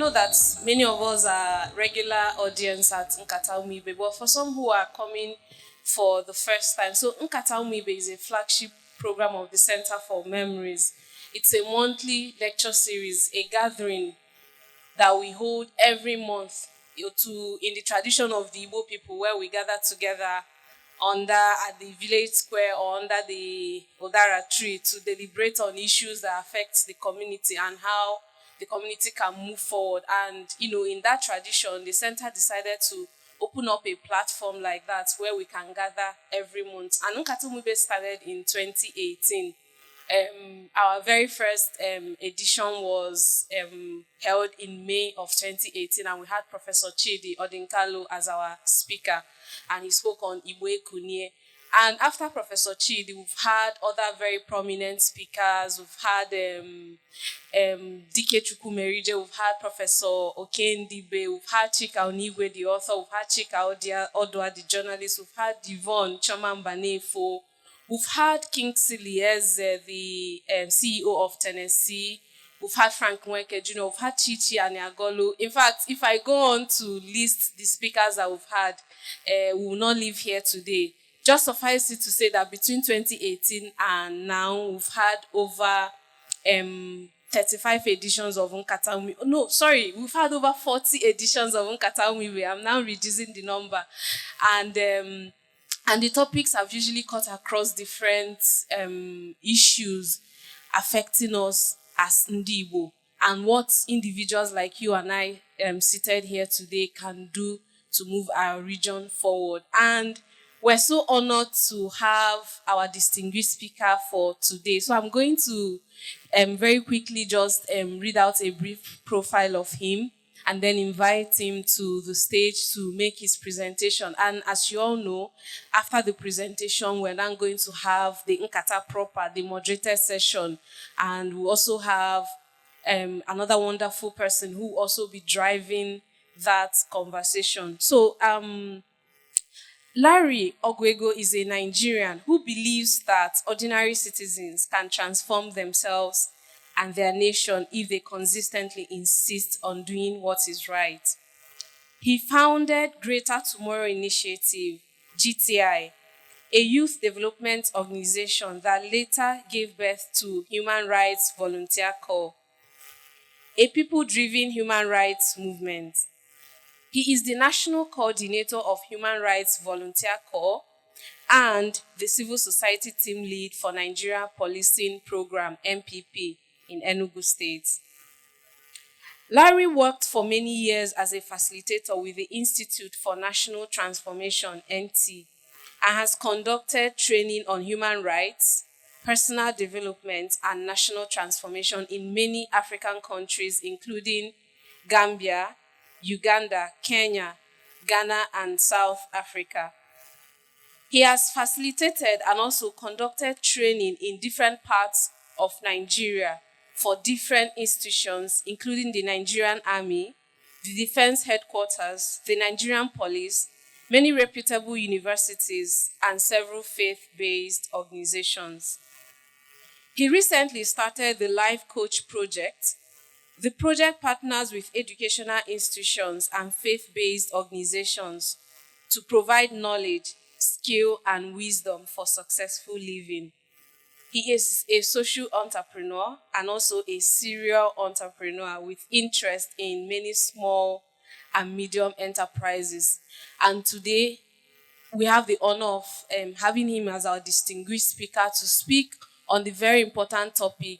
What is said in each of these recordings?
know that many of us are regular audience at Nkata Umu Ibe, but for some who are coming for the first time, so Nkata Umu Ibe is a flagship program of the Center for Memories. It's a monthly lecture series, a gathering that we hold every month in the tradition of the Igbo people, where we gather together at the village square or under the Odara tree to deliberate on issues that affect the community and how the community can move forward. And, in that tradition, the center decided to open up a platform like that where we can gather every month. And Nkata Umu Ibe started in 2018. Our very first edition was held in May of 2018, and we had Professor Chidi Odinkalu as our speaker, and he spoke on Igbo Kunye. And after Professor Chidi, we've had other very prominent speakers. We've had Tobechukwu Oguego, we've had Professor Ndibe, we've had Chika Onigwe, the author, we've had Chika Odwa, the journalist, we've had Yvonne Chomambanefo, we've had Kingsley as the CEO of Tennessee. We've had Frank Nweke Jr., we've had Chichi Aniagolu. In fact, if I go on to list the speakers that we've had, we will not leave here today. Just suffice it to say that between 2018 and now, we've had over 35 editions of Nkata Umu Ibe. No, sorry, we've had over 40 editions of Nkata Umu Ibe. I'm now reducing the number. And the topics have usually cut across different issues affecting us as Ndi Igbo, and what individuals like you and I seated here today can do to move our region forward. And we're so honored to have our distinguished speaker for today. So I'm going to very quickly just read out a brief profile of him and then invite him to the stage to make his presentation. And as you all know, after the presentation, we're now going to have the Nkata proper, the moderated session. And we also have another wonderful person who will also be driving that conversation. So Larry Oguego is a Nigerian who believes that ordinary citizens can transform themselves and their nation if they consistently insist on doing what is right. He founded Greater Tomorrow Initiative, GTI, a youth development organization that later gave birth to Human Rights Volunteer Corps, a people-driven human rights movement. He is the National Coordinator of Human Rights Volunteer Corps and the Civil Society Team Lead for Nigeria Policing Program, MPP, in Enugu State. Larry worked for many years as a facilitator with the Institute for National Transformation, NT, and has conducted training on human rights, personal development, and national transformation in many African countries, including Gambia, Uganda, Kenya, Ghana, and South Africa. He has facilitated and also conducted training in different parts of Nigeria for different institutions, including the Nigerian Army, the Defense Headquarters, the Nigerian Police, many reputable universities, and several faith-based organizations. He recently started the Life Coach Project. The project partners with educational institutions and faith-based organizations to provide knowledge, skill, and wisdom for successful living. He is a social entrepreneur and also a serial entrepreneur with interest in many small and medium enterprises. And today, we have the honor of having him as our distinguished speaker to speak on the very important topic,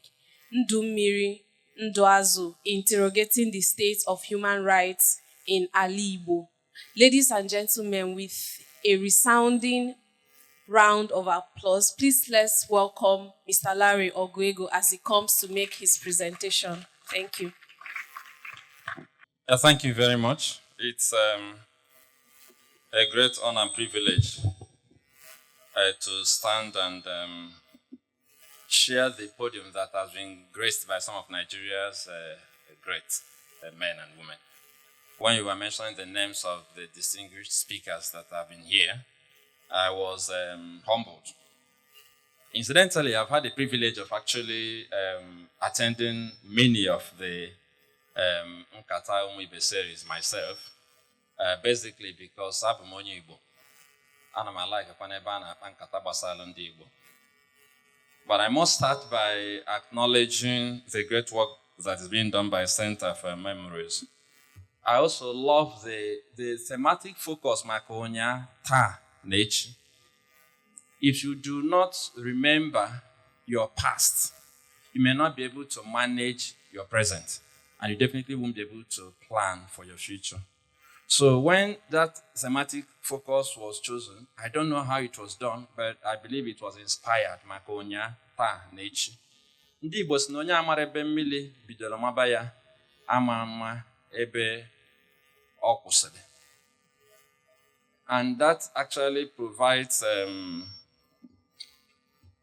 Ndụ Mmiri, Ndụ Azụ, interrogating the state of human rights in Ala Ìgbò. Ladies and gentlemen, with a resounding round of applause, please let's welcome Mr. Larry Oguego as he comes to make his presentation. Thank you. Thank you very much. It's a great honor and privilege to stand and share the podium that has been graced by some of Nigeria's great men and women. When you were mentioning the names of the distinguished speakers that have been here, I was humbled. Incidentally, I've had the privilege of actually attending many of the Nkata Umu Ibe series myself, basically because I'm onye Igbo. And I like Nkata gbasara ndị Igbo. But I must start by acknowledging the great work that is being done by Center for Memories. I also love the thematic focus Makonya Ta Nechi. If you do not remember your past, you may not be able to manage your present, and you definitely won't be able to plan for your future. So when that thematic focus was chosen, I don't know how it was done, but I believe it was inspired Makonya Ta Nechi. Ndị Igbo si na onye amara ebe mmiri bidoro maba ya ama ama ebe ọ kwụsịrị. And that actually provides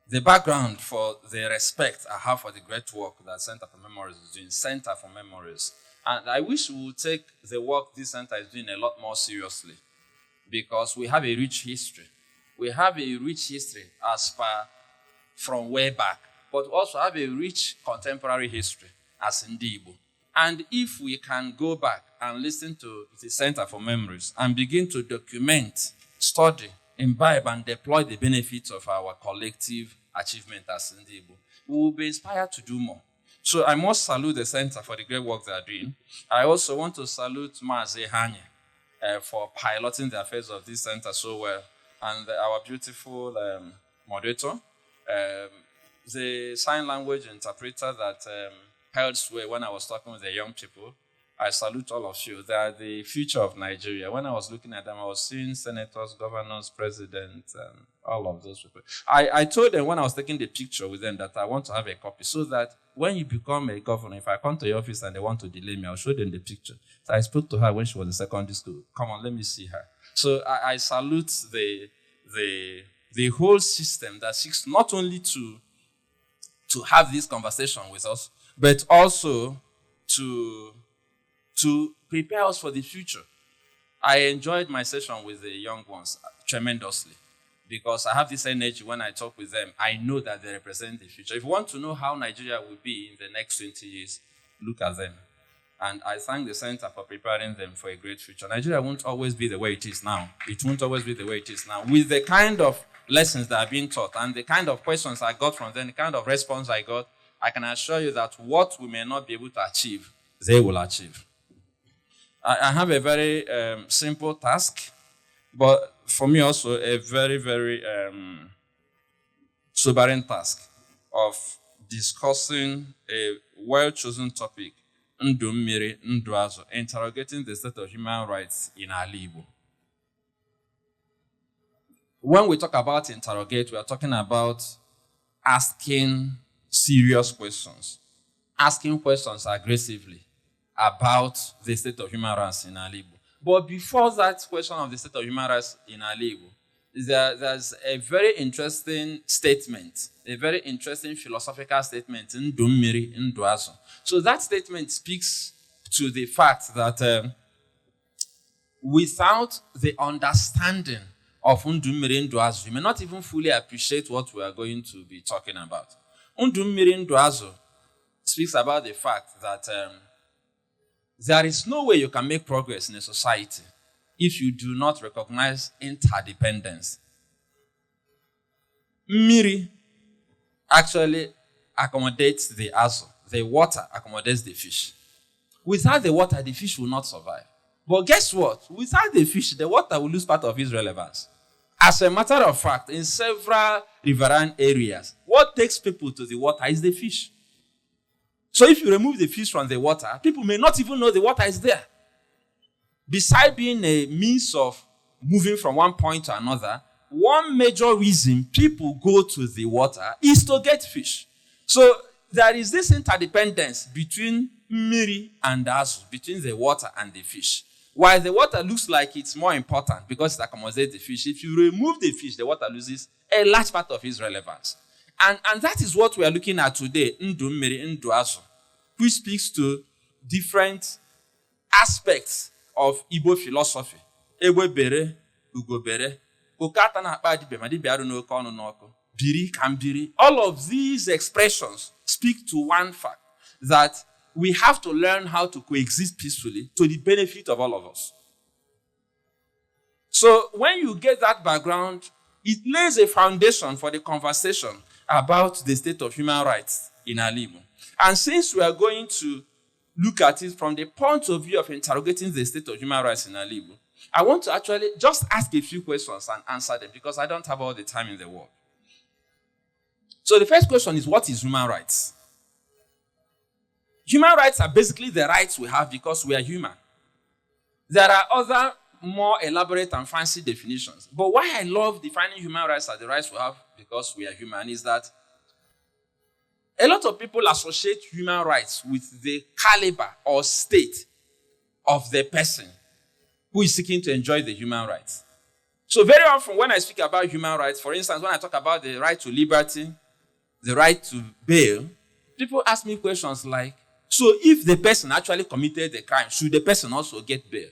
the background for the respect I have for the great work that Center for Memories is doing, Center for Memories. And I wish we would take the work this center is doing a lot more seriously, because we have a rich history. We have a rich history as per from way back, but also have a rich contemporary history as Ndụ Igbo. And if we can go back and listen to the Center for Memories and begin to document, study, imbibe, and deploy the benefits of our collective achievement as Ndụ Igbo, we will be inspired to do more. So I must salute the center for the great work they are doing. I also want to salute Maazị Hanye for piloting the affairs of this center so well, and our beautiful moderator, the sign language interpreter that held sway when I was talking with the young people. I salute all of you. They are the future of Nigeria. When I was looking at them, I was seeing senators, governors, presidents, and all of those people. I told them when I was taking the picture with them that I want to have a copy so that when you become a governor, if I come to your office and they want to delay me, I'll show them the picture. So I spoke to her when she was in secondary school. Come on, let me see her. So I salute the whole system that seeks not only to have this conversation with us, but also to prepare us for the future. I enjoyed my session with the young ones tremendously because I have this energy when I talk with them. I know that they represent the future. If you want to know how Nigeria will be in the next 20 years, look at them. And I thank the center for preparing them for a great future. Nigeria won't always be the way it is now. It won't always be the way it is now. With the kind of lessons that are being taught and the kind of questions I got from them, the kind of response I got, I can assure you that what we may not be able to achieve, they will achieve. I have a very simple task, but for me also a very, very sobering task of discussing a well-chosen topic, Ndụ Mmiri, Ndụ Azụ, interrogating the state of human rights in Ala Ìgbò. When we talk about interrogate, we are talking about asking serious questions, asking questions aggressively about the state of human rights in Ala Ìgbò. But before that question of the state of human rights in Ala Ìgbò, there's a very interesting statement, a very interesting philosophical statement, Ndụ Mmiri, Ndụ Azụ. So that statement speaks to the fact that without the understanding of Ndụ Mmiri, Ndụ Azụ, you may not even fully appreciate what we are going to be talking about. Ndụ Mmiri, Ndụ Azụ speaks about the fact that there is no way you can make progress in a society if you do not recognize interdependence. Mmiri actually accommodates the Azụ. The water accommodates the fish. Without the water, the fish will not survive. But guess what? Without the fish, the water will lose part of its relevance. As a matter of fact, in several riverine areas, what takes people to the water is the fish. So if you remove the fish from the water, people may not even know the water is there. Besides being a means of moving from one point to another, one major reason people go to the water is to get fish. So there is this interdependence between Mmiri and Azụ, between the water and the fish. While the water looks like it's more important because it accommodates the fish, if you remove the fish, the water loses a large part of its relevance. And that is what we are looking at today, Ndụ Mmiri, Ndụ Azụ, which speaks to different aspects of Igbo philosophy. Ewe bere, ugo bere, okata na akpa dibe ma dibe arụ n'oke ọnụ n'ọkụ, biri ka mbiri. All of these expressions speak to one fact, that we have to learn how to coexist peacefully to the benefit of all of us. So when you get that background, it lays a foundation for the conversation about the state of human rights in Ala Ìgbò. And since we are going to look at it from the point of view of interrogating the state of human rights in Ala Ìgbò, I want to actually just ask a few questions and answer them because I don't have all the time in the world. So the first question is, what is human rights? Human rights are basically the rights we have because we are human. There are other more elaborate and fancy definitions. But why I love defining human rights as the rights we have because we are human is that a lot of people associate human rights with the caliber or state of the person who is seeking to enjoy the human rights. So very often when I speak about human rights, for instance, when I talk about the right to liberty, the right to bail, people ask me questions like, so if the person actually committed the crime, should the person also get bail?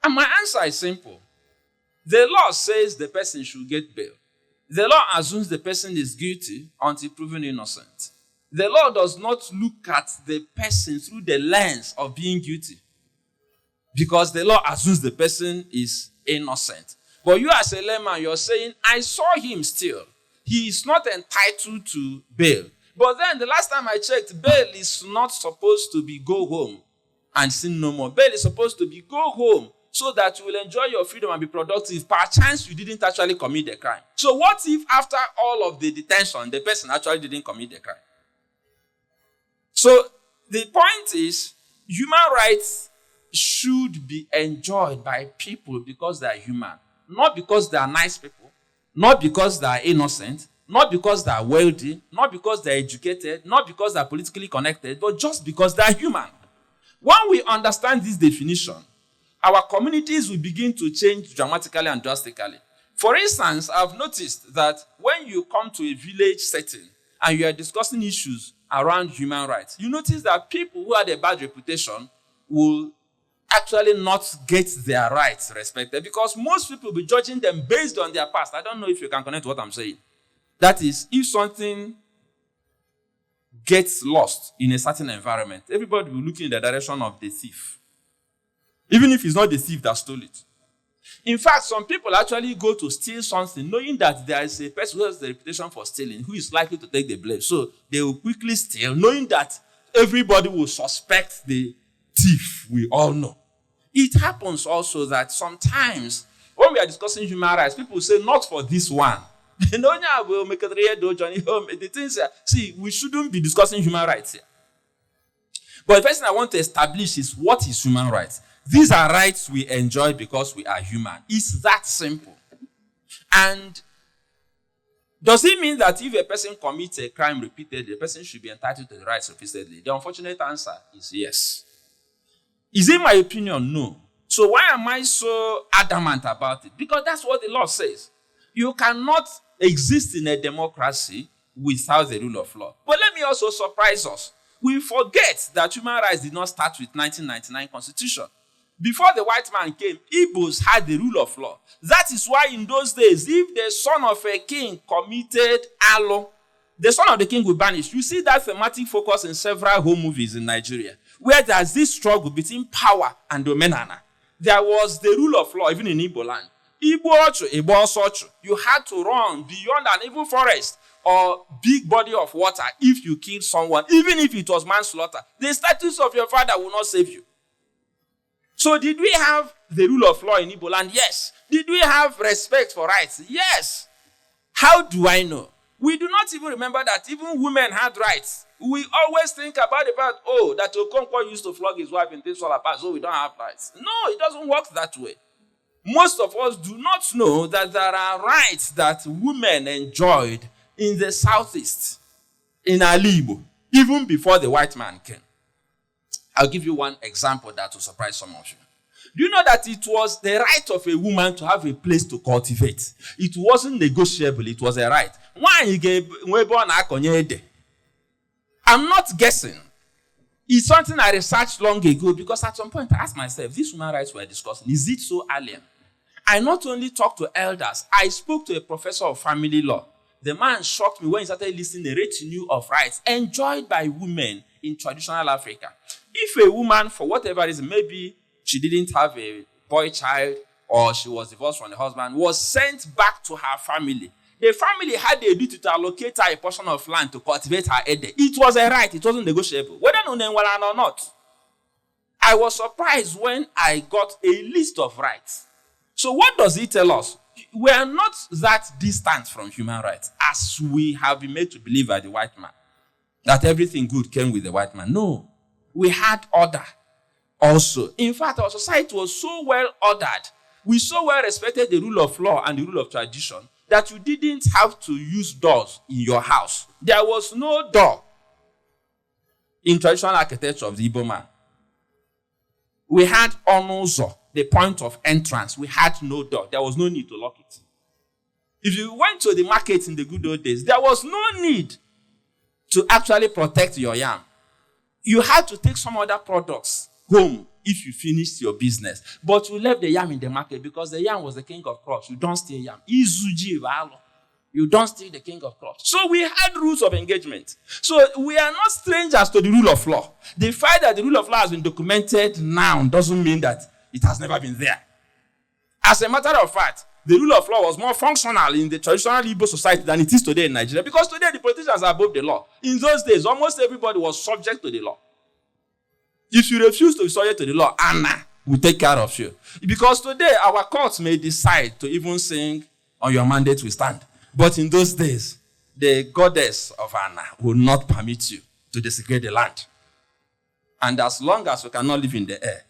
And my answer is simple. The law says the person should get bail. The law assumes the person is guilty until proven innocent. The law does not look at the person through the lens of being guilty because the law assumes the person is innocent. But you as a layman, you're saying, I saw him steal. He is not entitled to bail. But then the last time I checked, bail is not supposed to be go home and sin no more. Bail is supposed to be go home so that you will enjoy your freedom and be productive. Perchance you didn't actually commit the crime. So what if after all of the detention, the person actually didn't commit the crime? So the point is, human rights should be enjoyed by people because they are human. Not because they are nice people, not because they are innocent, not because they are wealthy, not because they are educated, not because they are politically connected, but just because they are human. When we understand this definition, our communities will begin to change dramatically and drastically. For instance, I've noticed that when you come to a village setting and you are discussing issues around human rights, you notice that people who had a bad reputation will actually not get their rights respected because most people will be judging them based on their past. I don't know if you can connect to what I'm saying. That is, if something gets lost in a certain environment, everybody will look in the direction of the thief. Even if it's not the thief that stole it. In fact, some people actually go to steal something knowing that there is a person who has the reputation for stealing who is likely to take the blame. So they will quickly steal knowing that everybody will suspect the thief, we all know. It happens also that sometimes when we are discussing human rights, people say, not for this one. The things are, see, we shouldn't be discussing human rights here. But the first thing I want to establish is what is human rights. These are rights we enjoy because we are human. It's that simple. And does it mean that if a person commits a crime repeatedly, the person should be entitled to the rights repeatedly? The unfortunate answer is yes. Is it my opinion? No. So why am I so adamant about it? Because that's what the law says. You cannot exist in a democracy without the rule of law. But let me also surprise us. We forget that human rights did not start with 1999 Constitution. Before the white man came, Igbos had the rule of law. That is why in those days, if the son of a king committed alo, the son of the king will banish. You see that thematic focus in several home movies in Nigeria, where there's this struggle between power and dominana. There was the rule of law, even in Igbo land. You had to run beyond an evil forest or big body of water if you killed someone, even if it was manslaughter. The status of your father will not save you. So did we have the rule of law in Igbo land? Yes. Did we have respect for rights? Yes. How do I know? We do not even remember that even women had rights. We always think about the fact, that Okonkwo used to flog his wife in things all apart, so we don't have rights. No, it doesn't work that way. Most of us do not know that there are rights that women enjoyed in the southeast, in Ala Ìgbò, even before the white man came. I'll give you one example that will surprise some of you. Do you know that it was the right of a woman to have a place to cultivate? It wasn't negotiable, it was a right. I'm not guessing. It's something I researched long ago because at some point I asked myself, these human rights we're discussing, is it so alien? I not only talked to elders, I spoke to a professor of family law. The man shocked me when he started listing the retinue of rights enjoyed by women in traditional Africa. If a woman, for whatever reason, maybe she didn't have a boy child or she was divorced from the husband, was sent back to her family, the family had a duty to allocate her a portion of land to cultivate her ede. It was a right. It wasn't negotiable. Whether or not. I was surprised when I got a list of rights. So what does it tell us? We are not that distant from human rights as we have been made to believe by the white man, that everything good came with the white man. No. We had order also. In fact, our society was so well ordered. We so well respected the rule of law and the rule of tradition that you didn't have to use doors in your house. There was no door in traditional architecture of the Igbo man. We had onuzo, the point of entrance. We had no door. There was no need to lock it. If you went to the market in the good old days, there was no need to actually protect your yam. You had to take some other products home if you finished your business. But you left the yam in the market because the yam was the king of crops. You don't steal yam. Izuji valo. You don't steal the king of crops. So we had rules of engagement. So we are not strangers to the rule of law. The fact that the rule of law has been documented now doesn't mean that it has never been there. As a matter of fact, the rule of law was more functional in the traditional Igbo society than it is today in Nigeria, because today the politicians are above the law. In those days, almost everybody was subject to the law. If you refuse to be subject to the law, Anna will take care of you. Because today, our courts may decide to even sing on your mandate we stand. But in those days, the goddess of Anna will not permit you to desecrate the land. And as long as you cannot live in the air,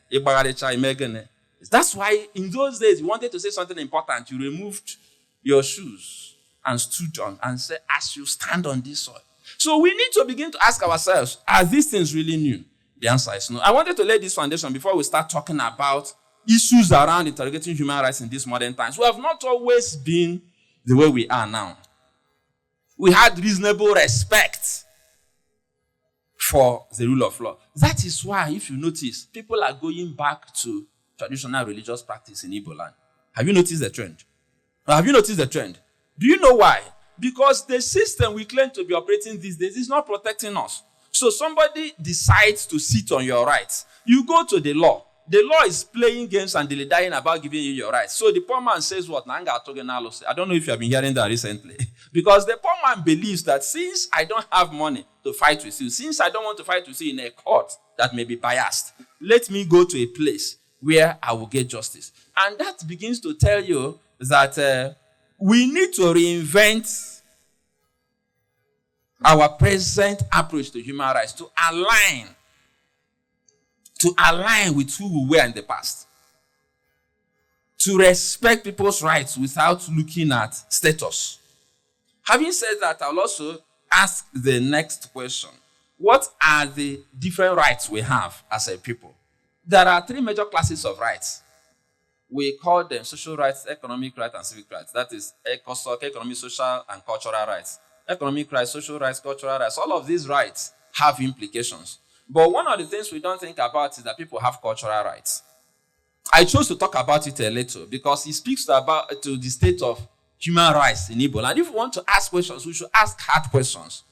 that's why in those days, you wanted to say something important. You removed your shoes and stood on and said, as you stand on this soil. So we need to begin to ask ourselves, are these things really new? The answer is no. I wanted to lay this foundation before we start talking about issues around interrogating human rights in these modern times. We have not always been the way we are now. We had reasonable respect for the rule of law. That is why, if you notice, people are going back to traditional religious practice in Igbo land. Have you noticed the trend? Have you noticed the trend? Do you know why? Because the system we claim to be operating these days is not protecting us. So somebody decides to sit on your rights. You go to the law. The law is playing games and dying about giving you your rights. So the poor man says what? I don't know if you have been hearing that recently. Because the poor man believes that since I don't have money to fight with you, since I don't want to fight with you in a court that may be biased, let me go to a place where I will get justice. And that begins to tell you that we need to reinvent our present approach to human rights to align with who we were in the past. To respect people's rights without looking at status. Having said that, I'll also ask the next question. What are the different rights we have as a people? There are three major classes of rights. We call them social rights, economic rights, and civic rights. That is economic, social, and cultural rights. Economic rights, social rights, cultural rights. All of these rights have implications. But one of the things we don't think about is that people have cultural rights. I chose to talk about it a little because it speaks to the state of human rights in Igbo. And if we want to ask questions, we should ask hard questions.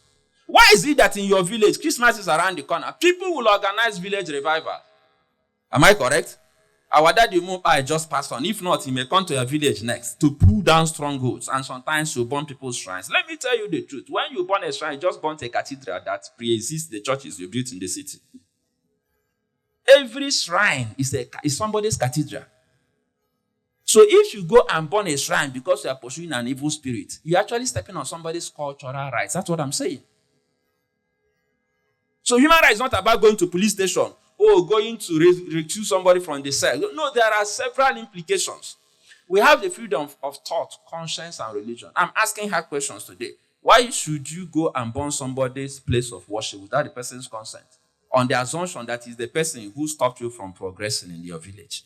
Why is it that in your village, Christmas is around the corner, people will organize village revival? Am I correct? Our daddy I just passed on. If not, he may come to your village next to pull down strongholds and sometimes to burn people's shrines. Let me tell you the truth. When you burn a shrine, you just burn a cathedral that pre-exists the churches you built in the city. Every shrine is somebody's cathedral. So if you go and burn a shrine because you are pursuing an evil spirit, you're actually stepping on somebody's cultural rights. That's what I'm saying. So human rights is not about going to police station or going to recuse somebody from the cell. No, there are several implications. We have the freedom of thought, conscience, and religion. I'm asking her questions today. Why should you go and burn somebody's place of worship without the person's consent? On the assumption that is the person who stopped you from progressing in your village.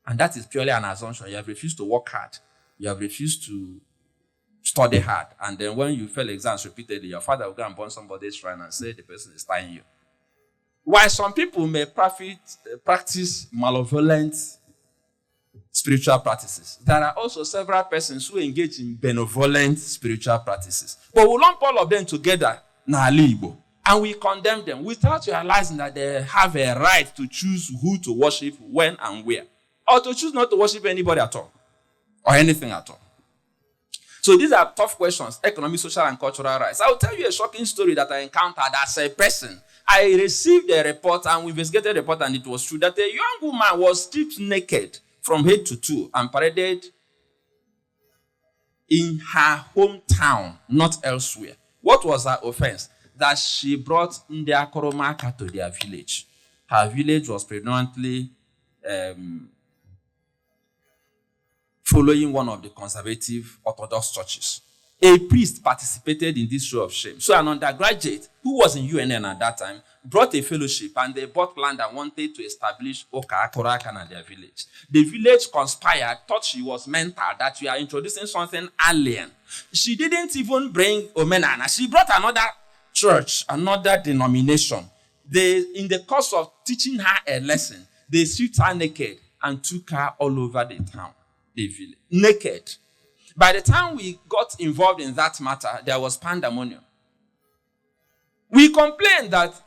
And that is purely an assumption. You have refused to work hard. You have refused to study hard. And then when you fail exams repeatedly, your father will go and burn somebody's shrine and say the person is tying you. While some people may practice malevolent spiritual practices, there are also several persons who engage in benevolent spiritual practices. But we'll lump all of them together, Ala Ìgbò. And we condemn them without realizing that they have a right to choose who to worship, when and where. Or to choose not to worship anybody at all. Or anything at all. So these are tough questions, economic, social, and cultural rights. I will tell you a shocking story that I encountered as a person. I received a report, and we investigated the report, and it was true that a young woman was stripped naked from head to toe and paraded in her hometown, not elsewhere. What was her offense? That she brought Ndiakoromaka to their village. Her village was predominantly following one of the conservative Orthodox churches. A priest participated in this show of shame. So an undergraduate who was in UNN at that time brought a fellowship, and they bought land and wanted to establish Oka Akorakan at their village. The village conspired, thought she was mental, that we are introducing something alien. She didn't even bring Omenana. She brought another church, another denomination. In the course of teaching her a lesson, they stripped her naked and took her all over the town, the village, naked. By the time we got involved in that matter, there was pandemonium. We complained that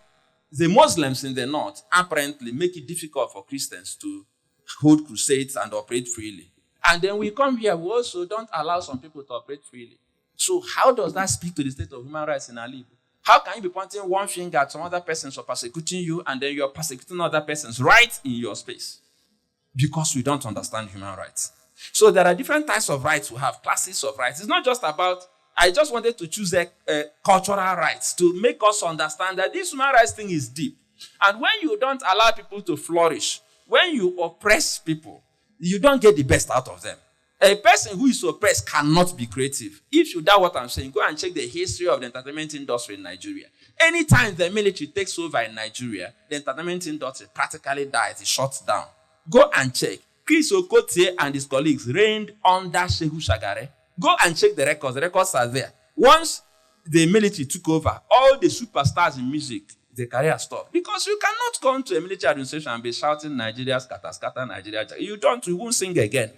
the Muslims in the north apparently make it difficult for Christians to hold crusades and operate freely. And then we come here, we also don't allow some people to operate freely. So how does that speak to the state of human rights in Ala Ìgbò? How can you be pointing one finger at some other persons for persecuting you, and then you're persecuting other persons right in your space? Because we don't understand human rights. So there are different types of rights we have, classes of rights. It's not just about, I just wanted to choose a cultural rights to make us understand that this human rights thing is deep. And when you don't allow people to flourish, when you oppress people, you don't get the best out of them. A person who is oppressed cannot be creative. If you doubt what I'm saying, go and check the history of the entertainment industry in Nigeria. Anytime the military takes over in Nigeria, the entertainment industry practically dies, it shuts down. Go and check. Chris Okotie and his colleagues reigned under Shehu Shagare. Go and check the records. The records are there. Once the military took over, all the superstars in music, their career stopped. Because you cannot come to a military administration and be shouting Nigeria, scatter, scatter, Nigeria. You won't sing again.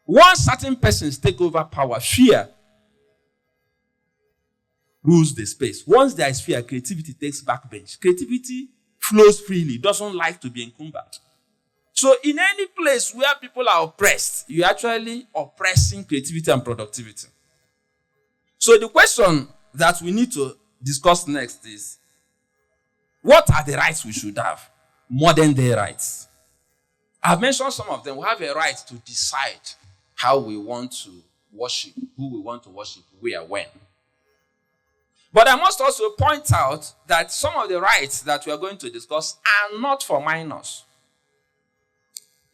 Once certain persons take over power, fear rules the space. Once there is fear, creativity takes backbench. Creativity flows freely, doesn't like to be encumbered. So in any place where people are oppressed, you're actually oppressing creativity and productivity. So the question that we need to discuss next is, what are the rights we should have? Modern day rights. I've mentioned some of them. We have a right to decide how we want to worship, who we want to worship, where, when. But I must also point out that some of the rights that we are going to discuss are not for minors.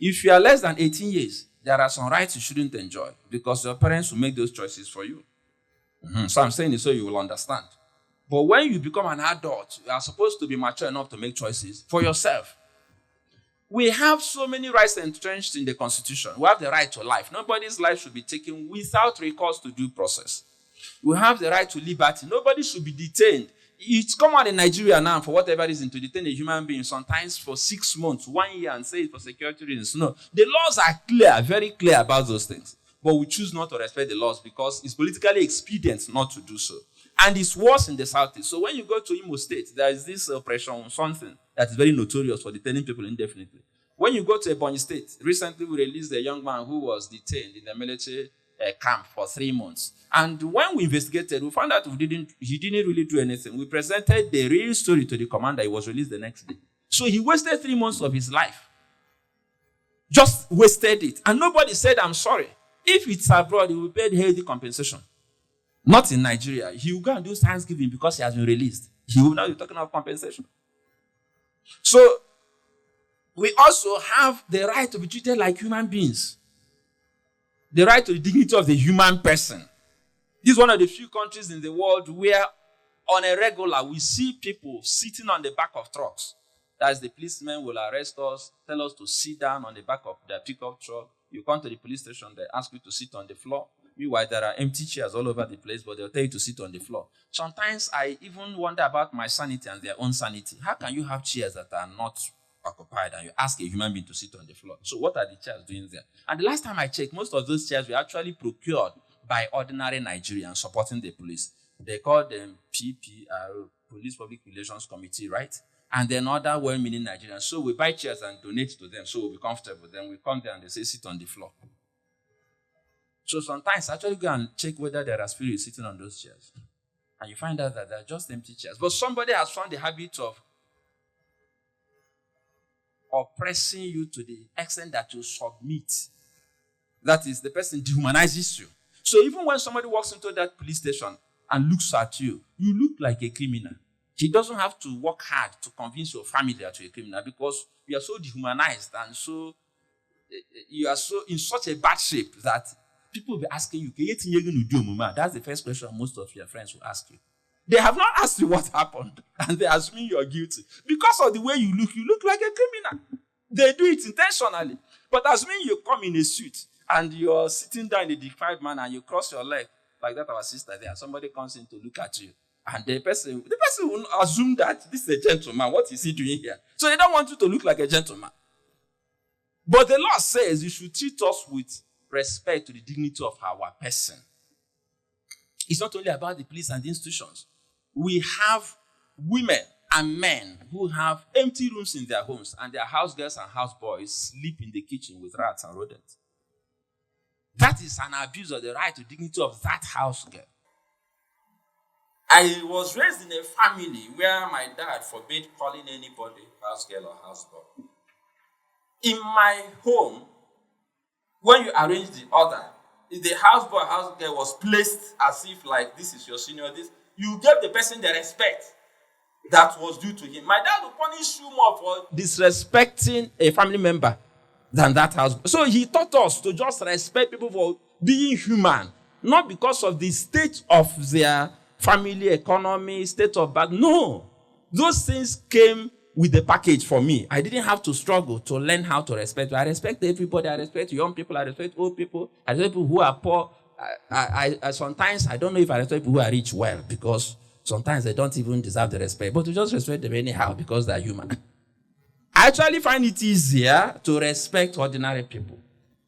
If you are less than 18 years, there are some rights you shouldn't enjoy because your parents will make those choices for you. So I'm saying it so you will understand. But when you become an adult, you are supposed to be mature enough to make choices for yourself. We have so many rights entrenched in the Constitution. We have the right to life. Nobody's life should be taken without recourse to due process. We have the right to liberty. Nobody should be detained. It's common in Nigeria now, for whatever reason, to detain a human being sometimes for 6 months, 1 year, and say it for security reasons. No, the laws are clear, very clear about those things. But we choose not to respect the laws because it's politically expedient not to do so. And it's worse in the Southeast. So when you go to Imo State, there is this oppression, something that is very notorious for detaining people indefinitely. When you go to Ebonyi State, recently we released a young man who was detained in the military camp for 3 months. And when we investigated, we found out he didn't really do anything. We presented the real story to the commander. He was released the next day. So he wasted 3 months of his life. Just wasted it. And nobody said, I'm sorry. If it's abroad, he will pay healthy compensation. Not in Nigeria. He will go and do Thanksgiving because he has been released. He will not be talking about compensation. So we also have the right to be treated like human beings. The right to the dignity of the human person. This is one of the few countries in the world where on a regular we see people sitting on the back of trucks. That is, the policemen will arrest us, tell us to sit down on the back of their pickup truck. You come to the police station, they ask you to sit on the floor. Meanwhile, there are empty chairs all over the place, but they'll tell you to sit on the floor. Sometimes I even wonder about my sanity and their own sanity. How can you have chairs that are not occupied and you ask a human being to sit on the floor? So what are the chairs doing there? And the last time I checked, most of those chairs were actually procured by ordinary Nigerians supporting the police. They call them PPR, police public relations committee, right? And then other well-meaning Nigerians. So we buy chairs and donate to them so we'll be comfortable. Then we come there and they say, sit on the floor. So sometimes I actually go and check whether there are spirits sitting on those chairs. And you find out that they're just empty chairs. But somebody has found the habit of oppressing you to the extent that you submit. That is, the person dehumanizes you. So even when somebody walks into that police station and looks at you, you look like a criminal. He doesn't have to work hard to convince your family that you're a criminal because you are so dehumanized and so you are so in such a bad shape that people will be asking you, that's the first question most of your friends will ask you. They have not asked you what happened, and they assume you're guilty. Because of the way you look like a criminal. They do it intentionally. But assuming you come in a suit and you're sitting down in a dignified manner and you cross your leg, like that our sister there, somebody comes in to look at you. And the person will assume that this is a gentleman. What is he doing here? So they don't want you to look like a gentleman. But the law says you should treat us with respect to the dignity of our person. It's not only about the police and the institutions. We have women and men who have empty rooms in their homes, and their house girls and house boys sleep in the kitchen with rats and rodents. That is an abuse of the right to dignity of that house girl. I was raised in a family where my dad forbade calling anybody house girl or house boy. In my home, when you arrange the order, if the house boy, house girl was placed as if like this is your senior, you gave the person the respect that was due to him. My dad would punish you more for disrespecting a family member than that house. So he taught us to just respect people for being human, not because of the state of their family, economy, state of birth. No. Those things came with the package for me. I didn't have to struggle to learn how to respect. I respect everybody. I respect young people. I respect old people. I respect people who are poor. I sometimes, I don't know if I respect people who are rich well, because sometimes they don't even deserve the respect. But to just respect them anyhow because they're human. I actually find it easier to respect ordinary people,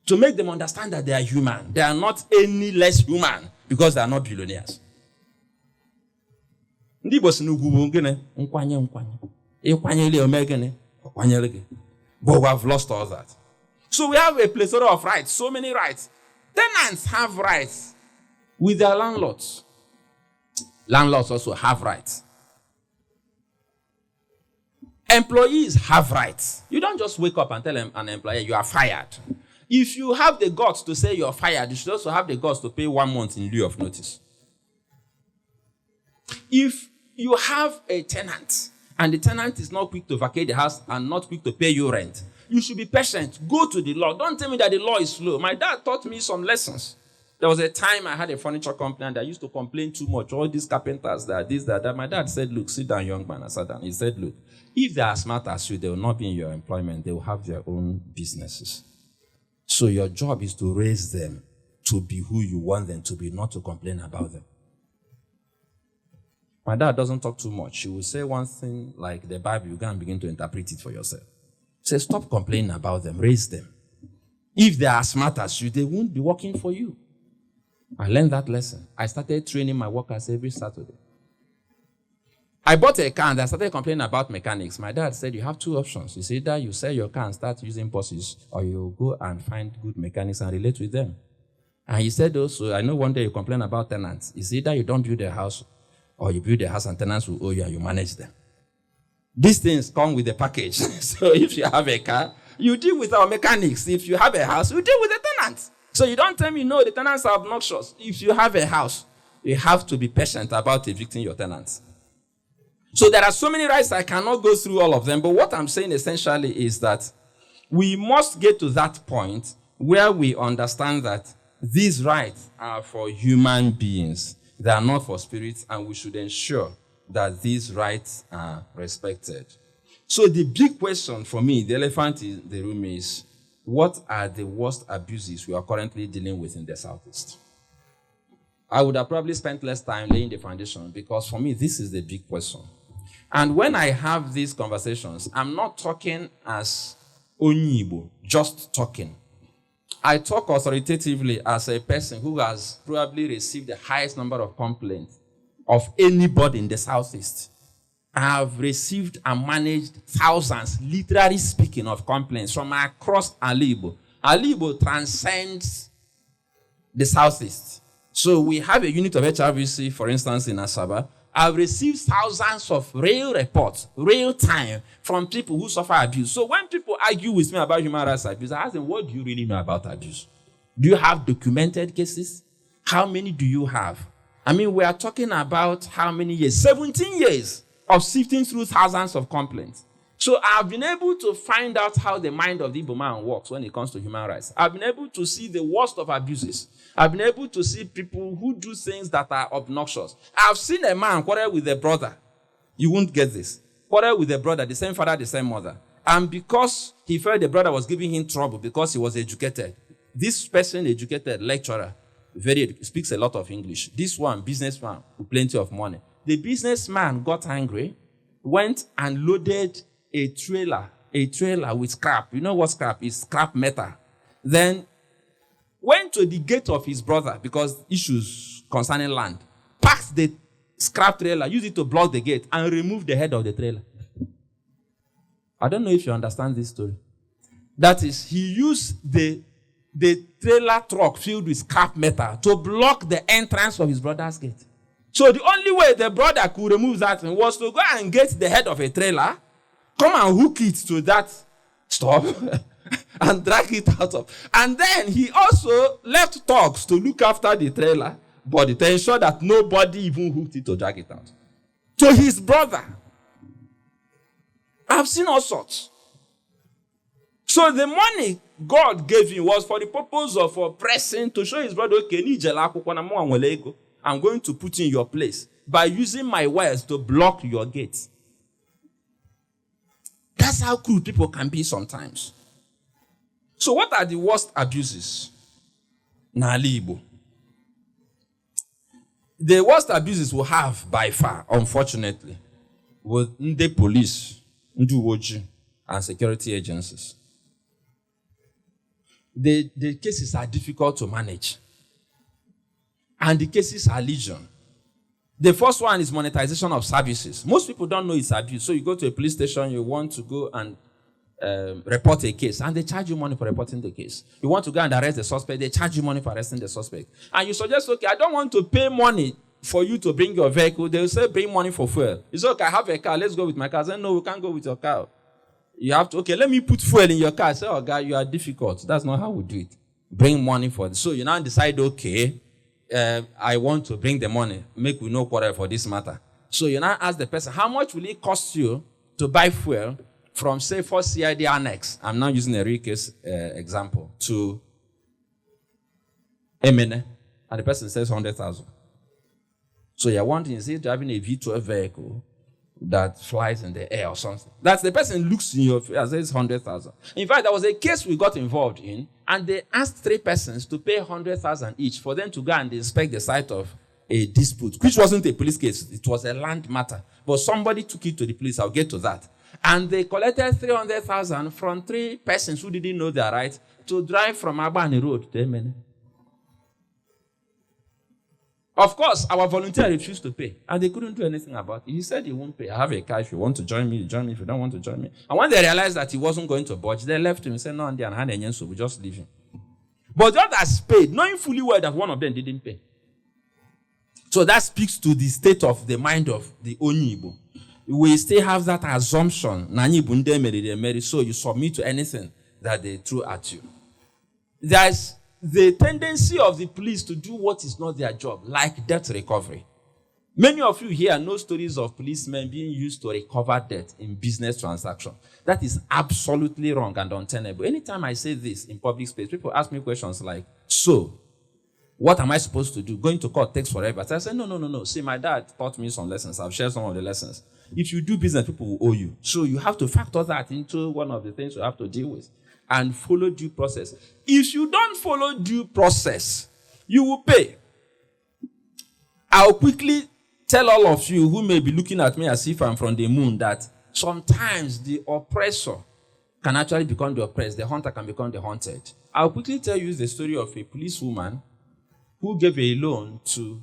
to make them understand that they are human. They are not any less human because they are not billionaires. But we have lost all that. So we have a plethora of rights, so many rights. Tenants have rights with their landlords. Landlords also have rights. Employees have rights. You don't just wake up and tell an employer you are fired. If you have the guts to say you're fired, you should also have the guts to pay 1 month in lieu of notice. If you have a tenant and the tenant is not quick to vacate the house and not quick to pay you rent, you should be patient. Go to the law. Don't tell me that the law is slow. My dad taught me some lessons. There was a time I had a furniture company and I used to complain too much. All these carpenters, that. My dad said, look, sit down, young man. I sat down. He said, look, if they are smart as you, they will not be in your employment. They will have their own businesses. So your job is to raise them to be who you want them to be, not to complain about them. My dad doesn't talk too much. He will say one thing like the Bible, you can begin to interpret it for yourself. Say, stop complaining about them, raise them. If they are smart as you, they won't be working for you. I learned that lesson. I started training my workers every Saturday. I bought a car and I started complaining about mechanics. My dad said, you have 2 options. It's either you sell your car and start using buses, or you go and find good mechanics and relate with them. And he said also, I know one day you complain about tenants. It's either you don't build a house, or you build a house and tenants will owe you and you manage them. These things come with a package. So if you have a car, you deal with our mechanics. If you have a house, you deal with the tenants. So you don't tell me, no, the tenants are obnoxious. If you have a house, you have to be patient about evicting your tenants. So there are so many rights, I cannot go through all of them. But what I'm saying essentially is that we must get to that point where we understand that these rights are for human beings. They are not for spirits, and we should ensure that these rights are respected. So the big question for me, the elephant in the room, is what are the worst abuses we are currently dealing with in the Southeast? I would have probably spent less time laying the foundation, because for me, this is the big question. And when I have these conversations, I'm not talking as Onyibo, just talking. I talk authoritatively as a person who has probably received the highest number of complaints of anybody in the Southeast have received and managed thousands, literally speaking, of complaints from across Ala Ìgbò. Ala Ìgbò transcends the Southeast. So we have a unit of HRVC, for instance, in Asaba. I've received thousands of real reports, real time, from people who suffer abuse. So when people argue with me about human rights abuse, I ask them, what do you really know about abuse? Do you have documented cases? How many do you have? I mean, we are talking about how many years? 17 years of sifting through thousands of complaints. So I've been able to find out how the mind of the Igbo man works when it comes to human rights. I've been able to see the worst of abuses. I've been able to see people who do things that are obnoxious. I've seen a man quarrel with a brother. You won't get this. Quarrel with a brother, the same father, the same mother. And because he felt the brother was giving him trouble because he was educated, this person, educated lecturer, speaks a lot of English. This one, businessman with plenty of money. The businessman got angry, went and loaded a trailer with scrap. You know what scrap is? Scrap metal. Then went to the gate of his brother because issues concerning land. Packed the scrap trailer, used it to block the gate, and removed the head of the trailer. I don't know if you understand this story. That is, he used the trailer truck filled with scrap metal to block the entrance of his brother's gate. So the only way the brother could remove that was to go and get the head of a trailer, come and hook it to that stop, and drag it out of. And then he also left thugs to look after the trailer body to ensure that nobody even hooked it to drag it out. To his brother. I've seen all sorts. So the money God gave him was for the purpose of oppressing, to show his brother, okay, I'm going to put you in your place by using my words to block your gates. That's how cruel people can be sometimes. So what are the worst abuses? N'Ala Ìgbò. The worst abuses we have by far, unfortunately, were the police, Ndụ Mmiri, and security agencies. The cases are difficult to manage. And the cases are legion. The first one is monetization of services. Most people don't know it's abuse. So you go to a police station, you want to go and report a case, and they charge you money for reporting the case. You want to go and arrest the suspect, they charge you money for arresting the suspect. And you suggest, okay, I don't want to pay money for you to bring your vehicle. They'll say, bring money for fuel. It's okay, I have a car, let's go with my car. I say, no, we can't go with your car. You have to, okay, let me put fuel in your car. I say, oh, God, you are difficult. That's not how we do it. Bring money for this. So you now decide, okay, I want to bring the money. Make we no quarrel for this matter. So you now ask the person, how much will it cost you to buy fuel from, say, for CID Annex? I'm now using a real case example, to Emene. And the person says 100,000. So you're wondering, is he driving a V12 vehicle that flies in the air or something? That's the person looks in your face and says 100,000. In fact, there was a case we got involved in, and they asked 3 persons to pay 100,000 each for them to go and inspect the site of a dispute, which wasn't a police case. It was a land matter. But somebody took it to the police. I'll get to that. And they collected 300,000 from 3 persons who didn't know their right to drive from Abani Road to Emene. Of course, our volunteer refused to pay, and they couldn't do anything about it. He said he won't pay. I have a car. If you want to join me, join me. If you don't want to join me. And when they realized that he wasn't going to budge, they left him and said, no, so we just leave him. But the others paid, knowing fully well that one of them didn't pay. So that speaks to the state of the mind of the Onyibo. We still have that assumption, so you submit to anything that they throw at you. There's the tendency of the police to do what is not their job, like debt recovery. Many of you here know stories of policemen being used to recover debt in business transactions. That is absolutely wrong and untenable. Anytime I say this in public space, people ask me questions like, so, what am I supposed to do? Going to court takes forever. So I say, no. See, my dad taught me some lessons. I've shared some of the lessons. If you do business, people will owe you. So you have to factor that into one of the things you have to deal with. And follow due process. If you don't follow due process, you will pay. I'll quickly tell all of you who may be looking at me as if I'm from the moon that sometimes the oppressor can actually become the oppressed. The hunter can become the hunted. I'll quickly tell you the story of a policewoman who gave a loan to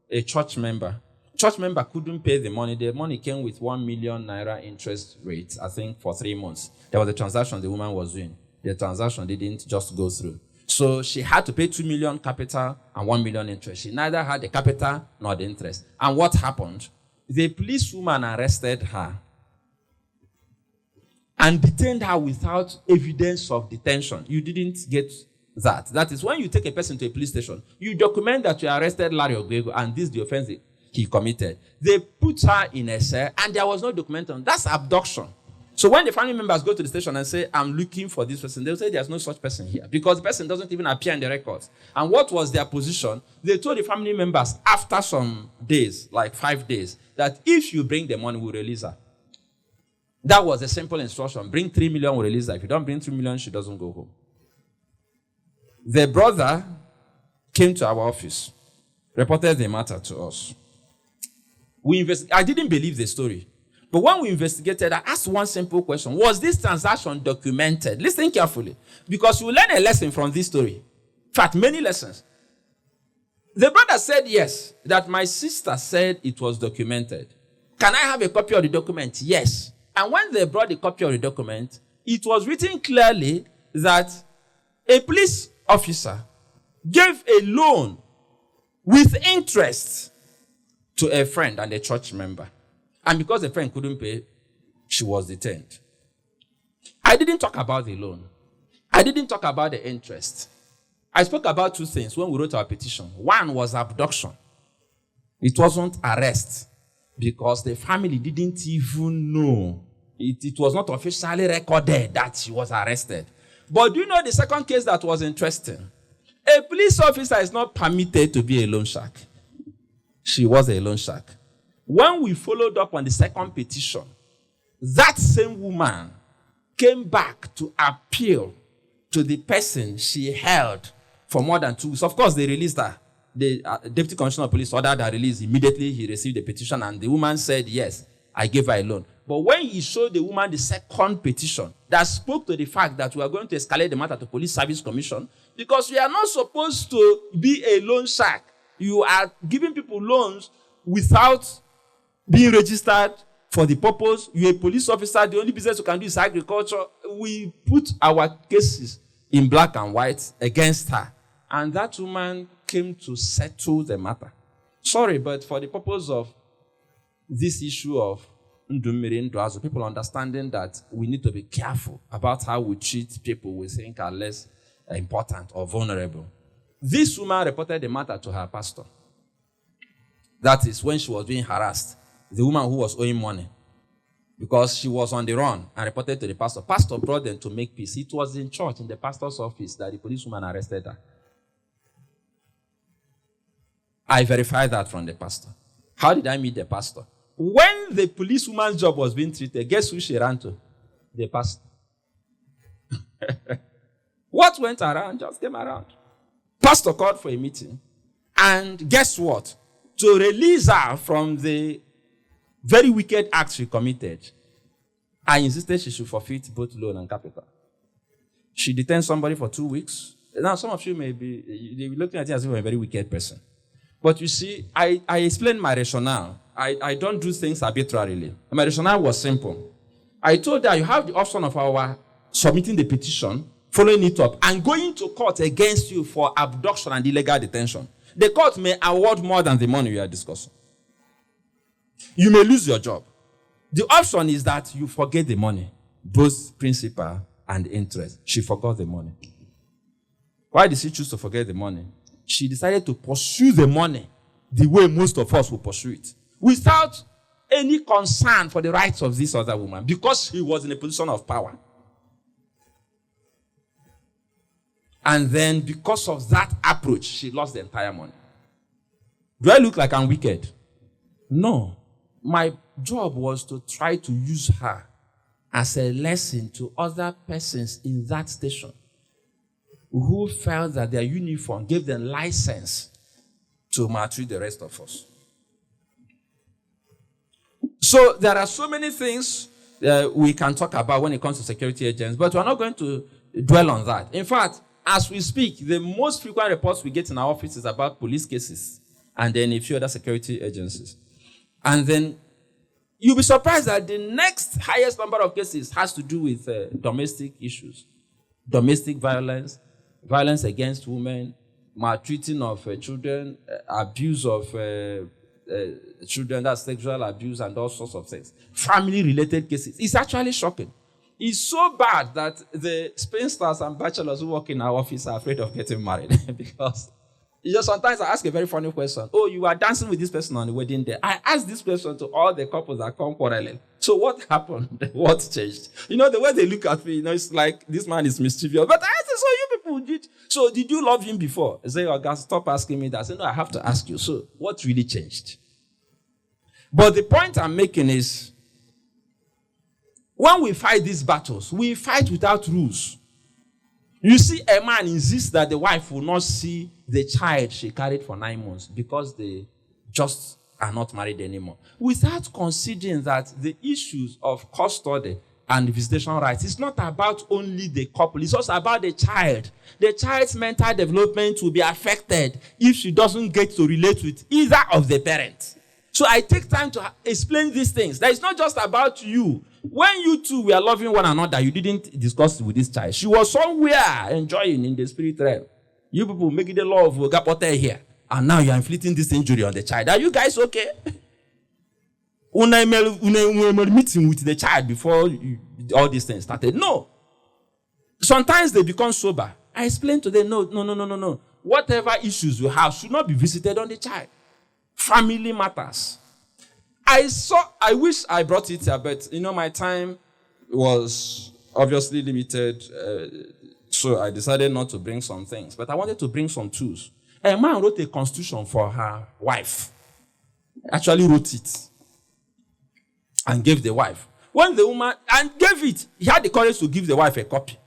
a church member church member couldn't pay the money. The money came with 1 million naira interest rate, I think, for 3 months. There was a transaction the woman was doing. The transaction didn't just go through. So she had to pay 2 million capital and 1 million interest. She neither had the capital nor the interest. And what happened? The policewoman arrested her and detained her without evidence of detention. You didn't get that. That is, when you take a person to a police station, you document that you arrested Ala Ìgbò and this is the offense he committed. They put her in a cell and there was no documentation. That's abduction. So when the family members go to the station and say, I'm looking for this person, they'll say there's no such person here because the person doesn't even appear in the records. And what was their position? They told the family members after some days, like 5 days, that if you bring the money, we'll release her. That was a simple instruction. Bring 3 million, we'll release her. If you don't bring 3 million, she doesn't go home. The brother came to our office, reported the matter to us. I didn't believe the story. But when we investigated, I asked one simple question. Was this transaction documented? Listen carefully. Because you will learn a lesson from this story. In fact, many lessons. The brother said yes, that my sister said it was documented. Can I have a copy of the document? Yes. And when they brought the copy of the document, it was written clearly that a police officer gave a loan with interest to a friend and a church member. And because the friend couldn't pay, she was detained. I didn't talk about the loan. I didn't talk about the interest. I spoke about 2 things when we wrote our petition. One was abduction. It wasn't arrest because the family didn't even know. It was not officially recorded that she was arrested. But do you know the second case that was interesting? A police officer is not permitted to be a loan shark. She was a loan shark. When we followed up on the second petition, that same woman came back to appeal to the person she held for more than 2 weeks. Of course, they released her. The Deputy Commissioner of Police ordered her release. Immediately, he received the petition, and the woman said, yes, I gave her a loan. But when he showed the woman the second petition that spoke to the fact that we are going to escalate the matter to Police Service Commission, because we are not supposed to be a loan shark. You are giving people loans without being registered for the purpose. You're a police officer. The only business you can do is agriculture. We put our cases in black and white against her. And that woman came to settle the matter. Sorry, but for the purpose of this issue of Ndụ Mmiri, Ndụ Azụ, people understanding that we need to be careful about how we treat people we think are less important or vulnerable. This woman reported the matter to her pastor. That is when she was being harassed. The woman who was owing money. Because she was on the run and reported to the pastor. Pastor brought them to make peace. It was in church, in the pastor's office, that the policewoman arrested her. I verified that from the pastor. How did I meet the pastor? When the policewoman's job was being treated, guess who she ran to? The pastor. What went around just came around. Pastor called for a meeting. And guess what? To release her from the very wicked acts she committed, I insisted she should forfeit both loan and capital. She detained somebody for 2 weeks. Now, some of you may be looking at it as if you're a very wicked person. But you see, I explained my rationale. I don't do things arbitrarily. My rationale was simple. I told her you have the option of our submitting the petition, following it up, and going to court against you for abduction and illegal detention. The court may award more than the money we are discussing. You may lose your job. The option is that you forget the money, both principal and interest. She forgot the money. Why did she choose to forget the money? She decided to pursue the money the way most of us will pursue it, without any concern for the rights of this other woman, because she was in a position of power. And then because of that approach, she lost the entire money. Do I look like I'm wicked? No. My job was to try to use her as a lesson to other persons in that station who felt that their uniform gave them license to maltreat the rest of us. So there are so many things we can talk about when it comes to security agents, but we're not going to dwell on that. In fact, as we speak, the most frequent reports we get in our office is about police cases and then a few other security agencies. And then you'll be surprised that the next highest number of cases has to do with domestic issues, domestic violence, violence against women, maltreating of children, abuse of children, that's sexual abuse and all sorts of things. Family-related cases. It's actually shocking. It's so bad that the spinsters and bachelors who work in our office are afraid of getting married because sometimes I ask a very funny question. Oh, you are dancing with this person on the wedding day. I ask this question to all the couples that come quarreling. So what happened? What changed? The way they look at me, it's like this man is mischievous. But I say, so you people did. So did you love him before? I say, oh, God, stop asking me that. I say, no, I have to ask you. So what really changed? But the point I'm making is, when we fight these battles, we fight without rules. You see, a man insists that the wife will not see the child she carried for 9 months because they just are not married anymore, without considering that the issues of custody and visitation rights is not about only the couple, it's also about the child. The child's mental development will be affected if she doesn't get to relate with either of the parents. So I take time to explain these things. That it's not just about you. When you two were loving one another, you didn't discuss with this child. She was somewhere enjoying in the spirit realm. You people making the law of Gapote here. And now you are inflicting this injury on the child. Are you guys okay? Meeting with the child before all these things started. No. Sometimes they become sober. I explain to them, no. Whatever issues you have should not be visited on the child. Family matters. I wish I brought it here, but my time was obviously limited, so I decided not to bring some things. But I wanted to bring some tools. A man wrote a constitution for her wife. Actually wrote it and gave the wife. When the woman gave it, he had the courage to give the wife a copy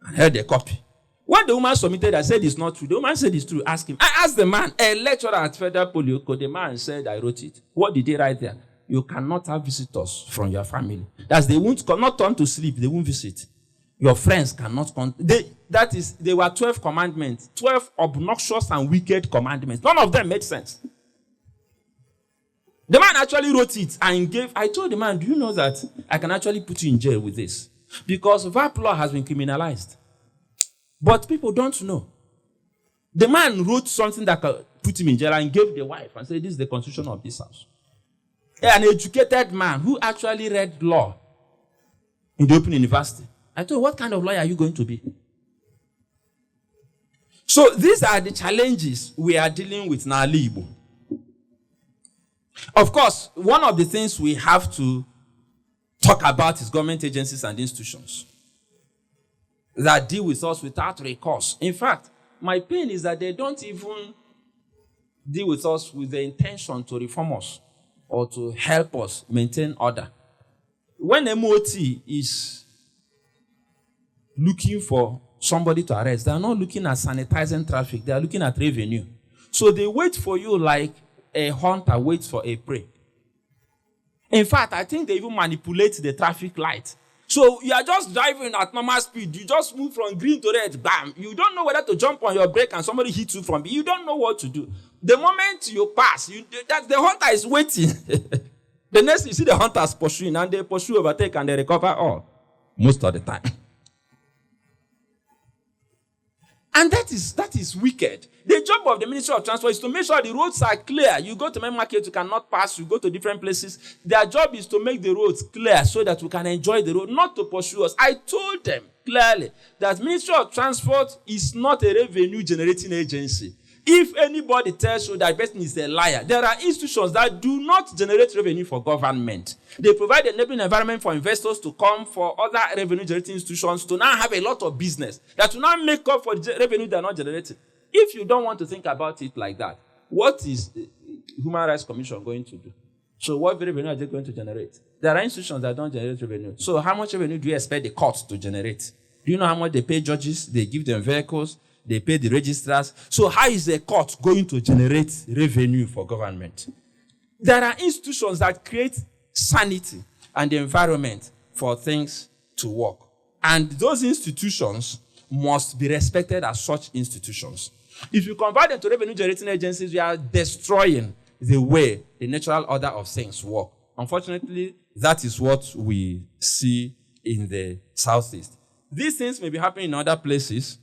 and held the copy. When the woman submitted, I said it's not true. The woman said it's true. Ask him. I asked the man, a lecturer at Federal Polyoko. The man said, I wrote it. What did he write there? You cannot have visitors from your family. They won't not turn to sleep. They won't visit. Your friends cannot come. There were 12 commandments, 12 obnoxious and wicked commandments. None of them made sense. The man actually wrote it and I told the man, do you know that I can actually put you in jail with this? Because VAP law has been criminalized. But people don't know. The man wrote something that could put him in jail and gave the wife and said, this is the constitution of this house. An educated man who actually read law in the Open University. I told him, what kind of lawyer are you going to be? So these are the challenges we are dealing with in Ala Ìgbò. Of course, one of the things we have to talk about is government agencies and institutions that deal with us without recourse. In fact, my pain is that they don't even deal with us with the intention to reform us or to help us maintain order. When MOT is looking for somebody to arrest, they are not looking at sanitizing traffic, they are looking at revenue. So they wait for you like a hunter waits for a prey. In fact, I think they even manipulate the traffic light. So you are just driving at normal speed. You just move from green to red, bam. You don't know whether to jump on your brake and somebody hits you from behind. You don't know what to do. The moment you pass, the hunter is waiting. The next, you see the hunters pursuing, and they pursue, overtake, and they recover all. Most of the time. And that is wicked. The job of the Ministry of Transport is to make sure the roads are clear. You go to main market, you cannot pass. You go to different places. Their job is to make the roads clear so that we can enjoy the road, not to pursue us. I told them clearly that Ministry of Transport is not a revenue-generating agency. If anybody tells you that person is a liar, there are institutions that do not generate revenue for government. They provide an enabling environment for investors to come, for other revenue-generating institutions to now have a lot of business that will now make up for the revenue they are not generating. If you don't want to think about it like that, what is the Human Rights Commission going to do? So what revenue are they going to generate? There are institutions that don't generate revenue. So how much revenue do you expect the courts to generate? Do you know how much they pay judges? They give them vehicles. They pay the registrars. So how is the court going to generate revenue for government? There are institutions that create sanity and the environment for things to work. And those institutions must be respected as such institutions. If you convert them to revenue-generating agencies, you are destroying the way the natural order of things work. Unfortunately, that is what we see in the Southeast. These things may be happening in other places,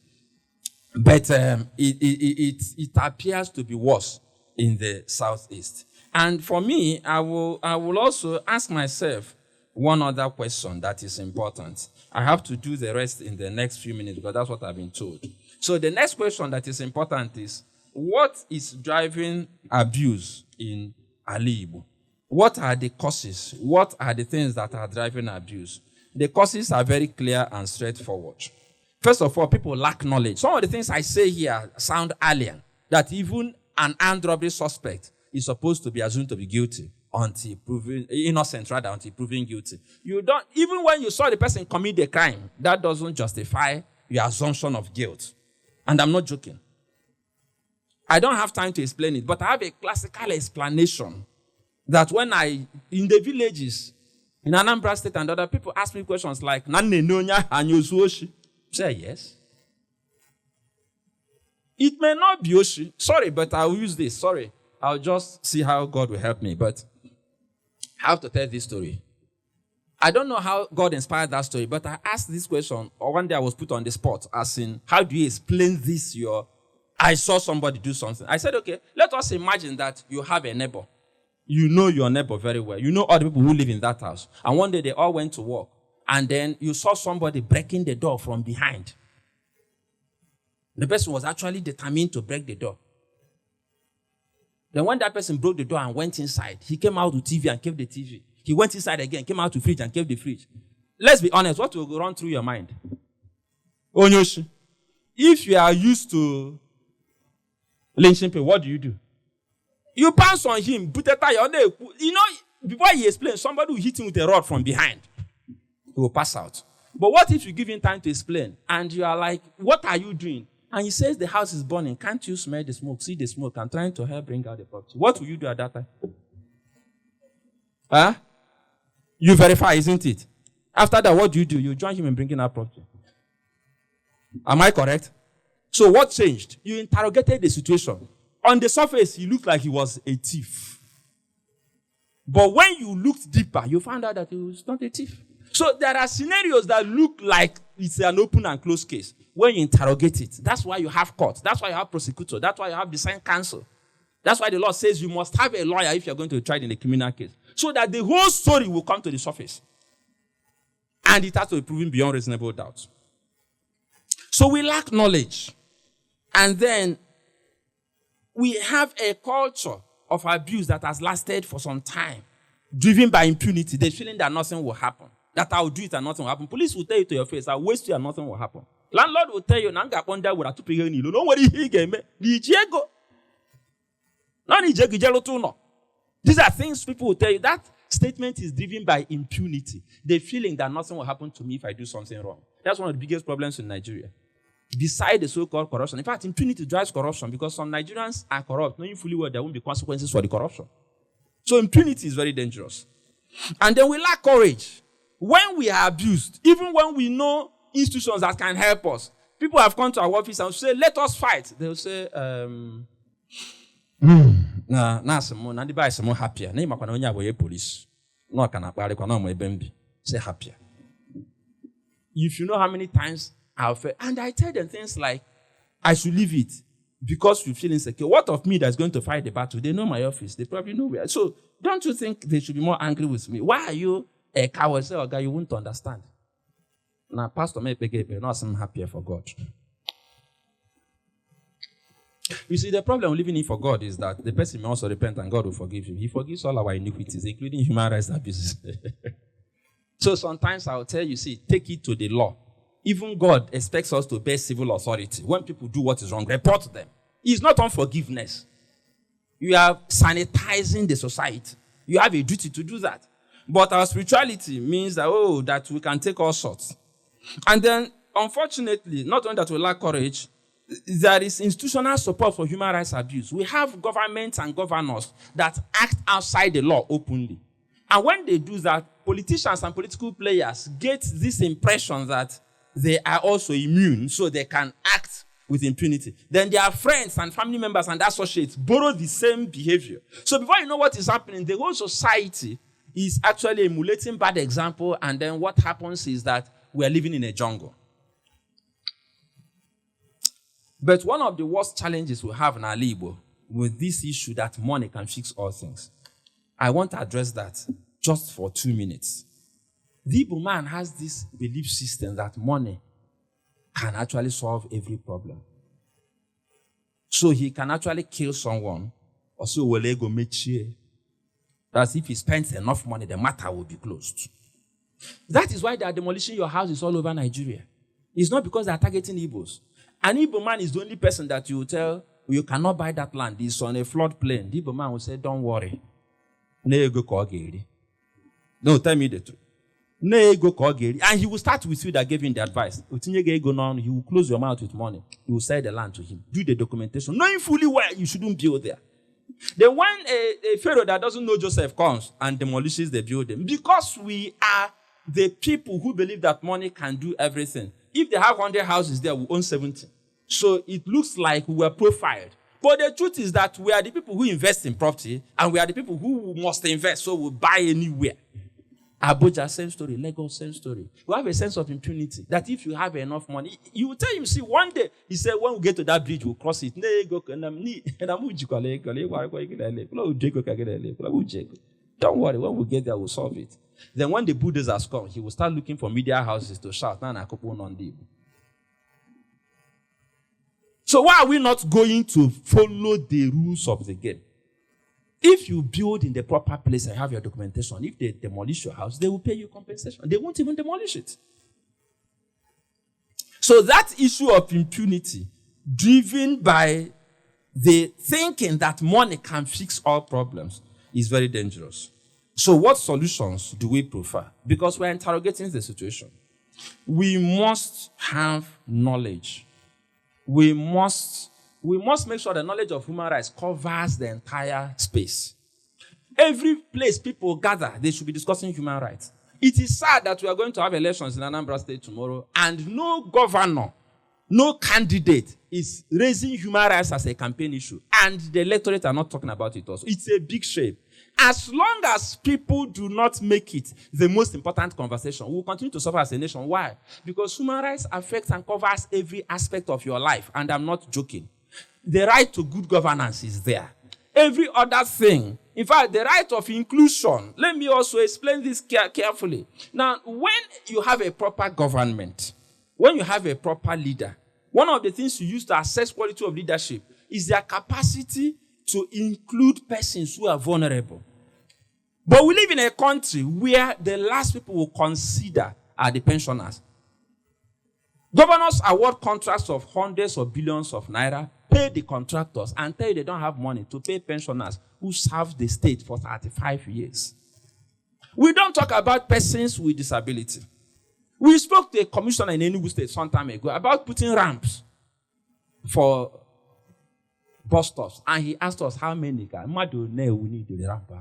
but it appears to be worse in the Southeast. And for me, I will also ask myself one other question that is important. I have to do the rest in the next few minutes because that's what I've been told. So the next question that is important is, what is driving abuse in Ala Ìgbò? What are the causes? What are the things that are driving abuse? The causes are very clear and straightforward. First of all, people lack knowledge. Some of the things I say here sound alien, that even an armed robbery suspect is supposed to be assumed to be guilty until proven innocent, rather, until proven guilty. You don't, even when you saw the person commit the crime, that doesn't justify your assumption of guilt. And I'm not joking. I don't have time to explain it, but I have a classical explanation that when in the villages, in Anambra State and other people ask me questions like, Nanne nonya anyosu say yes. It may not be Oshi. Sorry, but I'll use this. Sorry. I'll just see how God will help me. But I have to tell this story. I don't know how God inspired that story, but I asked this question, or one day I was put on the spot, as in, how do you explain this? I saw somebody do something. I said, okay, let us imagine that you have a neighbor. You know your neighbor very well. You know all the people who live in that house. And one day they all went to work. And then you saw somebody breaking the door from behind. The person was actually determined to break the door. Then when that person broke the door and went inside, he came out to TV and kept the TV. He went inside again, came out to fridge and kept the fridge. Let's be honest, what will run through your mind? Onyoshi, if you are used to lynching people, what do? You pounce on him, put a tire on there. You know, before he explains, somebody will hit him with a rod from behind. He will pass out. But what if you give him time to explain and you are like, what are you doing? And he says the house is burning. Can't you smell the smoke? See the smoke. I'm trying to help bring out the property. What will you do at that time? Huh? You verify, isn't it? After that, what do? You join him in bringing out property. Am I correct? So what changed? You interrogated the situation. On the surface, he looked like he was a thief. But when you looked deeper, you found out that he was not a thief. So there are scenarios that look like it's an open and closed case. When you interrogate it, that's why you have court. That's why you have prosecutor. That's why you have defense counsel. That's why the law says you must have a lawyer if you're going to be tried in a criminal case. So that the whole story will come to the surface. And it has to be proven beyond reasonable doubt. So we lack knowledge. And then we have a culture of abuse that has lasted for some time, driven by impunity. The feeling that nothing will happen. That I'll do it and nothing will happen. Police will tell you to your face, I'll waste you and nothing will happen. Landlord will tell you, Nanga Ponda would have to pay you. Don't worry, he gave me. These are things people will tell you. That statement is driven by impunity. The feeling that nothing will happen to me if I do something wrong. That's one of the biggest problems in Nigeria. Beside the so-called corruption. In fact, impunity drives corruption because some Nigerians are corrupt, knowing fully well there won't be consequences for the corruption. So impunity is very dangerous. And then we lack courage. When we are abused, even when we know institutions that can help us, people have come to our office and say, let us fight. They'll say, happier. Police. Say happier. If you know how many times I've felt, and I tell them things like, I should leave it because you feel insecure. What of me that's going to fight the battle? They know my office. They probably know where. So don't you think they should be more angry with me? Why are you a coward? Say, okay, you won't understand. Now, Pastor may be not I'm happier for God. You see, the problem living in for God is that the person may also repent and God will forgive him. He forgives all our iniquities, including human rights abuses. So sometimes I'll tell you, see, take it to the law. Even God expects us to obey civil authority. When people do what is wrong, report them. It's not unforgiveness. You are sanitizing the society. You have a duty to do that. But our spirituality means that, that we can take all sorts. And then, unfortunately, not only that we lack courage, there is institutional support for human rights abuse. We have governments and governors that act outside the law openly. And when they do that, politicians and political players get this impression that they are also immune, so they can act with impunity. Then their friends and family members and associates borrow the same behavior. So before you know what is happening, the whole society is actually emulating bad example, and then what happens is that we are living in a jungle. But one of the worst challenges we have in Ala Ìgbò with this issue that money can fix all things, I want to address that just for 2 minutes. The Igbo man has this belief system that money can actually solve every problem. So he can actually kill someone, or so will ego mechie. That's if he spends enough money, the matter will be closed. That is why they are demolishing your houses all over Nigeria. It's not because they are targeting Igbos. An Igbo man is the only person that you will tell, you cannot buy that land. It's on a floodplain. The Igbo man will say, don't worry. No, tell me the truth. And he will start with you that gave him the advice. He will close your mouth with money. You will sell the land to him. Do the documentation. Knowing fully well you shouldn't build there. Then when a pharaoh that doesn't know Joseph comes and demolishes the building, because we are the people who believe that money can do everything. If they have 100 houses there, we own 70. So it looks like we were profiled. But the truth is that we are the people who invest in property, and we are the people who must invest, so we buy anywhere. Abuja, same story. Lagos, same story. We have a sense of impunity that if you have enough money, you will tell him, see, one day, he said, when we get to that bridge, we'll cross it. Don't worry, when we get there, we'll solve it. Then when the bulldozers come, he will start looking for media houses to shout, so why are we not going to follow the rules of the game? If you build in the proper place and have your documentation, if they demolish your house, they will pay you compensation. They won't even demolish it. So that issue of impunity, driven by the thinking that money can fix all problems, is very dangerous. So what solutions do we prefer? Because we're interrogating the situation. We must have knowledge. We must make sure the knowledge of human rights covers the entire space. Every place people gather, they should be discussing human rights. It is sad that we are going to have elections in Anambra State tomorrow, and no governor, no candidate is raising human rights as a campaign issue, and the electorate are not talking about it also. It's a big shame. As long as people do not make it the most important conversation, we will continue to suffer as a nation. Why? Because human rights affects and covers every aspect of your life, and I'm not joking. The right to good governance is there. Every other thing, in fact, the right of inclusion. Let me also explain this carefully. Now, when you have a proper government, when you have a proper leader, one of the things you use to assess quality of leadership is their capacity to include persons who are vulnerable. But we live in a country where the last people will consider are the pensioners. Governors award contracts of hundreds of billions of naira, pay the contractors, and tell you they don't have money to pay pensioners who served the state for 35 years. We don't talk about persons with disability. We spoke to a commissioner in NDU state some time ago about putting ramps for bus stops, and he asked us how many we need the ramp.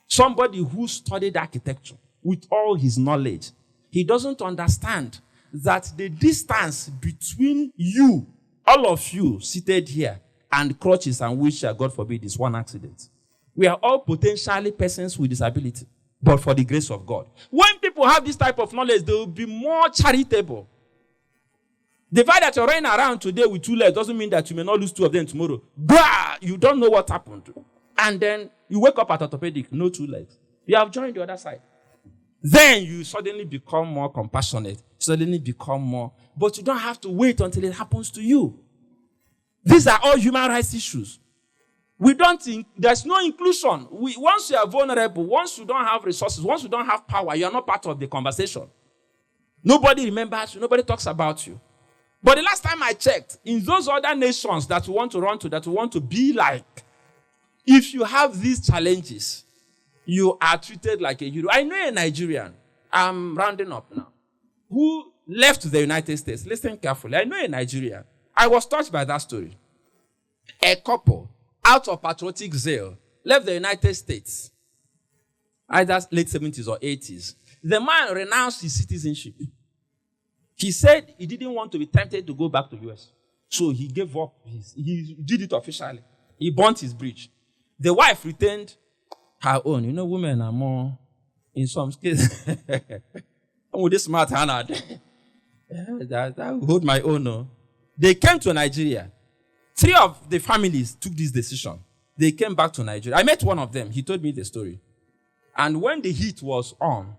Somebody who studied architecture with all his knowledge, he doesn't understand that the distance between you, all of you seated here, and crutches and wheelchair, God forbid, is one accident. We are all potentially persons with disability, but for the grace of God. When people have this type of knowledge, they will be more charitable. The fact that you're running around today with 2 legs doesn't mean that you may not lose 2 of them tomorrow. Bah! You don't know what happened. And then you wake up at orthopedic, no 2 legs. You have joined the other side. Then you suddenly become more compassionate, suddenly become more. But you don't have to wait until it happens to you. These are all human rights issues. There's no inclusion. Once you are vulnerable, once you don't have resources, once you don't have power, you are not part of the conversation. Nobody remembers you, nobody talks about you. But the last time I checked, in those other nations that we want to run to, that we want to be like, if you have these challenges, you are treated like a hero. I know a Nigerian, I'm rounding up now, who left the United States. Listen carefully. I know a Nigerian. I was touched by that story. A couple, out of patriotic zeal, left the United States, either late 70s or 80s. The man renounced his citizenship. He said he didn't want to be tempted to go back to the US. So he gave up. He did it officially. He burnt his bridge. The wife retained her own. You know, women are more, in some cases, I'm with this smart hand. I will hold my own. No. They came to Nigeria. 3 of the families took this decision. They came back to Nigeria. I met one of them. He told me the story. And when the heat was on,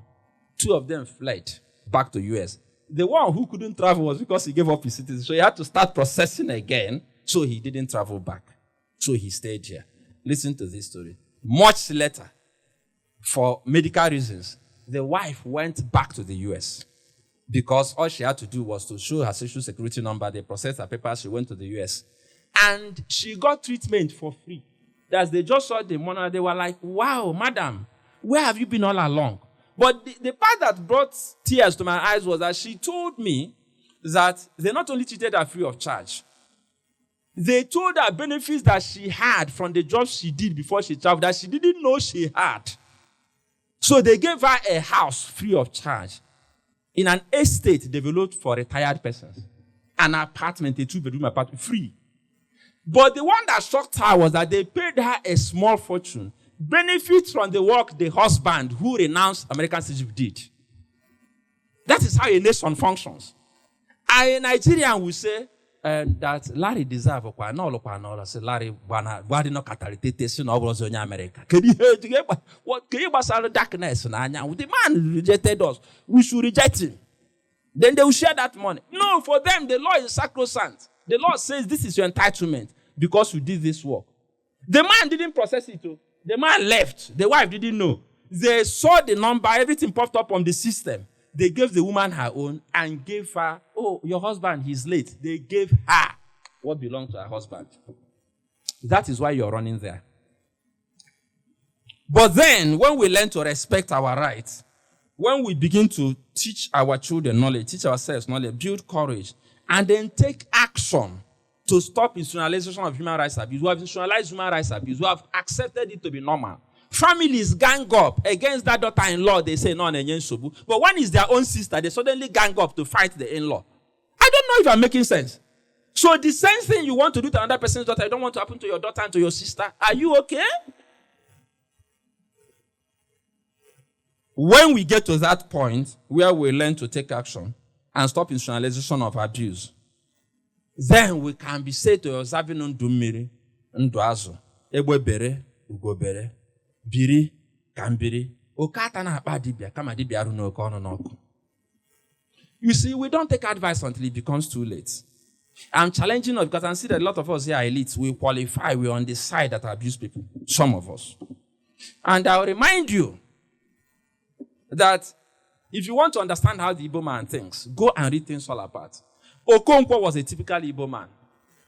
2 of them fled back to US. The one who couldn't travel was because he gave up his citizenship. So he had to start processing again. So he didn't travel back. So he stayed here. Listen to this story. Much later, for medical reasons, the wife went back to the US because all she had to do was to show her social security number. They processed her papers. She went to the US. And she got treatment for free. As they just saw the money, they were like, wow, madam, where have you been all along? But the part that brought tears to my eyes was that she told me that they not only treated her free of charge, they told her benefits that she had from the jobs she did before she traveled that she didn't know she had. So they gave her a house free of charge in an estate developed for retired persons. An apartment, a 2-bedroom apartment, free. But the one that shocked her was that they paid her a small fortune. Benefits from the work the husband who renounced American citizenship did. That is how a nation functions. And a Nigerian will say that Larry deserves no. Say Larry, why no catalytic no was in America? Can you darkness? The man rejected us. We should reject him. Then they will share that money. No, for them, the law is sacrosanct. The law says this is your entitlement because you did this work. The man didn't process it. The man left. The wife didn't know. They saw the number. Everything popped up on the system. They gave the woman her own and gave her, oh, your husband, he's late. They gave her what belonged to her husband. That is why you're running there. But then, when we learn to respect our rights, when we begin to teach our children knowledge, teach ourselves knowledge, build courage, and then take action to stop institutionalization of human rights abuse. We have institutionalized human rights abuse. We have accepted it to be normal. Families gang up against that daughter-in-law. They say, no, but when it's their own sister, they suddenly gang up to fight the in-law. I don't know if I'm making sense. So the same thing you want to do to another person's daughter, you don't want to happen to your daughter and to your sister. Are you okay? When we get to that point where we learn to take action and stop institutionalization of abuse, then we can be said to observing Ndụ Mmiri, Ndụ Azụ, Egbe bere, Ugo bere, Biri, Kambiri, Okata na akpa dibia, kama dibia arụ n'oke ọnụ n'ọkụ. You see, we don't take advice until it becomes too late. I'm challenging us because I see that a lot of us here are elites. We qualify, we're on the side that abuse people, some of us. And I'll remind you that if you want to understand how the Igbo man thinks, go and read things all apart. Okonkwo was a typical Igbo man.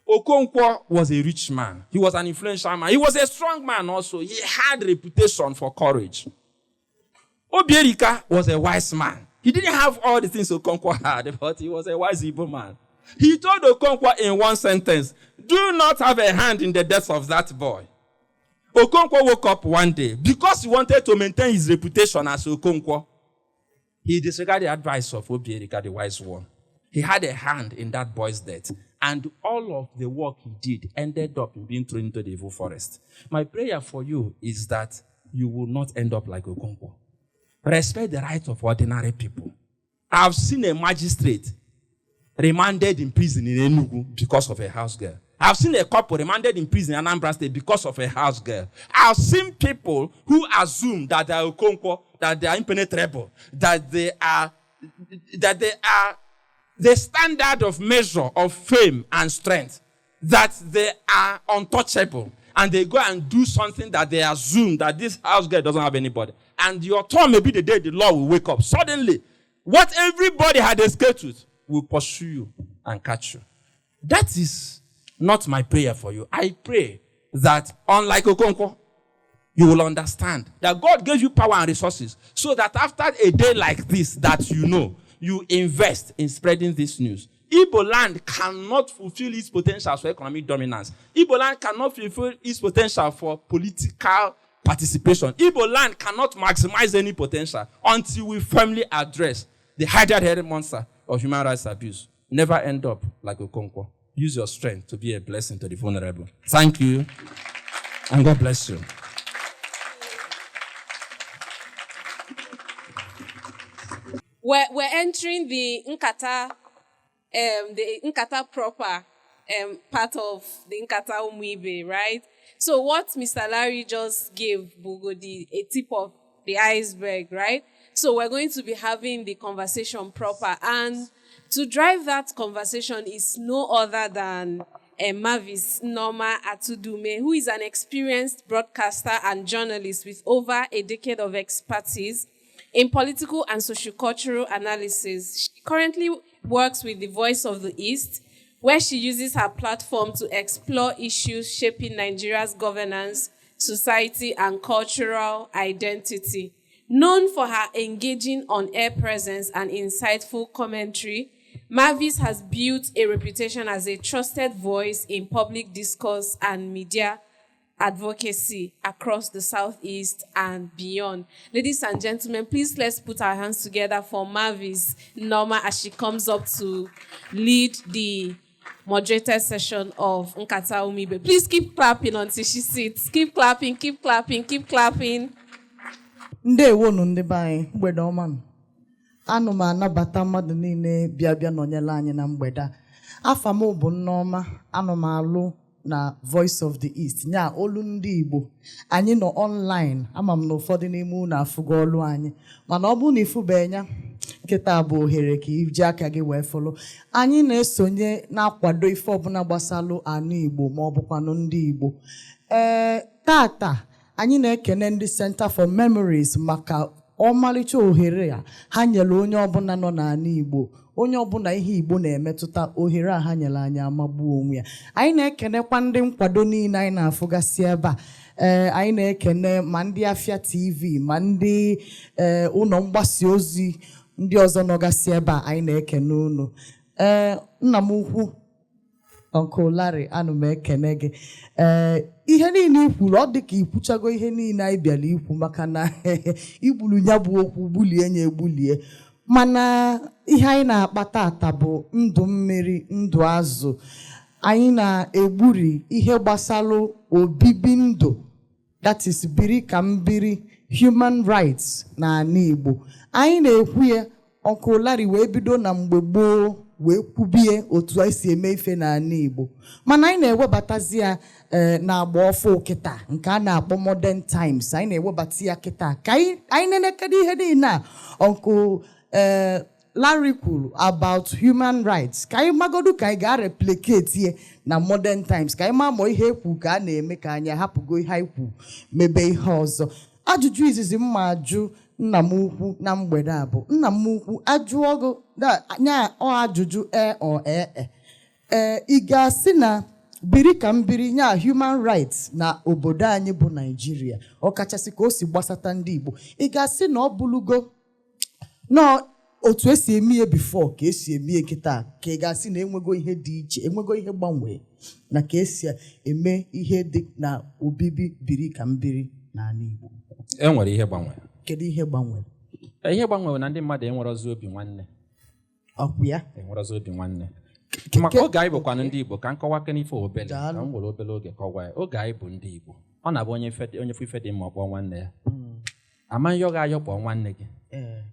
Okonkwo was a rich man. He was an influential man. He was a strong man also. He had a reputation for courage. Obierika was a wise man. He didn't have all the things Okonkwo had, but he was a wise Igbo man. He told Okonkwo in one sentence, do not have a hand in the death of that boy. Okonkwo woke up one day because he wanted to maintain his reputation as Okonkwo. He disregarded the advice of Obierika, the wise one. He had a hand in that boy's death. And all of the work he did ended up in being thrown into the evil forest. My prayer for you is that you will not end up like Okonkwo. Respect the rights of ordinary people. I've seen a magistrate remanded in prison in Enugu because of a house girl. I've seen a couple remanded in prison in Anambra State because of a house girl. I've seen people who assume that they are Okonkwo, that they are impenetrable, that they are the standard of measure of fame and strength, that they are untouchable, and they go and do something that they assume that this house girl doesn't have anybody. And your turn may be the day the law will wake up. Suddenly, what everybody had escaped with will pursue you and catch you. That is not my prayer for you. I pray that, unlike Okonkwo, you will understand that God gave you power and resources so that after a day like this that you invest in spreading this news. Igbo land cannot fulfill its potential for economic dominance. Igbo land cannot fulfill its potential for political participation. Igbo land cannot maximize any potential until we firmly address the hydra-headed monster of human rights abuse. Never end up like Okonkwo. use your strength to be a blessing to the vulnerable. Thank you, and God bless you. We're entering the Nkata proper part of the Nkata Umu Ibe, right? So what Mr. Larry just gave Bugodi a tip of the iceberg, right? So we're going to be having the conversation proper, and to drive that conversation is no other than Mavis Norma Atudume, who is an experienced broadcaster and journalist with over a decade of expertise in political and sociocultural analysis. She currently works with the Voice of the East, where she uses her platform to explore issues shaping Nigeria's governance, society, and cultural identity. Known for her engaging on-air presence and insightful commentary, Mavis has built a reputation as a trusted voice in public discourse and media advocacy across the Southeast and beyond. Ladies and gentlemen, please let's put our hands together for Mavis Norma as she comes up to lead the moderated session of Nkata Umu Ibe. Please keep clapping until she sits. Keep clapping, keep clapping, keep clapping. Ndewonu ndị be anyị mgbede ọma m. Anụ m anabata mmadụ niile bịa nọnyere anyị na mgbede. Afa m bụ Nneọma, anụ m alụ na Voice of the East, nya olu ndị Igbo. Anyị nọ online, ama m na ụfọdụ n'ime unu afụgo olu anyị. Mana ọ bụrụ na ifubenya, nkịta bụ ohere ka iji aka gị wee fọlọ. Anyị na-esonye na-akwado ife ọbụla gbasalụ anụ Igbo ma ọ bụkwanụ ndị Igbo. Tata anyị na-ekene ndị Center for Memories maka ọmalịcha ohere a ha nyere onye ọbụla nọ n'ala Igbo, onye ọbụla ihe Igbo na-emetụta ohere a ha nyere anyị amagbu onwe ya. Anyị na-ekenekwa ndị nkwado niile anyị na-afụgasị ebe a. Anyị na-ekene ma ndị Afia TV ma ndị ụlọ mgbasa ozi ndị ọzọ nọgasị ebe a. Anyị na-ekene unu. Nna m ukwu Uncle Larry, anụ m ekene gị. Ihe niile ikwuru ọ dị ka ikwuchago ihe niile anyị bịara ikwu maka na igbulu nya bụ okwu gbulie nya egbulie. Mana ihe anyị na-akpa tata bụ ndụ mmiri, ndụ azụ. Anyị na-egburi ihe gbasalụ obibi ndụ, that is biri ka mbiri, human rights na ala Igbo. Anyị na-ekwu ya Uncle Larry wee bido na mgbe gboo wee kwubie otu anyị si eme ife n'ala Igbo. Mana anyị na-ewebatazi ya na-agba ọfụ kịta nke a na-akpọ modern times. Anyị na-ewebata ya kịta ka anyị na-enekede ihe niile a Uncle Larry kwuru about human rights. Ka anyị magodu ka anyị ga-replicate ye na modern times. Ka anyị ma ihe ekwu ka a na-eme ka anyị hapụgo ihe anyị kwu mebe ihe ọzọ. Ajụjụ izizi mma ajụ nna m ukwu na mgbede a bụ nna m ukwu ajụọgo nya ajụjụ ị ga-asị na biri ka mbiri nya human rights na obodo anyị bụ Nigeria, ọkachasị ka o si gbasata ndị Igbo, ị ga-asị na ọ bụlugo na otu esi eme ihe before ka esi eme ihe kịta, ka ị ga-asị na enwego ihe dị iche, enwego ihe gbanwee na ka esi eme ihe dị na obibi biri ka mbiri n'ala Igbo? Enwere ihe gbanwere. Kedu ihe gbanwere? Ihe gbanwere na ndị mmadụ enwere ọzọ obi nwanne. Ọkwa ya? Enwere ọzọ obi nwanne. Maka oge anyị bụkwanụ ndị Igbo, ka nkọwa ke n'ife obele, ka m nwere obele oge kọwa ya. Oge anyị bụ ndị Igbo, ọ na-abụ onye fụ ife dị mma ọkpọ nwanne ya. Amaghị ọ ga-ayọ kpọọ nwanne gị.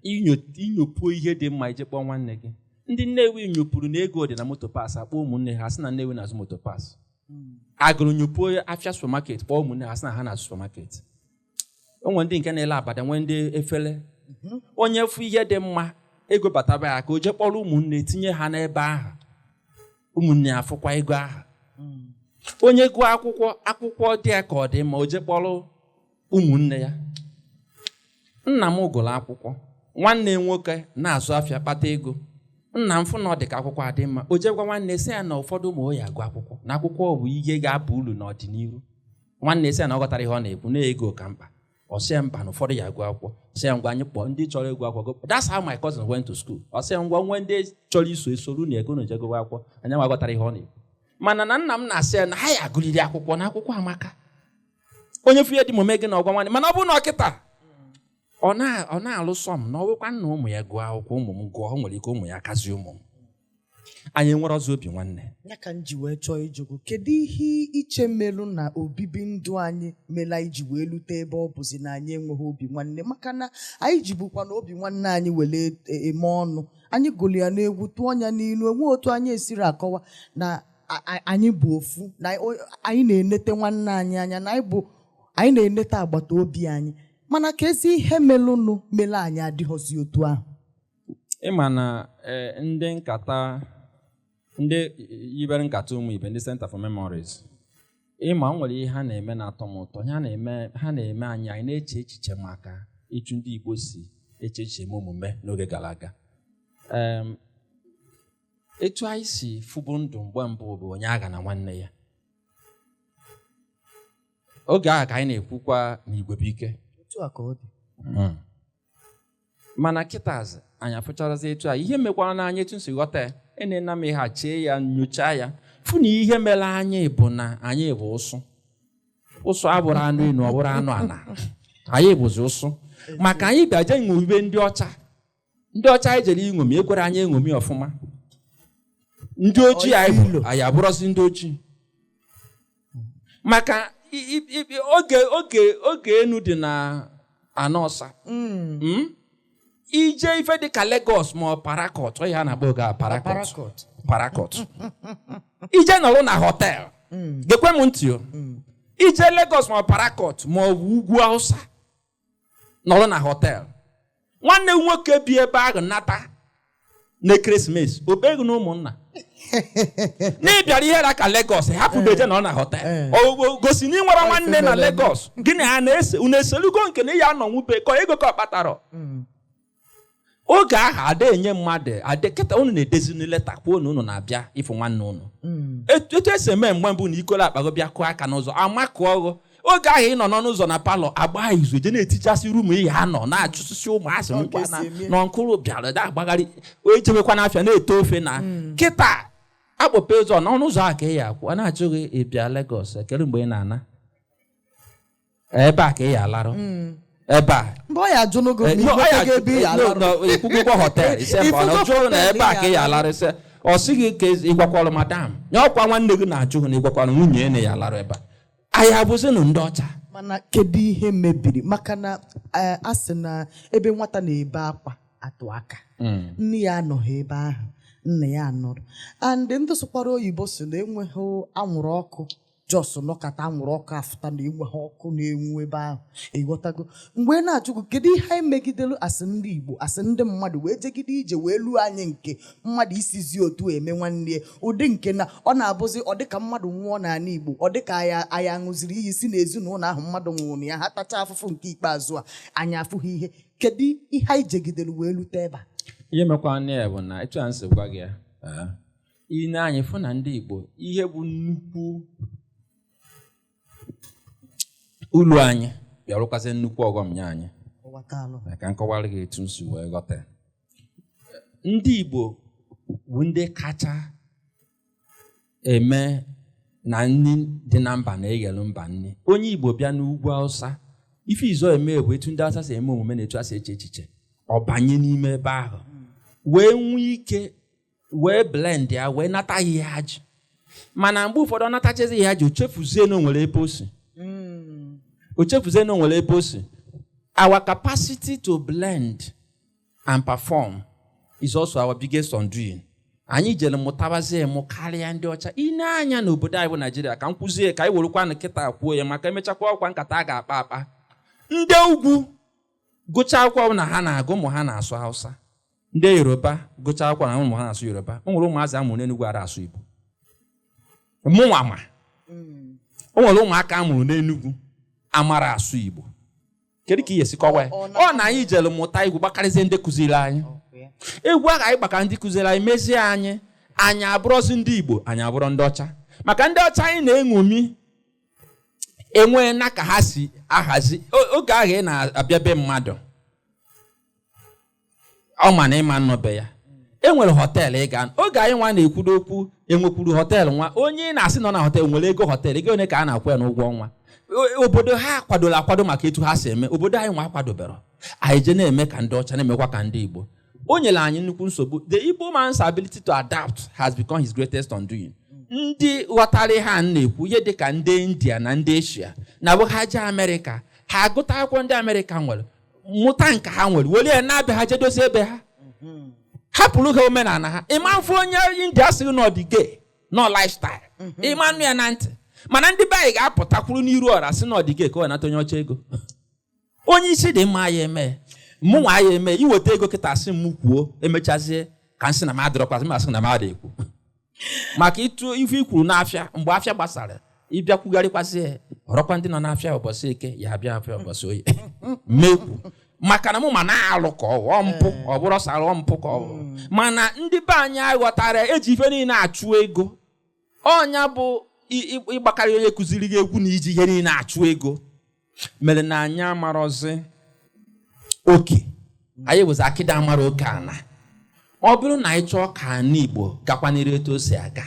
Inyopuo ihe dị mma ije kpọọ nwanne gị. Ndị Nnewi nyopuru na ego dị na moto pas akpọ ụmụnne ha sị na Nnewi na-azụ moto pas. Agụrụ nyopuo Afia supermarket kpọọ ụmụnne ha sị na ha na-azụ supermarket. Onwe ndị nke na-ele abada, nwee ndị efele. Onye fụ ihe dị mma ego bataba ya ka o jee kpọrọ ụmụnne tinye ha n'ebe ahụ. Ụmụnne afụkwa ego ahụ. Onye gụọ akwụkwọ dị ya ka ọ dị mma o jee kpọrọ ụmụnne ya. Nna m gụrụ akwụkwọ, nwanne nwoke na-azụ afịa kpata ego. Nna m fụ na ọ dị ka akwụkwọ adị mma o jee gwa nwanne sị ya na ụfọdụ ụmụ ya agụ akwụkwọ na akwụkwọ bụ ihe ga-aba uru n'ọdịnihu. Nwanne sị ya na ọ ghọtara ihe ọ na-ekwu na ego ka mkpa. Ọ sị ya mba na ụfọdụ ya agụ akwụkwọ. Sị ya ngwa anyị kpọọ ndị chọrọ ego akwụkwọ. That's how my cousin went to school. Ọ sị ya ngwa nwe ndị chọrọ iso esoro na ego na ejego akwụkwọ. Anya nwa ghọtara ihe ọ na-ekwu. Mana na nna m na-asị ya na ha ya agụliri akwụkwọ na akwụkwọ amaka. Onye fụ ihe dị mome gị na ọgwa nwanne, mana ọ bụ na ọkịta ọ na-alụ sọm na ọwụkwa nna ụmụ ya gụọ akwụkwọ ụmụ m gụọ, o nwere ike ụmụ ya kazie ụmụ m. anyị nwere ọzọ obi nwanne. Ya ka m ji wee chọọ ịjụgụ kedu ihe iche melu na obibi ndụ anyị mere anyị ji wee lute ebe ọ bụzi na anyị enweghị obi nwanne, maka na anyị ji bụkwa na obi nwanne anyị were eme ọnụ, anyị gụrụ ya n'egwu tụọ ọnya n'ilu, enwe otu anyị esiri akọwa na anyị bụ ofu, na anyị na-enete nwanne anyị anya, na anyị na-enete agbata obi anyị, mana ka ezi ihe melụnụ mere anyị adịghọzi otu ahụ. Ịma na ndị nkata ndị yibere Nkata Umu Ibe, ndị Center for Memories, ịma nwere ihe ha na-eme na-atọ m ụtọ. Ha na-eme anyị na-eche echiche maka etu ndị Igbo si eche echiche eme omume n'oge gara aga. Etu anyị si fụbụ ndụ mgbe mbụ bụ onye agha na nwanne ya. Oge ahụ ka anyị na-ekwukwa na Igwe bụ ike. Otu a ka ọ dị. Mana kịtazi anyị afụcharazi etu a ihe mekwara na anyị etu nsi ghọta ya, enena m ha chee ya, nyocha ya, fụ na ihe mere anyị bụ na anyị bụ ụsụ abụrụ anụ enu, ọ bụrụ anụ ala. Anyị bụzi ụsụ maka anyị bịaje ṅomibe ndị ọcha anyị jere iṅomi, ekwere anyị eṅomi ọfụma. Ndị ojii anyị bụ, anyị abụrọzi ndị ojii maka oge enu dị na Anọsa. Ije ife dị ka Lagos ma ọ Parakọt, ọ ya na-agba oge a Parakọt. Ije nọrọ na họtel, gekwe m ntị o. Ije Lagos ma ọ Parakọt ma ọ bụ ugwu Hausa, nọrọ na họtel. Nwanne nwoke bi ebe ahụ nata n'ekeresimesi, obeghị na ụmụnna. N'ịbịara ihe ra ka Lagos, hapụ beje nọ na họtel. O gosi na ị nwere nwanne na Lagos, gịnị ha na-ese? Unu eselugo nke na ya anọ nwube ka ego ka ọ kpatara. Oge ahụ ada enye mmadụ kịta unu na-edezi leta kwuo unu na-abịa ịfụ nwanne unu. Etu esi eme mgbe mbụ na ikolo akpago bịa kụọ aka n'ụzọ amakụ ọghụ. Oge ahụ ị nọ n'ụzọ na palọ agba izu eje na-etichasị rumu ihe ha nọ na-achụsịsị ụmụazị nkwa na nkụrụ bịara da agbagharị ejebekwa n'afịa na-eto ofe na kịta akpọpe ụzọ n'ọnụ ụzọ a ka ị ya akwụ, a na-achụghị ịbịa Lagos ekele mgbe ị na-ana ebe a ka ị ya alarụ. Ebe a mgbe ọ ya ajụ n'ogo ebe ya ekwukwụkwọ họtel ise mba ọ jụrụ na ebe a ka ị ya alarụ ise ọ sịghị ka ịgwakwalụ madam nye ọkwa nwanne gị na-ajụ na ịgwakwalụ nwunye na ya alarụ ebe a. Anyị abụzinụ ndị ọcha. Mana kedu ihe mebiri? Maka na a sị na ebe nwata na-ebe akwa atụ aka, nne ya anọghị ebe ahụ, nna ya anọrọ. And ndị sụkwara oyibo si na enweghị anwụrụ ọkụ Jos nọkata anwụrụ ọkụ afụta na enweghị ọkụ na-enwu ebe ahụ. Ịghọtago? Mgbe na-ajụgo kedu ihe anyị megidelu asị ndị Igbo, asị ndị mmadụ wee jegide ije wee luo anyị nke mmadụ isizi otu eme nwanne ya, ụdị nke na ọ na-abụzi ọ dịka mmadụ nwụọ n'ala Igbo, ọ dịka anyị aṅụziri iyi si n'ezinụlọ ahụ mmadụ nwụrụ ya, ha tacha afụfụ nke ikpeazụ a anyị afụghị ihe. Kedu ihe anyị jegidelu wee lute ebe a? Ihe mekwa nne ya bụ na etu a nsị gwa gị ya, ine anyị fụ na ndị Igbo ihe bụ nnukwu ụlọ anyị bịarụkwasị nnukwu ọghọm nye anyị. Ka nkọwara gị etu nsi wee ghọta. Ndị Igbo bụ ndị kacha eme na nri dị na mba na-eghelu mba nri. Onye Igbo bịa n'ugwu Hausa, ife izo eme bụ etu ndị Hausa si eme omume na etu a si eche echiche, ọ banye n'ime ebe ahụ wee nwee ike wee blend ya wee nata ihe ha ji. Mana mgbe ụfọdụ ọ natachazi ihe ha ji, o chefuzie na o nwere ebe o si. Our capacity to blend and perform is also our biggest undoing. Anyị jere mụtabazie mụ karịa ndị ọcha. Ine anya n'obodo anyị bụ Nigeria, ka m kwuzie ka anyị werukwa na kịta kwuo ya maka emechakwa ọkwa nkata a ga-akpa akpa. Ndị ugwu gụchaa akwụkwọ na ha na-agụ, ụmụ ha na-asụ Hausa. Ndị Yoruba gụchaa akwụkwọ na ụmụ ha na-asụ Yoruba. O nwere ụmụazị amụrụ n'Enugu ara asụ Igbo. Mụnwa ma. O nwere ụmụaka amụrụ n'Enugu amara asụ Igbo. Kedu ka ihe si kọwa ya? Ọ na anyị jere mụta Igbo gbakarịzie ndị kụziri anyị. Egwu agha anyị gbaka ndị kụziri anyị mezie anyị abụrọzi ndị Igbo, anyị abụrọ ndị ọcha. Maka ndị ọcha anyị na-eṅomi enwe na ka ha si ahazi oge ahụ ị na-abịa be mmadụ, ọ ma na ịma nnọbe ya. Enwere họteelụ ị ga, oge anyị nwa na-ekwudo okwu enwekwuru họteelụ nwa, onye na-asị nọ na họteelụ nwere ego họteelụ, ego one ka a na-akwụ ya n'ụgwọ ọnwa. Obodo ha akwado maka etu ha si eme, obodo anyị nwa akwadobere. Anyị je na-eme ka ndị ọcha, na-emekwa ka ndị Igbo. o nyere anyị nnukwu nsogbu. The Igbo man's ability to adapt has become his greatest undoing. Ndị ghọtara ha na-ekwu ihe dịka ndị India na ndị Asia na bụ ha je Amerịka, ha agụta akwụkwọ ndị Amerịka nwere, mụta nke ha nwere, were na-abịa ha jedozi ebe ha, hapụrụ ha omenala ha. Ịmafụ onye India sịrị na ọ dị gay, no lifestyle, ịmanụ ya na ntị, mana ndị be anyị ga-apụtakwuru n'iru ọra sị na ọ dị gay ka ọ nata onye ọcha ego. Onye isi dị mma ya eme, mụ nwa ya eme, iweta ego kịta sị m kwuo, emechazie ka nsị na m adịrọkwa m asị na m ada ekwu. Maka ịtụ ife ikwuru n'afịa, mgbe afịa gbasara ịbịa kwugharịkwasị ọrọkwa ndị nọ n'afịa ụbọchị eke ya abịa afịa ụbọchị oyi mekwu, maka na mụ ma na-alụ ka ọ mpụ, ọ bụrụ ọsara ọ mpụ ka ọ bụ. Mana ndị be anyị aghọtara eji ife niile achụ ego. Ọnya bụ ịgbakarị onye kụziri gị egwu na iji ihe niile achụ ego mere na anyị amarọzi oke. Anyị bụzi akịda amara oke ana. Ọ bụrụ na anyị chọọ ka ana Igbo gakwanịrị etu o si aga,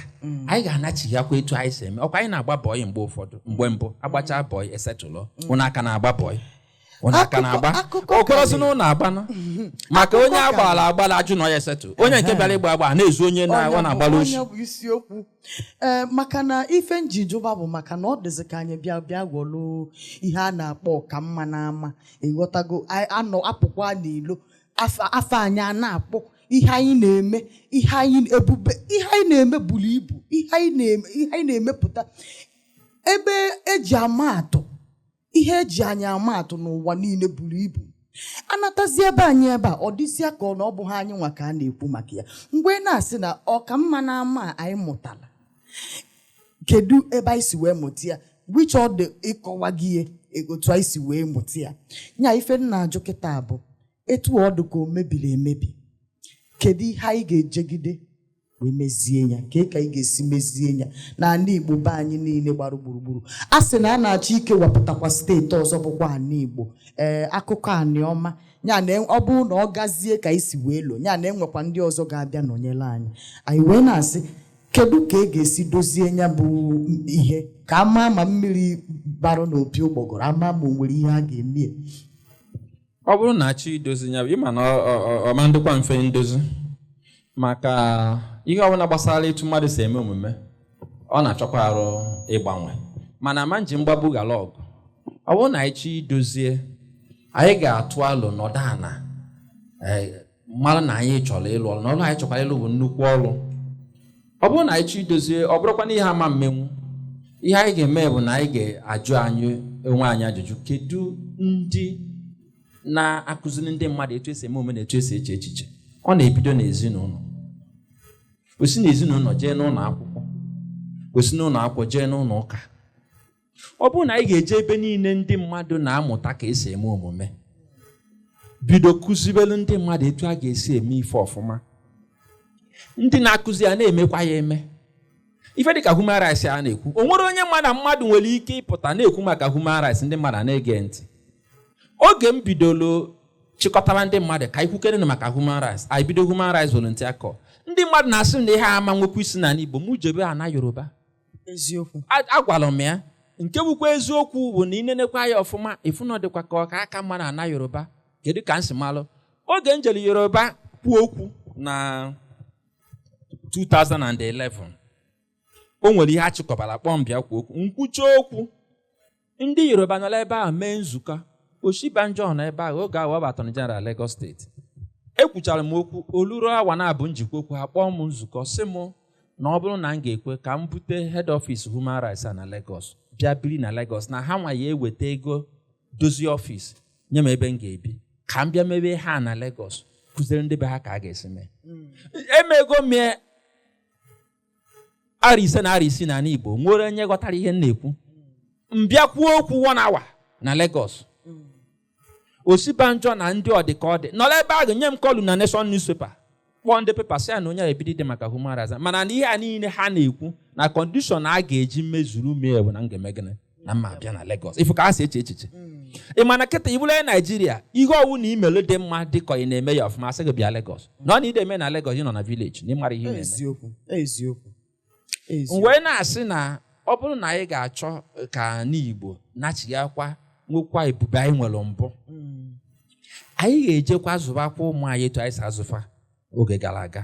anyị ga-anachighakwa etu anyị si eme. Ọkwa anyị na-agba bọyị mgbe ụfọdụ, mgbe mbụ agbacha bọyị esetụlụ, ụnụ aka na-agba bọyị, ụnụ aka na-agba okorozi na ụnụ agbanụ, maka onye agbala agbala ajụ na ya esetụ, onye nke bịara ịgba agba na-ezu onye na-agbala oshi. Isiokwu maka na ife njijụba bụ maka na ọ dịzị ka anyị bịa gwọlụ ihe a na-akpọ ọkamma n'ama, ịghọtago, apụkwa n'ilo afọ anyị a na-akpọ ihe anyị na-eme, ihe anyị ebube, ihe anyị na-eme buru ibu, ihe anyị na-emepụta ebe eji amatụ, ihe eji anyị amatụ n'ụwa niile buru ibu. Anatazi ebe anyị ebe a, ọ dịzịa ka ọ na ọ bụ ha anyị nwa ka a na-ekwu maka ya. Mgbe na-asị na ọkamma n'ama anyị mụtara, kedu ebe anyị si wee mụta ya? Which ọ dị ịkọwa gị otu anyị si wee mụta ya? Nya ife nna ajụ kịta bụ etu ọ dị ka o mebiri emebi, kedu ihe anyị ga-ejegide wee mezie ya, ka anyị ga-esi mezie ya na ala Igbo be anyị niile gbara gburugburu. A sị na a na-achọ ike wepụtakwa steeti ọzọ bụkwa ala Igbo. Akụkọ anị ọma ya na ọ bụrụ na ọ gazie ka anyị si wee lo ya na enwekwa ndị ọzọ ga-abịa nọnyere anyị. Anyị wee na-asị kedu ka ga-esi dozie ya bụ ihe ka ama ma mmiri bara n'opi ụgbọgọrọ, ama ma o nwere ihe a ga-eme. Ọ bụrụ na achọ idozi ya, ịma na ọma ndịkwa mfe ndozi, maka ihe ọbụla gbasara etu mmadụ si eme omume ọ na-achọkwa arụ ịgbanwe. Mana ma nji mgbagbu gala ọgụ, ọ bụrụ na anyị chọ idozie, anyị ga-atụ alụ nọdụ ana mara na anyị chọrọ ịlụ ọrụ, na ọrụ anyị chọkwara ịlụ bụ nnukwu ọrụ. Ọ bụrụ na anyị chọ idozie, ọ bụrụkwa na ihe ama mmenwu, ihe anyị ga-eme bụ na anyị ga-ajụ anyị onwe anyị ajụjụ, kedu ndị na-akụziri ndị mmadụ etu esi eme omume na etu esi eche echiche. Ọ na-ebido n'ezinụlọ, osi n'ezinụlọ jee n'ụlọ akwụkwọ, osi n'ụlọ akwụkwọ jee n'ụlọ ụka. Ọ bụrụ na anyị ga-eje ebe niile ndị mmadụ na-amụta ka esi eme omume, bido kụzibelu ndị mmadụ etu a ga-esi eme ife ọfụma, ndị na-akụzi ya na-emekwa ya eme. Ife dịka human rights a na-ekwu, o nwere onye mmadụ nwere ike ịpụta na-ekwu maka human rights, ndị mmadụ na-ege ntị. Oge m bidolo chịkọtara ndị mmadụ ka ikwukere na maka human rights, anyị bido human rights volunteer corps. Ndị mmadụ na-asị na ihe ama nwekwa isi na Igbo, mụ jebe ha na Yoruba. Eziokwu Agwala m ya, nke bụkwa eziokwu bụ na inenekwa ya ọfụma, ifu na ọ dịkwa ka ọka aka mma na Yoruba. Kedu ka nsị malụ? Oge njeli Yoruba kwuo okwu na 2011, o nwere ihe achịkọbara kpọm bịa kwuo okwu, nkwucha okwu, ndị Yoruba nọ ebe a mee nzukọ. Oshibanjo nọ ebe ahụ oge ahụ ọ bụ Attorney General Lagos State. Ekwuchara m okwu, oluru awa na-abụ njikwa okwu, ha kpọọ m nzukọ sị m na ọ bụrụ na m ga-ekwe ka m bute head office human rights na Lagos, bịa biri na Lagos, na ha nwa ya eweta ego dozie ọfịs nye m ebe m ga-ebi, ka m bịa mebe ha na Lagos, kụziere ndị be ha ka a ga-esi mee. Emego mee ara ise na ara isii na Igbo, nwere onye ghọtara ihe m na-ekwu. Mbịa kwuo okwu 1 hour na Lagos. Oshibanjo na ndị ọdịkọdị nọrọ ebe ahụ nye m kọlụ na Nation newspaper, kpọọ ndị pepa sị ya na onye ebidide maka human rights. Mana na ihe a niile ha na-ekwu na kọndishọn a ga-eji mezuru mee bụ na ngemegene na mma abịa na Lagos. Ifu ka ha si eche echiche. Ị mana kịta ibụla ya Naijiria, ihe ọwụ na imelu dị mma dịka ị na-eme ya ọfụma, asị gị bịa Lagos. Na ọ na ide eme na Lagos, ị nọ na village na ịmara ihe na-eme. Eziokwu Mgbe na-asị na ọ bụrụ na anyị ga-achọ ka n'Igbo na-achịghakwa nwekwa ebube anyị nwere mbụ, anyị ga-ejekwa zụbakwa ụmụ anyị etu anyị si azụfa oge gara aga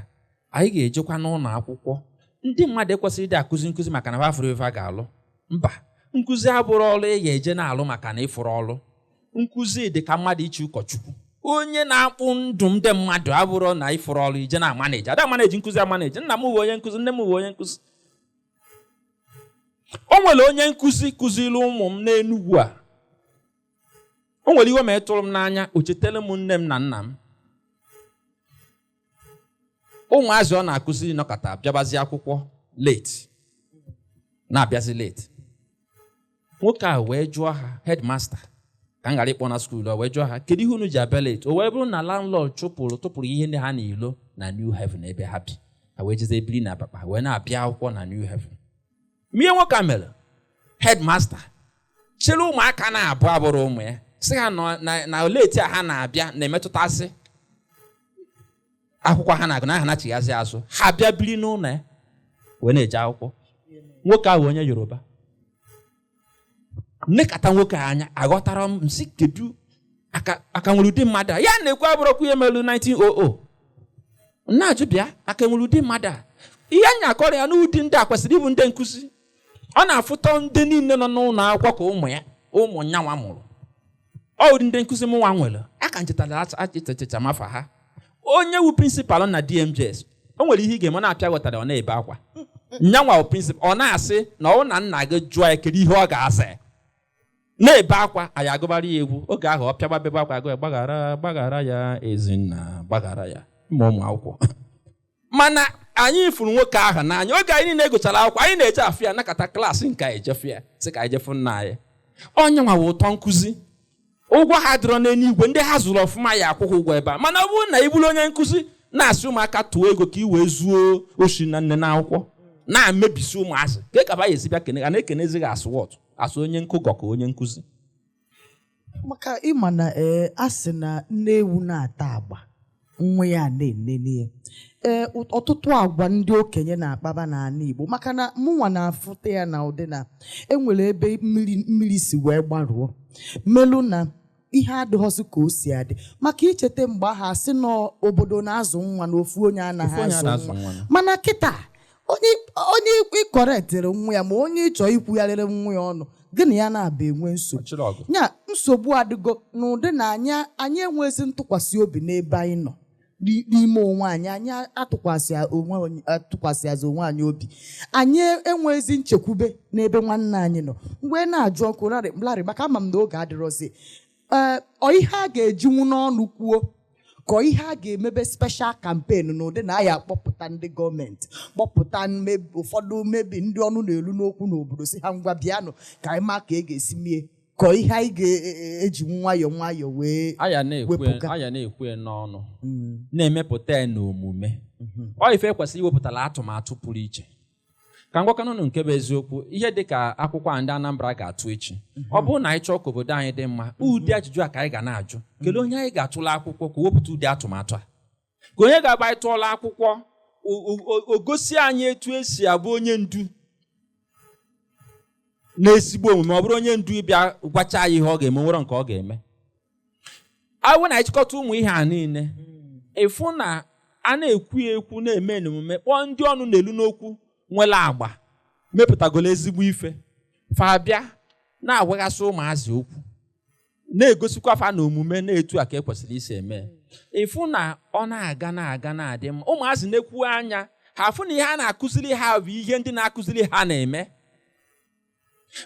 anyị ga-ejekwa n'ụlọ akwụkwọ ndị mmadụ ekwesịrị ịdị akụzi nkụzi maka na afụrụ ife a ga-alụ mba nkụzi abụrụ ọrụ ị ga-eje na-alụ maka na ịfụrụ ọrụ nkụzi dị ka mmadụ iche ụkọchukwu onye na-akpụ ndụ ndị mmadụ abụrụ na ịfụrụ ọrụ ije na amaneji ada amaneji nkụzi amaneji nna m bụ onye nkụzi nne m bụ onye nkụzi o nwere onye nkụzi kụziri ụmụ m n'Enugwu a o nwere ihe ma tụrụ m n'anya o chetara m nne m na nna m ụmụazị ọ na-akụziri nọkọta abịabazi akwụkwọ late na-abịazi late nwoke a wee jụọ ha headmaster ka m ghara ịkpọ na skuul wee jụọ ha kedu ihe unu ji abịa late o wee bụrụ na landlord tụpụrụ ihe ndị ha na-ilo na New Heaven ebe ha bi ha wee jeze biri na Abakpa wee na-abịa akwụkwọ na New Heaven ihe nwoke a mere headmaster chere ụmụaka na-abụ abụrụ ụmụ ya sị ha na late a ha na-abịa na-emetụtasị akwụkwọ ha na-agụ na ha na-achịghazi azụ ha bịa biri n'ụlọ ya wee na-eje akwụkwọ nwoke ahụ onye Yoruba nnekata nwoke anya aghọtara m nsị kedu aka nwere ụdị mmadụ a ya na-ekwu abụrụkwa ihe melu 1900 na-ajụ bịa aka nwere ụdị mmadụ a ihe anya akọrọ ya n'ụdị ndị a kwesịrị ịbụ ndị nkụzi ọ na-afụta ndị niile nọ n'ụlọ akwụkwọ ka ụmụ ya ụmụ nyanwa mụrụ ọ ụdị ndị nkụzi m nwa nwere aka nchetara achịcha mafa ha onye wu prịnsịpalụ na DMJS o nwere ihe ị ga-eme na-apịa ghọtara ọ na-ebe akwa nyanwa bụ prịnsịpal ọ na-asị na ọ na nna gị jụọ ya kedu ihe ọ ga-asa na-ebe akwa anyị agụbara ya egwu oge ahụ ọ pịaba bebe akwa agụ gbaghara ya Ezinna gbaghara ya ụmụ akwụkwọ mana anyị fụrụ nwoke ahụ n'anya oge anyị niile egochara akwụkwọ anyị na-eje afụ ya nakọta klaasị nke anyị jefu ya sị ka anyị jefu nna anyị onye nwa bụ ụtọ nkụzi ụgwọ ha dịrọ n'eluigwe ndị ha zụrụ ọfụma ya akwụkwọ ụgwọ ebe a mana ọ bụrụ na ị bụrụ onye nkụzi na-asị ụmụaka tụọ ego ka ị wee zuo oshi na nne na akwụkwọ na-emebisi ụmụazị ka ka ba ya esi bịa kene ga na-ekenezighị asụ wọtụ asụ onye nkụgọ ka onye nkụzi maka ịma na a sị na nne ewu na-ata agba nwa ya na-enene ya ọtụtụ agwa ndị okenye na-akpaba n'ala Igbo maka na mụnwa na-afụta ya na ụdị na enwere ebe mmiri si wee gbaruo melu na ihe adịghọzi ka o si adị maka icheta mgbe aha asị n'obodo na-azụ nwa na ofu onye anaghị azụ nwa mana kịta onye ịkọrektịrị nwa ya ma onye ịchọ ikwugharịrị nwa ya ọnụ gịnị ya na-aba enwe nsogbu ya nsogbu adịgo n'ụdị na anyị enwezi ntụkwasị obi n'ebe anyị nọ n'ime onwe anyị atụkwasịazị onwe anyị obi anyị enwezi nchekwube n'ebe nwanne anyị nọ mgbe na-ajụ ọkụ larị maka ama m na oge adịrọzi ihe a ga-ejinwu n'ọnụ kwuo ka ihe a ga-emebe special campaign n'ụdị na anyị akpọpụta ndị gọọmenti kpọpụta ụfọdụ mebi ndị ọnụ na-elu n'okwu n'obodo si ha ngwa bịanụ ka anyị ma ka e ga-esi mie ka ihe anyị ga-eji nwayọọ wee wepụga anya na-ekwe n'ọnụ na-emepụta ya n'omume ọ ife kwesịrị iwepụtala atụmatụ pụrụ iche ka ngwakanụnụ nke bụ eziokwu ihe dị ka akwụkwọ a ndị Anambra ga-atụ echi ọ bụrụ na anyị chọọ ka obodo anyị dị mma ụdị ajụjụ a ka anyị ga na-ajụ kedu onye anyị ga-atụla akwụkwọ ka wepụta ụdị atụmatụ a ka onye ga-agba anyị tụọla akwụkwọ o gosi anyị etu esi abụ onye ndu na-ezigbo omume ọ bụrụ onye ndu ịbịa gwacha anyị ihe ọ ga-eme nwere nke ọ ga-eme awụ na ịchịkọta ụmụ ihe a niile ịfụ na a na-ekwu na-eme n'omume kpọọ ndị ọnụ na-elu n'okwu nwere agba mepụtagolo ezigbo ife fabịa na-agwagasị ụmụazị okwu na-egosikwa fa na omume na-etu a ka ekwesịrị isi eme ịfụ na ọ na-aga na-adị mma ụmụazị na-ekwu anya ha afụ na ihe a na-akụziri ha bụ ihe ndị na-akụziri ha na-eme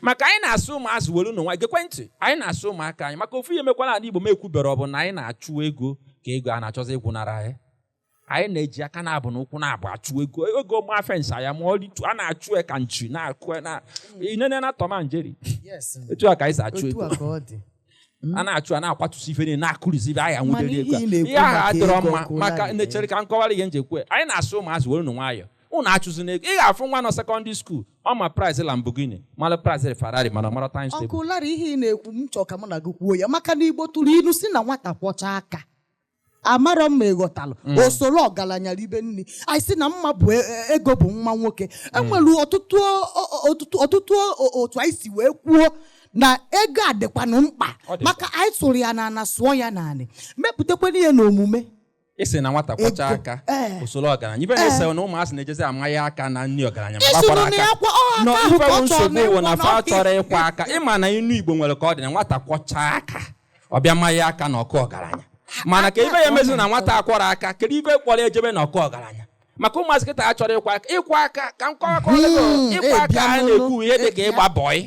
maka anyị na-asụ ụmụazị were n'onwe gekwe ntị anyị na-asụ ụmụaka anyị maka ofu ihe mekwara ala Igbo m ekwubere ọ bụ na anyị na-achụ ego ka ego a na-achọzi ịgwụnara anyị anyị na-eji aka na-abụ n'ụkwụ na-abụ achụ ego ma fensa ya ma ọlịtu a na-achụ ka nchi na-akụ na inene na Tom and Jerry etu a ka anyị si achụ ego a na-achụ a na-akwatụsi ife na-akụrizi ibe anyị nwudere ego ihe ahụ adịrọ mma maka na-echere ka nkọwara ihe njekwe anyị na-asụ ụmụazị were n'onwe nwayọ unu achụzi n'ego ị ga-afụ nwa nọ sekọndịrị skuul ọ ma prize Lamborghini mara prize Ferrari mana mara times table ọkụ larị ihe ị na-ekwu m chọ ka mụ na gị kwuo ya maka na Igbo tụrụ ilu si na nwata kwọcha aka amarọ mma ịghọtalụ osoro ọgaranya ibe nri anyị si na mma bụ ego bụ nwa nwoke enwere ọtụtụ otu anyị si wee kwuo na ego adịkwanụ mkpa maka anyị tụrụ ya na ana sụọ ya naanị mepụtakwana ihe n'omume isi na nwata kwọcha aka usoro ọgaranya ibe na-ese na ụmụazị na-ejezi amaghị aka na nri ọgaranya ma gbakwara aka no ife nsogbu bụ na fa chọrọ ịkwa aka ịma na inu Igbo nwere ka ọ dị na nwata kwọcha aka ọbịa maghị aka na ọkụ ọgaranya mana ka ibe ya emezi na nwata akwọrọ aka kedu ibe kpọrọ ejebe na ọkụ ọgaranya maka ụmụazị kịta a chọrọ ịkwa aka ka ịkwa aka a na-ekwu ihe dị ka ịgba bọị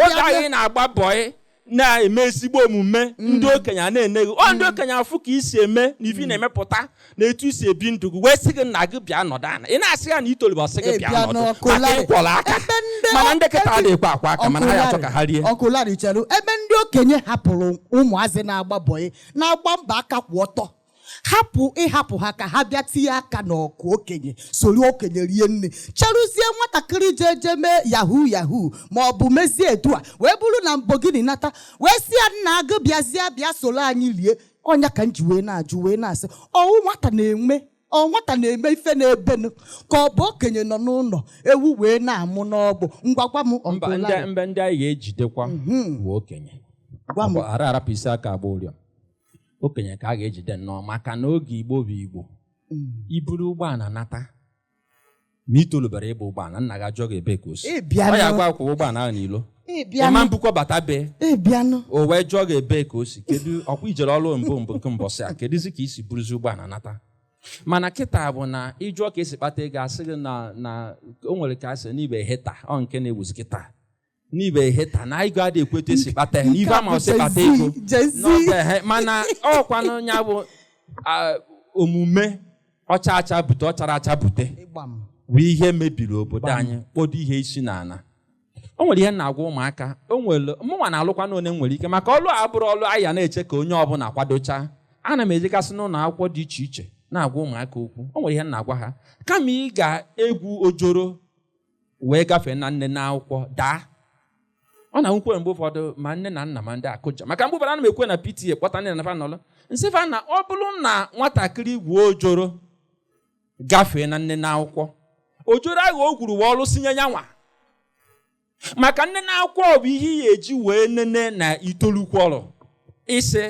oge anyị na-agba bọị na-eme ezigbo omume ndị okenye na-eneghi ndị okenye afụ ka isi eme na ife na-emepụta na etu isi ebi ndụ gị wee sị gị nna gị bịa nọdụ ana ị na-asị ya na itolu bụ sị gị bịa nọdụ maka ịkwọrọ aka mana ndị kịta adịghịkwa akwa aka mana ha ya achọ ka ha rie ọkụlarịchelu ebe ndị okenye hapụrụ ụmụazị na-agba bọyị na-agba mbọ aka kwụ ọtọ ịhapụ ha ka ha bịa tinye aka n'ọkụ okenye soro okenye rie nne cheruzie nwatakịrị je mee yahoo ma ọ bụ mezie etu a wee bụrụ na mbogini nata wee si ya nna agụ bịa soro anyị lie ọnya ka m ji wee na-ajụ wee na-asị nwata na-eme ife na-ebenụ ka ọ bụ okenye nọ n'ụlọ ewu wee na-amụ n'ọgbụ ngwagwa m mbe ndị anyị ga-ejidekwa bụ okenye ara arapụ isi aka agba ụrịọ okenye ka a ga-ejide nnọọ maka na oge Igbo bụ Igbo iburu ụgbọala nata ma itolubere ịba ụgbọala nna gị ajọ ga-ebe ka o si ọ ya gwa akwụkwọ ụgbọala ahụ n'ilo ịma mbukwa bata be o wee jụọ ga-ebe ka o si kedu ọkwa ijere ọrụ mbụ nke mbọsị a kedụzi ka isi buruzi ụgbọala nata mana kịta bụ na ịjụọ ka esi kpata ego asị gị na o nwere ka asị n'ibe heta ọ nke na-ewuzi kịta n'ibe heta na ego adịghị ekweta esi kpata ya n'ibe ama ọsị kpata ego mana ọkwanụ ya bụ omume ọchara acha bute bụ ihe mebiri obodo anyị kpodo ihe isi n'ala o nwere ihe na-agwa ụmụaka mụnwa na-alụkwa na onye nwere ike maka ọlụ a bụrụ ọlụ anyị na-eche ka onye ọbụla kwadocha ana m ejegasị n'ụlọ akwụkwọ dị iche iche na-agwa ụmụaka okwu o nwere ihe na-agwa ha kama ị ga-egwu ojoro wee gafee na nne na akwụkwọ daa ọ na-nwukwe mgbe ụfọdụ ma nne na nna ma ndị akụja maka mgbe ụfọdụ ana m ekwe na PTA kpọta nne na fa n'ọlụ nsịfa na ọ bụrụ na nwatakịrị gwuo ojoro gafee na nne na akwụkwọ ojoro ahụ o gwuru wee ọlụ sinye nyanwa maka nne na akwụkwọ bụ ihe ya eji wee nene na itolukwọrọ isi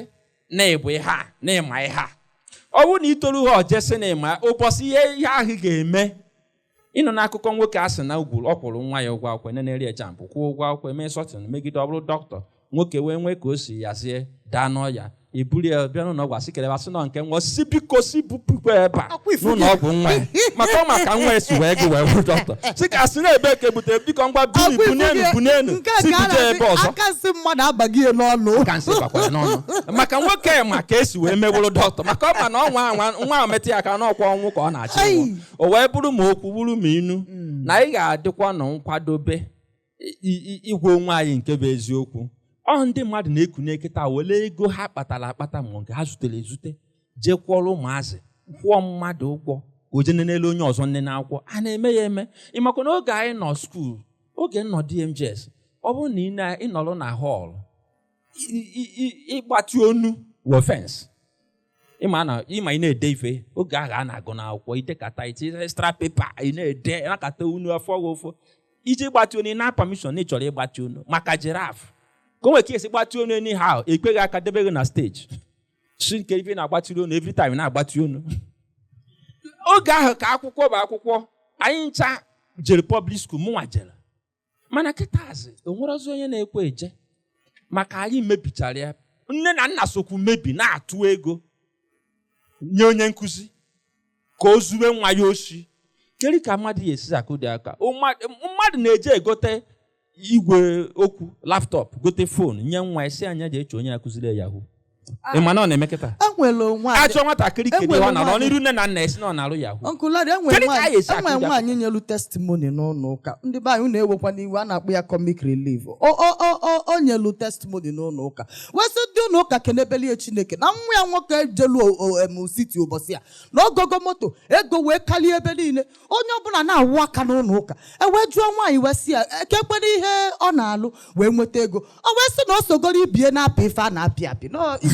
na ịbụ ihe a na ịma ihe a ọ bụrụ na itolu ha ojesi na ịma ụbọchị ihe ahụ ga-eme ịnọ n'akụkọ nwoke a sị na ugwuru ọ kwụrụ nwa ya ụgwọ akwụkwọ neneri ejampụ kwụọ ụgwọ akwụkwọ eme sọtin megide ọ bụrụ dọkịta nwoke wee nwee ka o si yazie daa n'ọya eburu ya bịa n'ụlọ ọgwụ asị kelebe asị nọ nke nwa si biko si bupụ ebe a n'ụlọ ọgwụ nwa ya maka nwa esi wee gị wee bụrụ dọkịta si ka asị na-ebe ka ebute biko ngwa bunenu si bute ebe ọzọ akasị mmadụ abaghị n'ọnụ ka nsị bakwara n'ọnụ maka nwoke ma ka esi wee mewụrụ dọkịta maka ọ ma na nwa ahụ metụ ya aka n'ọkwa ọnwụ ka ọ na-achị nwa o wee bụrụ ma okwu bụrụ ma inu na anyị ga-adịkwa na nkwadobe igwe onwe anyị nke bụ eziokwu ndị mmadụ na-ekunye kịta were ego ha kpatara akpata ma nke ha zutere ezute jee kwụọrọ ụmụazị kwụọ mmadụ ụgwọ ojenenele onye ọzọ nne na akwụkwọ a na-eme ya eme ịmakwa na oge anyị nọ skuul oge nọ DMJS ọ bụrụ na ịnọrọ na họl ịgbatị onu wụ ofense ịma ị na-ede ife oge ahụ a na-agụ n'akwụkwọ idekata iti extra pepa ị na-ede nakata unu afọ ụfọ iji gbatị onu na permission ị chọrọ ịgbatị onu maka giraffe ka o nwere ka esi gbatị onu enyi ha ekweghị aka debe gị na steji si nke ife na-agbatịrị onu every time na-agbatị onu oge ahụ ka akwụkwọ bụ akwụkwọ anyị ncha jere public school mụnwa jere mana kịtazi onwerozi onye na-ekwe eje maka anyị mebichara ya nne na nna sokwu mebi na-atụ ego nye onye nkụzi ka o zube nwa ya oshi keri ka mmadụ ya esi akụdị aka mmadụ na-eje egote igwe okwu laptọpụ gote fon nye nwa isi anya ji eche onye ya kụziri yahoo ịma na ọ na-eme kịta ajọ nwatakịrị kedu ọ na n'iru nne na nna esi na ọ na-arụ yahoo enwe nwaanyị nyelu testimoni n'ụlọ ụka ndị be anyị na-ewekwa n'iwu a na-akpọ ya comic relief o nyelu testimoni n'ụlọ ụka wesị ndị ụlọ ụka kenebelie Chineke na nwa ya nwoke jelu siti ụbọchị a na ogogo moto ego wee kalie ebe niile onye ọbụla na-awụ aka n'ụlọ ụka ewee jụọ nwaanyị wesị ya ekekpere ihe ọ na-alụ wee nweta ego o wee sị na o sogoro ibie na-apị ife a na-apị apị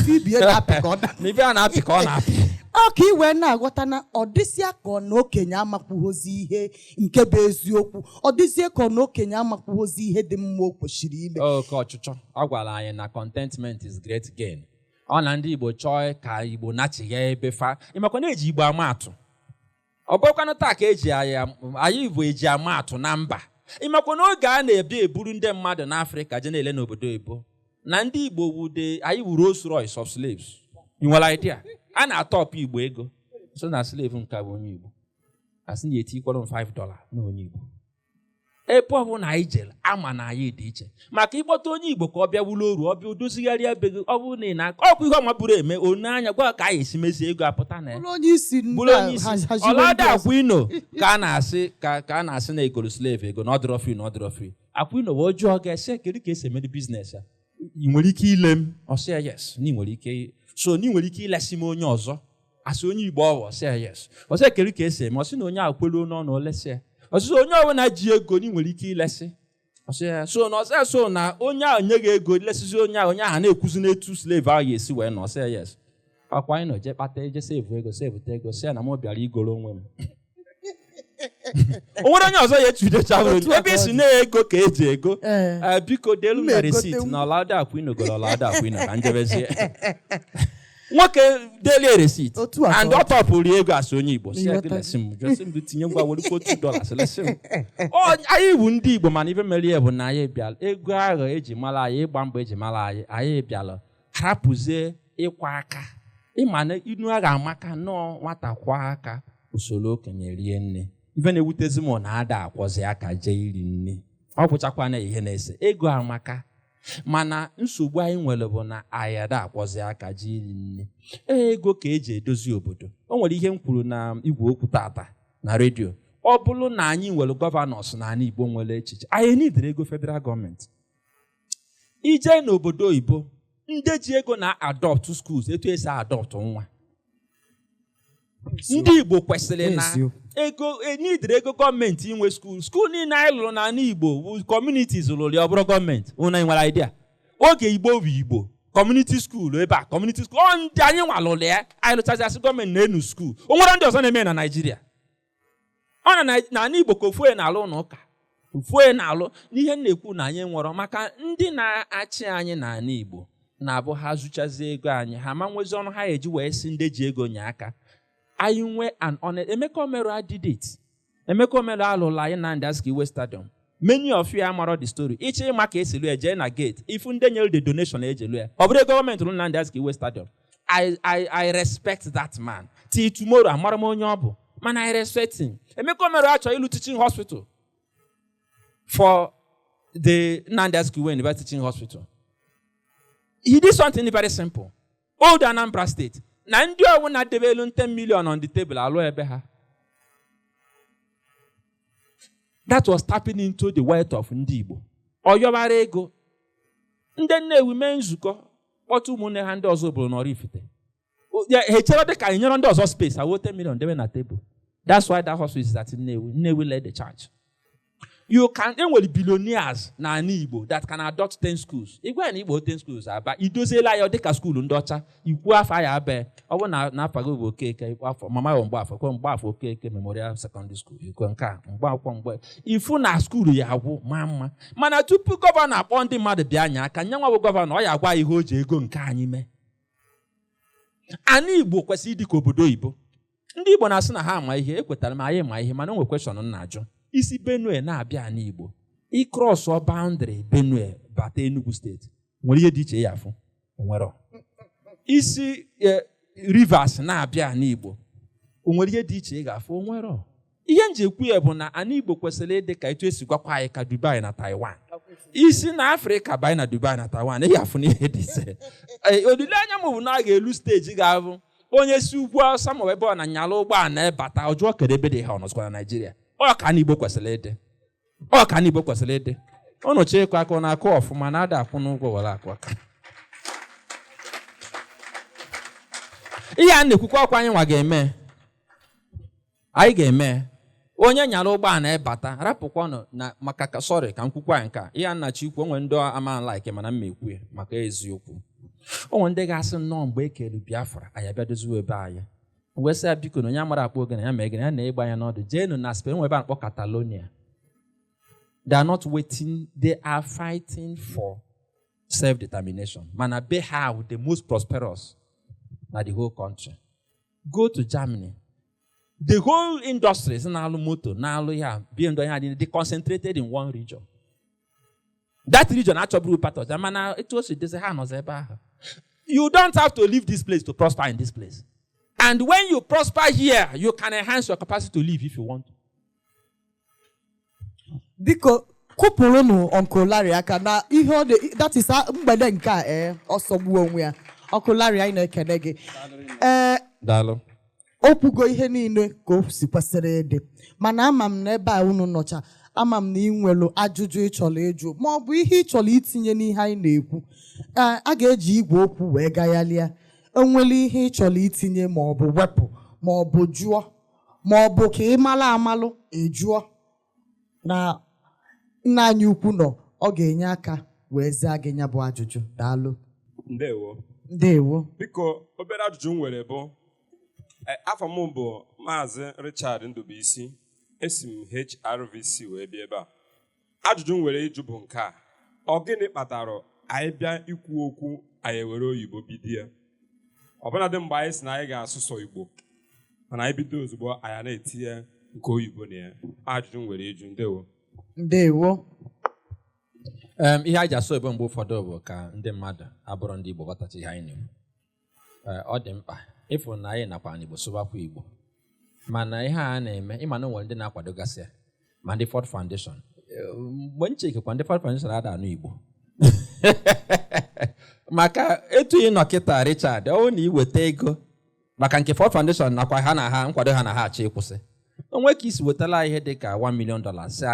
ibie na-apị ka ọ na-apị ka ọ na-apị ọ ka iwe na-aghọta na ọ dịsịa ka ọ na okenye amakwuhozi ihe nke bụ eziokwu ọ dịzie ka ọ na okenye amakwuhozi ihe dị mma o kwesịrị ime ka ọchịchọ a gwara anyị na contentment is great gain ọ na ndị Igbo chọọ ka Igbo nachigha ebe fa ịmakwa na-eji Igbo ama atụ ọ bụrụkwanụ taa ka eji anyị Igbo eji ama atụ na mba ịmakwa na oge a na-ebi eburu ndị mmadụ n'Afrịka je na-ele n'obodo Igbo na ndị Igbo anyị wuru Rolls Royce of slaves. You nwere idea a na-atọpụ Igbo ego so na slave nke bụ onye Igbo asị na etikwara $5 na onye Igbo ebe ọ bụ na anyị jere ama na anyị dị iche maka ịkpọta onye Igbo ka ọ bịa wụlụ oru ọ bịa udozigharịa be gị ọ bụrụ na ị na-aka ọkwa ihe ọma bụrụ eme one anya gwa ka anyị esi mezie ego apụta na ya bụrụ onye isi ọlada Akwino ka a na-asị na egoro slave ego na ọdịrọ free Akwino wee jụọ ga-esi kedu ka esi emedi biznes ya ị nwere ike ile m ọsị ya yes na ị nwere ike so na ị nwere ike ilesi m onye ọzọ asị onye Igbo ọwụ ọsị ya yes ọsị kedu ka esi eme ọsị na onye ahụ kwelu n'ọnụ olesi ya ọsịsọ onye ọbụla ji ego na ị nwere ike ilesi ọsị ya so na ọsị ya so na onye ahụ nye gị ego lesizi onye ahụ na-ekwuzi n'etu slave ahụ esi wee na ọsị ya yes akwa anyị nọ je kpata eje sevu ego sị ya na m bịara igoro onwe m o nwere onye ọzọ ya echudecha ebe isi na-ego ka eji ego biko delu na receipt na Ọlada Akwino goro Ọlada Akwino ka njebezie nwoke deli receipt and ọ tọpụrụ ego asị onye Igbo si lesi m tinye ngwa werukwa $2 lesi m anyị bụ ndị Igbo mana ife mere ya bụ na anyị bịala ego ahụ eji mara anyị ịgba mbọ eji mara anyị bịala harapụzie ịkwa aka ịma na inu agha amaka nọọ nwata kwa aka usoro okenye rie nne ife na-ewutezi m na-ada akwọzi aka jee iri nne ọ bụchakwa na ihe na-ese ego amaka mana nsogbu anyị nwere bụ na anyị ada akwọzi aka jee iri nne ego ka eji edozi obodo o nwere ihe m kwuru na igwe okwu tata na redio ọ bụrụ na anyị nwere gọvanọs na ala Igbo nwere echiche anyị nidere ego federal gọọmenti ije n'obodo oyibo ndị ji ego na-adọptụ schools etu esi adọptụ nwa ndị Igbo kwesịrị na ego enidere ego gọọmenti inwe skuul niile anyị lụrụ n'ala Igbo communities lụrụ ya ọ bụrụ gọọmenti ụna nwere idea oge Igbo bụ Igbo community school ebe a community school ọ ndị anyị nwa lụrụ ya anyị lụchazi asị gọọmenti na-enu skuul o nwere ndị ọzọ na-eme na Naịjirịa ọ na n'ala Igbo ka ofu onye na-alụ n'ụka ofu onye na-alụ n'ihe na-ekwu na anyị nwụrọ maka ndị na-achị anyị n'ala Igbo na-abụ ha zụchazie ego anyị ha ma nwezi ọnụ ha eji wee si ndị ji ego nye aka anyị nwee an honest Emeka Omeru did it. Emeka Omeru alụla anyị na Ndụ Stadium. Many of you amaro the story. Iche ịma ka esi lụọ eje na gate. Ifu ndị nyere the donation eje lụọ. Ọ bụrụ gọọmenti lụ na Ndụ Stadium. I respect that man. Till tomorrow amara m onye ọ bụ. Mana I respect him. Emeka Omeru achọ ịlụ teaching hospital for the Ndụ University Teaching Hospital. He did something very simple. Old Anambra State. Na ndị ọwụ na-debe elu $10 million on the table alụ ebe ha. That was tapping into the wealth of ndị Igbo. Ọyọbara ego. Ndị Nnewi mee nzukọ kpọtụ ụmụnne ha ndị ọzọ bụrụ n'Oraifite. Ha echere dị ka anyị nyere ndị ọzọ space awụ $10 million debe na table. That's why that hospital is at Nnewi. Nnewi led the charge. You can enwere billionaires na ala Igbo that can adopt 10 schools. Igwe na Igbo 10 schools aba idoziela ya dịka school ndị ọcha ikwu afọ ya abe ọ bụ na afago bụ Okeke afọ mama ya mgbaafọ Okeke Memorial Secondary School ikwu nke a mgbakwụkwọ mgbe ifu na school ya agwụ mma mana tupu gọvanọ akpọ ndị mmadụ bịa anya aka nyanwa bụ gọvanọ ọ ya agwa ihe o ji ego nke anyị mee. Ala Igbo kwesịrị ịdị ka obodo oyibo. Ndị Igbo na-asị na ha ama ihe ekwetara m anyị ma ihe mana o nwe question m na-ajụ. Isi Benue na-abịa n'Igbo ịcross boundary Benue bata Enugu steeti nwere ihe dị iche ya afụ onwere isi Rivers na-abịa n'Igbo onwere ihe dị iche ị ga-afụ onwere ihe nji ekwu ya bụ na ana Igbo kwesịrị ịdị ka etu esi gwakwa anyị ka Dubai na Taiwan isi na Afrịka banye na Dubai na Taiwan ị ga-afụ n'ihe dị ise olileanya m bụ na a ga-elu steeti ga-abụ onye si ugwu Awụsa ma ebe ọ na nyala ụgbọala ebata ọjọọ kere ebe dị ha ọnọzikwa na Naịjirịa ọ ka Igbo kwesịrị ịdị ọnụ chekwa aka na-akụ ọfụma na-ada akwụ n'ụgwọ were akụ aka ihe a na-ekwukwa ọkwa anyị nwa ga-eme onye nyara ụgbọala ebata rapụkwanụ na maka ka sọrị ka m kwukwa nke a ihe a nnachi ikwu onwe ndị ama like mana mma ekwu maka eziokwu onwe ndị ga-asị nnọọ mgbe e kere Biafra anyị abịa doziwe ebe anyị wee sị ya biko na onye amara akpọ ogene ya ma egene ya na-egba anya n'ọdụ jeenu na Spain nwebe a na-akpọ Catalonia. They are not waiting, they are fighting for self-determination. Mana be how the most prosperous na the whole country. Go to Germany. The whole industry is na motor, na BMW, they concentrated in one region. That region actually part of Germany. It was you don't have to leave this place to prosper in this place. And when you prosper here, you can enhance your capacity to live if you want. Because kupurunu Uncle Larry aka na ihe that is mgbede nke a osogbu onwe ya. Uncle Larry anyị na-ekene gị. Daalụ. Okwugo ihe niile ka o si kwesịrị ịdị. Mana ama m na ebe a unu nọcha, ama m na ị nwelu ajụjụ ịchọrọ ịjụ ma ọ bụ ihe ịchọrọ itinye n'ihe anyị na-ekwu. A ga-eji igwe okwu wee gaghalịa. Enwere ihe ịchọrọ itinye ma ọ bụ wepụ ma ọ bụ jụọ ma ọ bụ ka ị mara amalụ ejụọ na nna anyị ukwu nọ ọ ga-enye aka wee zaa gị nya bụ ajụjụ. Daalụ. Ndewo. Biko obere ajụjụ nwere bụ afọ m bụ Maazị Richard Ndubuisi, esi m HRVC wee bịa ebe a. Ajụjụ nwere ịjụ bụ nke a: ọ gịnị kpatara anyị bịa ikwu okwu anyị were oyibo bido ya? Ọbụladị mgbe anyị si na anyị ga-asụ sọ Igbo, mana anyị bido ozugbo anyị na-etinye nke oyibo na ya. Ajụjụ nwere ịjụ. Ndewo. Ihe anyị ji asụ Igbo mgbe ụfọdụ bụ ka ndị mmadụ abụrụ ndị Igbo ghọtacha ihe anyị na-ekwu. Ọ dị mkpa ịfụ na anyị nakwa n'Igbo sụbakwa Igbo. Mana ihe a na-eme, ịma na nwere ndị na-akwadogasị ya, ma ndị Ford Foundation. Mgbe nchekwa ndị Ford Foundation ada anụ Igbo. Maka etu ị nọ kịta Richard, ọ na iweta ego maka nke Ford Foundation nakwa ha na ha nkwado ha na ha achọ ịkwụsị. Onwe ka isi wetala ihe dị ka $1 million si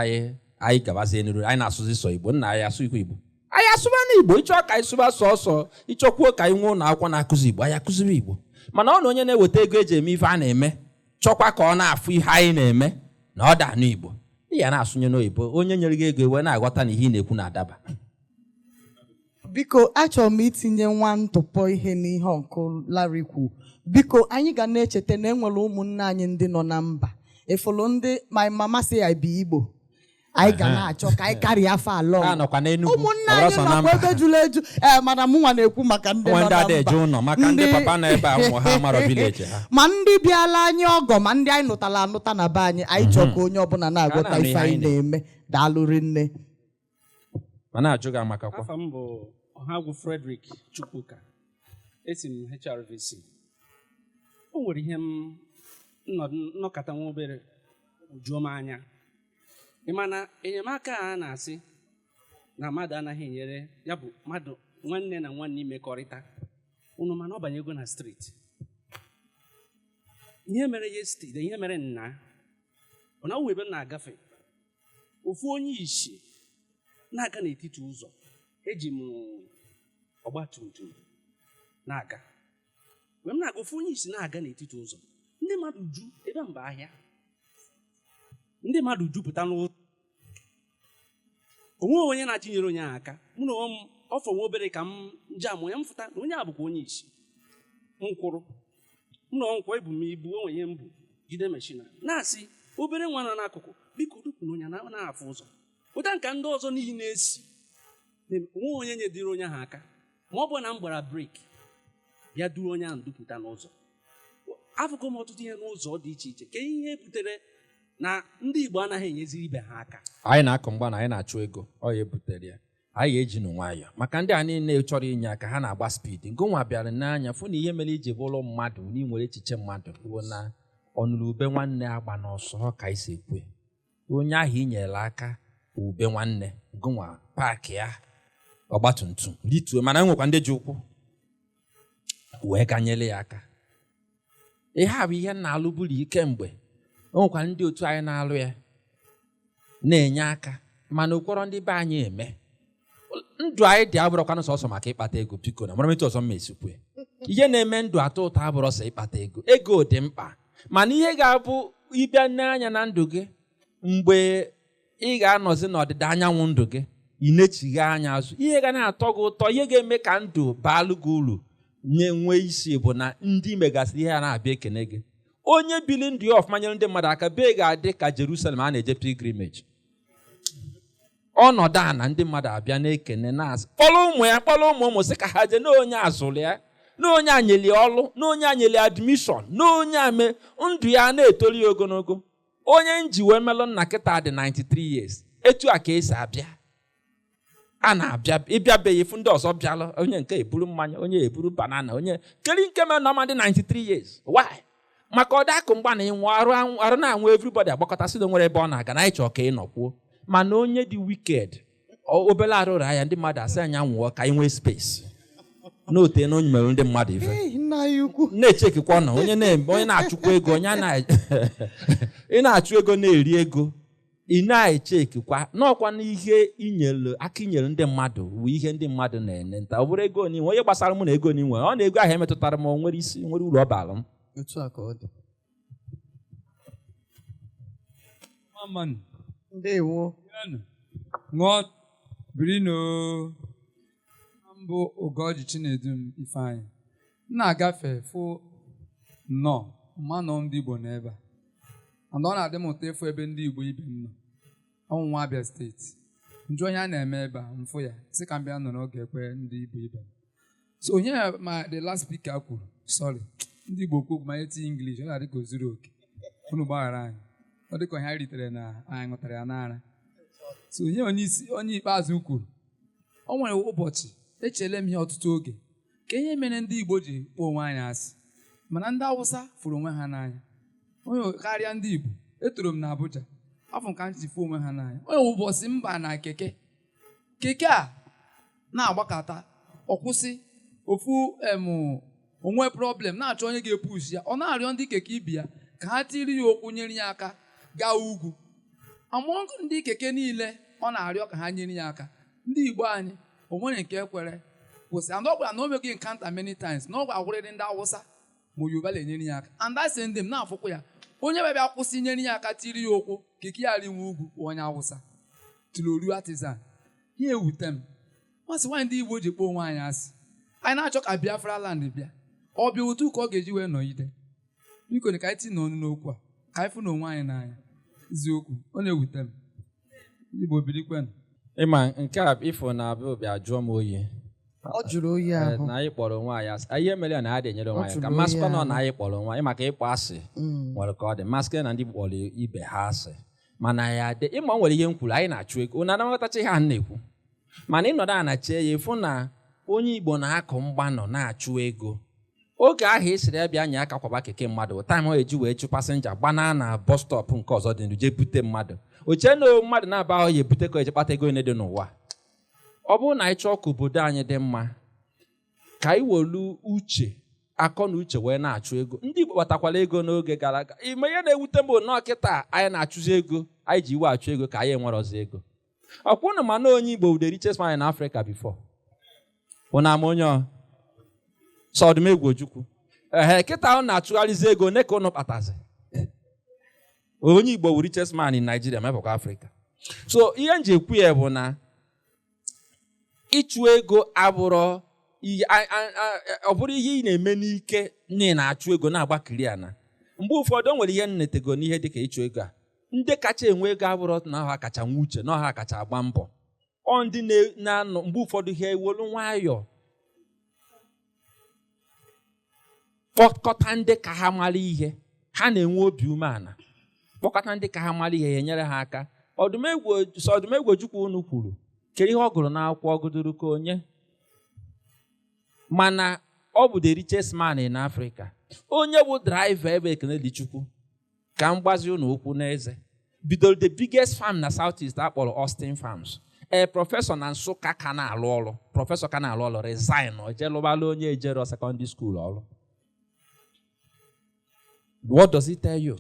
anyị gabazie n'iru, anyị na-asụzi sọ Igbo, nna anyị asụ Igbo. Anyị asụba n'Igbo, ịchọ ka anyị sụba sọsọ, ịchọkwuo ka anyị nwee ụlọ akwụkwọ na-akụzi Igbo, anyị akụziri Igbo. Mana ọ na onye na-eweta ego eji eme ife a na-eme, chọkwa ka ọ na-afụ ihe anyị na-eme na ọ da n'Igbo. Ị ya na-asụnye n'oyibo, onye nyere gị ego ewe na-aghọta na ihe ị na-ekwu na-adaba. Biko achọrọ m itinye nwa ntụpọ ihe n'ihe Uncle Larry kwu. Biko anyị ga na-echeta na enwere ụmụnne anyị ndị nọ na mba. Efolo ndị my mama say I be Igbo. Anyị ga na-achọ ka anyị karịa afọ alọ. Ụmụnne anyị nọkwa ebe juru eju. Mana m nwa na-ekwu maka ndị nọ na mba. Maka ndị papa na ebe a ha mara village ha. Ma ndị bịala anyị ọgọ, ma ndị anyị nụtara anụta na be anyị, anyị chọọ ka onye ọbụla na-agwọta ife anyị na-eme. Daalụ rinne. Mana ajụ gị amakakwa. Afọ m bụ Ọhagwu Frederick Chukwuka, esi m HRVC. O nwere ihe m nnọkọta nwa obere juo m anya. Ị ma na enyemaka a na-asị na mmadụ anaghị enyere ya bụ mmadụ nwanne na nwanne imekọrịta. Unu mana ọ banye ego na streeti. Ihe mere yesterday, ihe mere nna ọ na ebe m na-agafe, ofu onye isi na-aga n'etiti ụzọ, eji m ọgbatumtum na-aga. Mgbe m na-aga, ofu onye isi na-aga n'etiti ụzọ, ndị mmadụ ju ebe mba ahịa, ndị mmadụ jupụta n'ụzọ. Onwe onye na-atinyere onye aka. Mụ na onwe m ọfọ nwa obere ka m jam onye m fụta na onye a bụkwa onye isi. M kwụrụ, mụ na nkwa ebu m ibu, onwe ihe m bụ jide meshina na-asị obere nwa nọ n'akụkụ, biko dupụ na onye na-afụ ụzọ. Ụta nka ndị ọzọ niile na-esi, onwe onye nyedịrị onye ha aka. Ma ọ bụ na m gbara breki, ya duru onye ahụ dupụta n'ụzọ. Afụgo m ọtụtụ ihe n'ụzọ dị iche iche. Ka ihe butere na ndị Igbo anaghị enyeziri ibe ha aka. Anyị na-akọ mgba na anyị na-achụ ego, ọ ya ebutere ya. Anyị ga-eji nwayọọ maka ndị a niile chọrọ inye aka, ha na-agba spidi. Ngonwa bịara n'anya fụ na ihe mere iji bụrụ mmadụ na inwere echiche mmadụ bụ na ọnụrụ ube nwanne agba n'ọsọ ka isi ekwe. Onye ahụ inyere aka ube nwanne, ngonwa paakị ya ọgbatumtum rituo, mana enwekwa ndị ji ụkwụ wee ganyere ya aka. Ihe a bụ ihe na-alụ buru ike mgbe onwekwa ndị otu anyị na-alụ ya na-enye aka, mana ụkwọrọ ndị be anyị eme. Ndụ anyị dị abụrọkwanụ sọsọ maka ịkpata ego, biko na mara metụ ọzọ mma esikwe. Ihe na-eme ndụ atọ ụtọ abụrọ sọ ịkpata ego. Ego dị mkpa, mana ihe ga-abụ ịbịa n'anya na ndụ gị mgbe ị ga-anọzi n'ọdịda anyanwụ ndụ gị, ị na-echigha anya azụ, ihe ga na-atọ gị ụtọ, ihe ga-eme ka ndụ baalụ gị uru nye nwee isi bụ na ndị megasịrị ihe a na-abịa ekene gị. Onye bili ndụ ya ọfụma nyere ndị mmadụ aka, be ga-adị ka Jerusalem a na-eje pilgrimage. ọnọdụ a na ndị mmadụ abịa na-ekene na-asị kpọrọ ụmụ sị ka ha jee na onye azụrụ ya, na onye anyeli ọlụ, na onye anyeli admishọn, na onye ame ndụ ya na-etoli ogologo. Onye nji wee melụ nna kịta dị 93 years. Etu a ka esi abịa. A na-abịa ịbịabeghị ifu ndị ọzọ bịala, onye nke eburu mmanya, onye eburu banana, onye keri nke mere na ọma dị 93 years. Why? Maka ọ dakụ mgba na ịnwụ arụ na-anwụ everybody agbakọtasị na nwere ebe ọ na-aga na ịchọ ka ị nọkwuo. Mana onye dị wicked, obere arụrụ ya ndị mmadụ asị anya nwụọ ka anyị nwee space. N'ote na onye mere ndị mmadụ ife. Na-echekikwa na onye na-achụkwa ego, onye ị na-achụ ego na-eri ego, ị na-echekikwa n'ọkwa n'ihe aka inyere ndị mmadụ bụ ihe ndị mmadụ na-ene nta. Ọ bụrụ ego n'inwe onye gbasara mụ na ego n'inwe, ọ na ego ahụ emetụtara m nwere isi, nwere uru ọ bara m. Otu a ka ọ dị. Ndewo. Ṅụọ biri no mbụ Ugoji Chinedum Ifeanyị. Na-agafe fụ nnọọ mmanụ ndị Igbo n'ebe a. Ọ na-adị m ụtọ efu ebe ndị Igbo ibe m nọ. Ọnwụnwa Abia steeti. Njụ onye a na-eme ebe a mfụ ya sị ka m bịa nọ n'oge ekwe ndị Igbo ibe m. So onye ma the last speaker kwuru, sorry, ndị Igbo kwuru ma eti English, ọ na-adị ka o zuru oke. Unu gbaghara anyị. Ọ dị ka onye anyị ritere na anyị ṅụtara ya n'ara. So onye ikpeazụ kwuru, o nwere ụbọchị echele m ihe ọtụtụ oge ka ihe mere ndị Igbo ji kpọọ onwe anyị asị, mana ndị Awụsa fụrụ onwe ha n'anya. Onye karịa ndị Igbo, etoro m na Abuja, afọ nka nchi fụ onwe ha n'anya. Onye ụbọchị mba na keke a na-agbakọta, ọ kwụsị ofu onwe problem na-achọ onye ga-epushi ya, ọ na-arịọ ndị keke ibi ya ka ha tiri ya okwu nyere ya aka gaa ugwu. Among ndị keke niile ọ na-arịọ ka ha nyere ya aka, ndị Igbo anyị o nwere nke ekwere kwụsị. And ọ gwara na o meghị Nkata many times na ọ gwagwụrịrị ndị Awụsa ma Yoruba na-enyere ya aka. And I send them na-afụkwa ya onye bịa kwụsị nyere ya aka tiri ya okwu keke ya rinwe ugwu onye Awụsa tiloru artisan. Ihe ewute m masị nwaanyị ndị Igbo ji kpọọ onwe anyị asị. Anyị na-achọ ka Biafra land bịa, ọ bịa otu ka ọ ga-eji wee nọgide. Biko ka anyị tinye ọnụ n'okwu a ka anyị fụ na onwe anyị n'anya. Eziokwu, ọ na-ewute m. Igbo birikwenụ. Ịma nke a ifo na-abịa obi ajụọ m oyi. Ọ jụrụ oyi ahụ. Na anyị kpọrọ onwe anyị asị. Ihe mere na adị enyere onwe anyị ka masịkwa na anyị kpọrọ onwe anyị maka ịkpọ asị nwere ka ọ dị masịkwa na ndị kpọrọ ibe ha asị. Mana ya dị ịma nwere ihe m kwuru anyị na-achụ ego. Unu anaghọtacha ihe a na-ekwu. Mana ịnọdụ a na-achị ya ịfụ na onye Igbo na-akụ mgbanọ na-achụ ego. Oge ahụ esiri ya bịa nye aka kwaba keke mmadụ, taịm ọ eji wee chụ pasenja gbana na bọs stọpụ nke ọzọ dị ndụ jee bute mmadụ. Oche na mmadụ na-aba ahụ ya ebute ka eji kpata ego dị n'ụwa. Ọ bụrụ na anyị chọọ ka obodo anyị dị mma, ka anyị welu uche, akọ na uche wee na-achụ ego. Ndị Igbo kpatakwala ego n'oge gara aga. Ime ihe na-ewute m bụ nnọọ kịta anyị na-achụzi ego, anyị ji iwe achụ ego ka anyị enwere ọzọ ego. Ọkwụnụ ma na onye Igbo the richest man in Africa before. Ụna ama onye Sọdụmegwu Ojukwu. Kịta ọ na-achụgharịzi ego ne ka ụnụ kpatazi. Onye Igbo wụ richest man in Nigeria mepụkwa Africa. So ihe nji ekwu ya bụ na ịchụ ego abụrụ ọ bụrụ ihe ị na-eme n'ike na na-achụ ego na-agbakiri ya na. Mgbe ụfọdụ o nwere ihe nnetego n'ihe dịka ịchụ ego a. Ndị kacha enwe ego abụrụ na ọha kacha nwe uche na ọha kacha agba mbọ. Ọ ndị na-anọ mgbe ụfọdụ ha ewolu nwayọọ kpọkọta ndị ka ha mara ihe, ha na-enwe obi umeala. Kpọkọta ndị ka ha mara ihe ya enyere ha aka. Ọdụmegwu Ojukwu unu kwuru kere ihe ọ gụrụ n'akwụkwọ ọgụdụrụ ka onye, mana ọ bụ the richest man in Africa. Onye bụ driver ebe Ekenedichukwu ka m gbazi unu okwu n'eze bidoro the biggest farm na South East akpọrọ Austin Farms. Prọfesọ na Nsụka ka na-alụ ọrụ, prọfesọ ka na-alụ ọrụ resign ojelụbala onye ejero secondary school ọrụ. What does it tell you?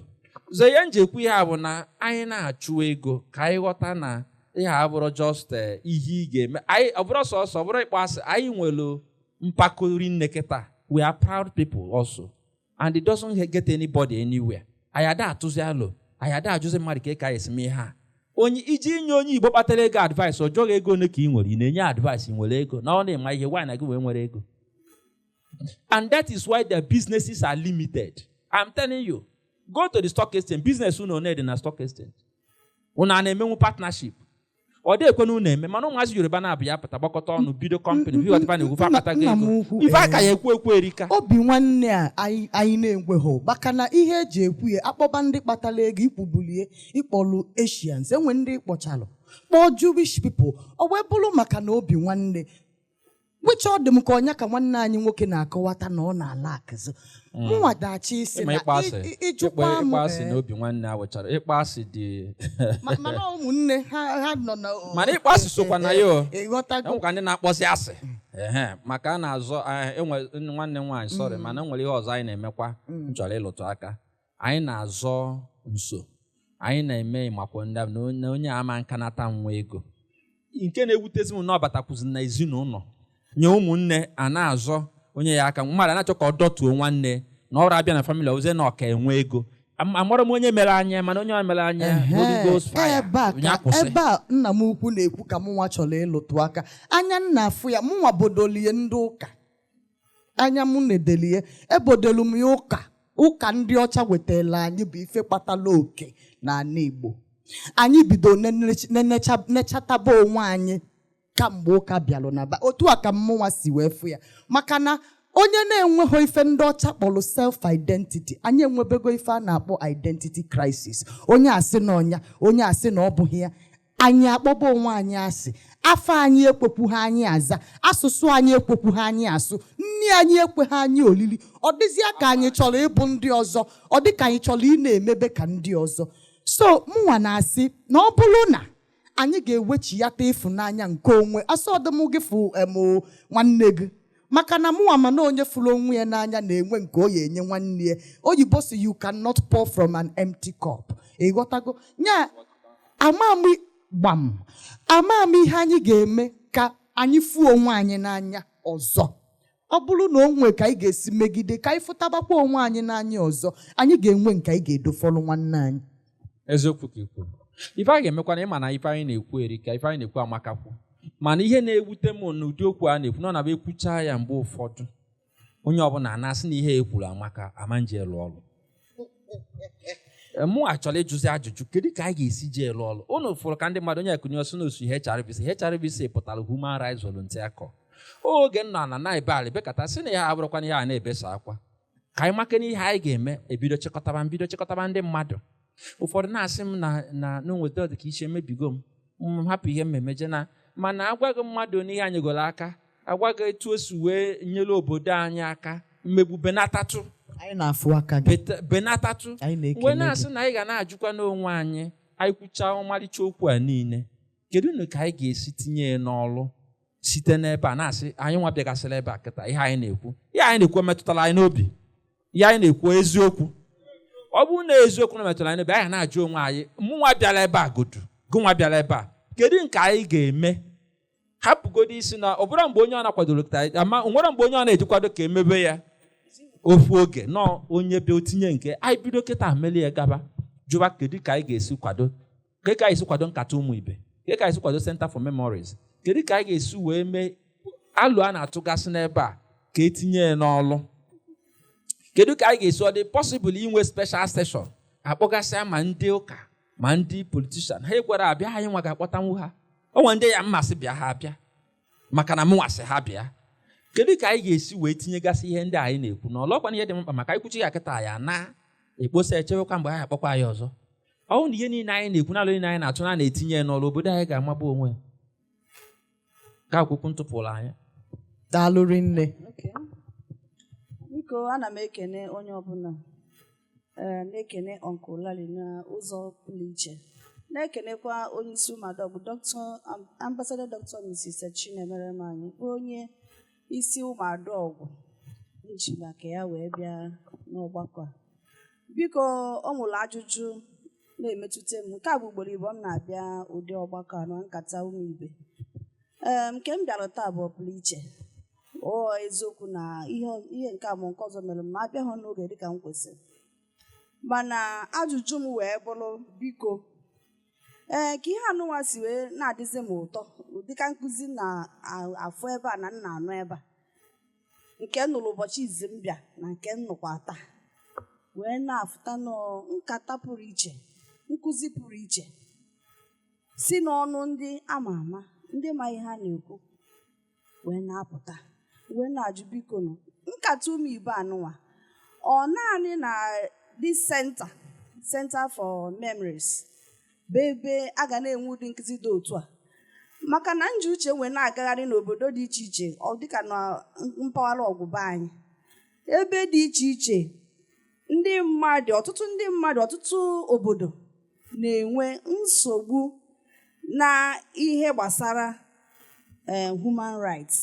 So ihe nji ekwu ihe bụ na anyị na-achụ ego ka anyị ghọta na ihe abụrụ just ihe ị ga-eme. Anyị ọ bụrụ sọsọ, ọ bụrụ ịkpọ asị, anyị nwere mpakori nne kịta. We are proud people also. And it doesn't get anybody anywhere. Anyị ada atụzi alụ, anyị ada ajụzi mmadụ ka ka esi mee ha. Onye iji inye onye Igbo kpatara ego advice, ọ jụghị ego ole ka ị nwere, ị na-enye advice, ị nwere ego, na ọ na-ema ihe why na gị wee nwere ego. And that is why their businesses are limited. I'm telling you, go to the stock exchange. Business unu need na stock exchange. Unu na-emenwu partnership. ọ dị ekwe unu eme mana ụmụazị Yoruba na-abụ ya pụta gbakọta ọnụ bido kọmpanị bi ọtịba na-egwu akpata gị ego ife aka ya ekwu erika obi nwanne a anyị na-enweghị maka na ihe eji ekwu ya akpọba ndị kpatara ego ikwubulie ịkpọlụ Asians enwe ndị ịkpọchalụ kpọọ Jewish people ọ wee bụrụ maka na obi nwanne which ọ dị m ka ọnya ka nwanne anyị nwoke na-akọwata na ọ na-ala akụzụ mụnwa dachi isi na ịjụkwa m ịkpa asị na obi nwanne awechara ịkpa asị dị mana ụmụnne ha nọ na mana ịkpa asị sokwa na ya ịghọtago enwekwa ndị na-akpọzi asị maka a na-azọ enwe nwanne nwaanyị sọrị mana enwere ihe ọzọ anyị na-emekwa m chọrọ ịlụtụ aka anyị na-azọ nso anyị na-eme ịmakwa ndị na onye ama nkanata nwa ego nke na-ewutezi m na ọ batakwuzi na ezinụlọ nye ụmụnne a na-azọ onye ya aka mmadụ na-achọ ka ọ dọtuo nwanne na ọrụ abịa na famili oze na ọka enwe ego amara m onye mere anya mana onye mere anya ebe a nna m ukwu na-ekwu ka mụnwa chọrọ ịlụtụ aka anya nna afụ ya mụnwa bodolie ndị ụka anya m na-edelie ebodolu m ya ụka ndị ọcha wetara anyị bụ ife kpatala oke n'ala Igbo anyị bido nechataba onwe anyị kamgbe ụka bịalụ na otu a ka mmụnwa si wee fụ ya maka na onye na-enweghị ife ndị ọcha kpọrọ self identity anyị enwebego ife a na-akpọ identity crisis onye asị na ọnya onye asị na ọ bụghị ya anyị akpọba onwe anyị asị afọ anyị ekwepụghị anyị aza asụsụ anyị ekwepụghị anyị asụ nri anyị ekweghị anyị olili ọ dịzịa ka anyị chọrọ ịbụ ndị ọzọ ọ dị ka anyị chọrọ ị na-emebe ka ndị ọzọ so mụnwa na-asị na ọ bụrụ na anyị ga-ewechiyata ịfụnanya nke onwe asọdụm gị fụ nwanne gị maka na mụnwa ma na onye fụrụ onwe ya n'anya na-enwe nke o ya enye nwanne ya oyibo si you cannot pour from an empty cup ịghọtago nya ama m ihe anyị ga-eme ka anyị fụọ onwe anyị n'anya ọzọ ọ bụrụ na o nwee ka anyị ga-esi megide ka anyị fụtabakwa onwe anyị n'anya ọzọ anyị ga-enwe nke anyị ga-edofọrọ nwanne anyị eziokwu ka ikwu ife anyị ga-emekwa na ịma na ife anyị na-ekwu erika ife anyị na-ekwu amakakwu mana ihe na-ewute m n'ụdị okwu a na-ekwu na ekwucha ya mgbe ụfọdụ onye ọbụla na-asị na ihe ekwuru amaka amanje elu ọrụ mụ achọrọ ịjụzi ajụjụ kedu ka anyị ga-esi ji elu ọrụ unu fụrụ ka ndị mmadụ onye ekunye ọsọ n'osu HRVC pụtara Human Rights Volunteer Corps oge nọ na naịbalị bekata sị na ya abụrụkwana ihe a na-ebesa akwa ka anyị maka na ihe anyị ga-eme ebido chịkọtaba ndị mmadụ ụfọdụ na-asị m na n'onweta dị ka iche emebigo m hapụ ihe mmemeje na mana agwaghị mmadụ n'ihe anyị goro aka agwaghị etu o si wee nyere obodo anyị aka mmegbu benatatụ anyị na-afụ aka gị benatatụ wee na-asị na anyị ga na-ajụkwa n'onwe anyị kwuchaa ọmarịcha okwu a niile kedu na ka anyị ga-esi tinye ya n'ọrụ site n'ebe a na-asị anyị nwa bịagasịrị ebe a kịta ihe anyị na-ekwu metụtara anyị n'obi ihe anyị na-ekwu eziokwu ọ bụrụ na eziokwu na metụtara anyị n'obi anyị na-ajụ onwe anyị mụnwa bịara ebe a gụnwa bịara ebe a kedu nke anyị ga-eme hapụgodo isi na ọ bụrụ mgbe onye ọ na-akwadoro ama nwere mgbe onye ọ na-ejikwado ka emebe ya ofu oge nọ onye bịa otinye nke anyị bido kịta meli ya gaba jụba kedu ka anyị ga-esi kwado ka anyị esi kwado Nkata Umu Ibe ka anyị esi kwado Center for Memories kedu ka anyị ga-esi wee mee alụ a na-atụgasị n'ebe a ka etinye ya n'ọlụ kedu ka anyị ga-esi ọ dị possible inwe special session akpọgasịa ma ndị ụka ma ndị politishan ha gwara abịa anyị nwa ga-akpọtanwu ha onwe ndị ya mmasị bịa ha abịa maka na mụnwasị ha bịa kedu ka anyị ga-esi wee tinyegasị ihe ndị anyị na-ekwu na ọlọkwa na ihe dị mkpa maka anyị kwuchi ya kịta ya na ekposa echewekwa mgbe anyị akpọkwa anyị ọzọ ọ bụ na ihe niile anyị na-ekwu na alụ niile anyị na-atụ na na-etinye ya n'ọrụ obodo anyị ga-amagbu onwe ka akwụkwọ ntụpụrụ anyị daalụrị nne biko ana m ekene onye ọbụla na-ekene Uncle Lali n'ụzọ pụrụ iche na-ekenekwa onye isi ụmụadọgụ Ambassador Dr. Mrs. Chinemerem anyị onye isi ụmụadọgụ nji maka ya wee bịa n'ọgbakọ a biko ọ nwụrụ ajụjụ na-emetụta m nke a bụ ugboro ibo m na-abịa ụdị ọgbakọ a na Nkata Umu Ibe nke m bịara taa bụ pụrụ iche eziokwu na ihe nke abụ nke ọzọ mere m ma abịa hụ n'oge dịka m kwesịrị mana ajụjụ m wee bụrụ biko ka ihe anụnwa si wee na-adịzi m ụtọ ụdịka nkụzi na-afụ ebe a na nna anụ ebe a nke nụrụ ụbọchị izi m bịa na nke nnụkwa taa wee na-afụta nkata pụrụ iche nkụzi pụrụ iche si n'ọnụ ndị ama ama ndị ma ihe ha na-ekwu wee na-apụta wee na-ajụ biko nụ Nkata Umu Ibe anụnwa ọ naanị na this center for memories bụ ebe a ga na-enwe ụdị nkụzi dị otu a maka na nji uche wee na-agagharị n'obodo dị iche iche ọ dịka na mpaghara ọgwụba anyị ebe dị iche iche ọtụtụ ndị mmadụ ọtụtụ obodo na-enwe nsogbu na ihe gbasara human rights.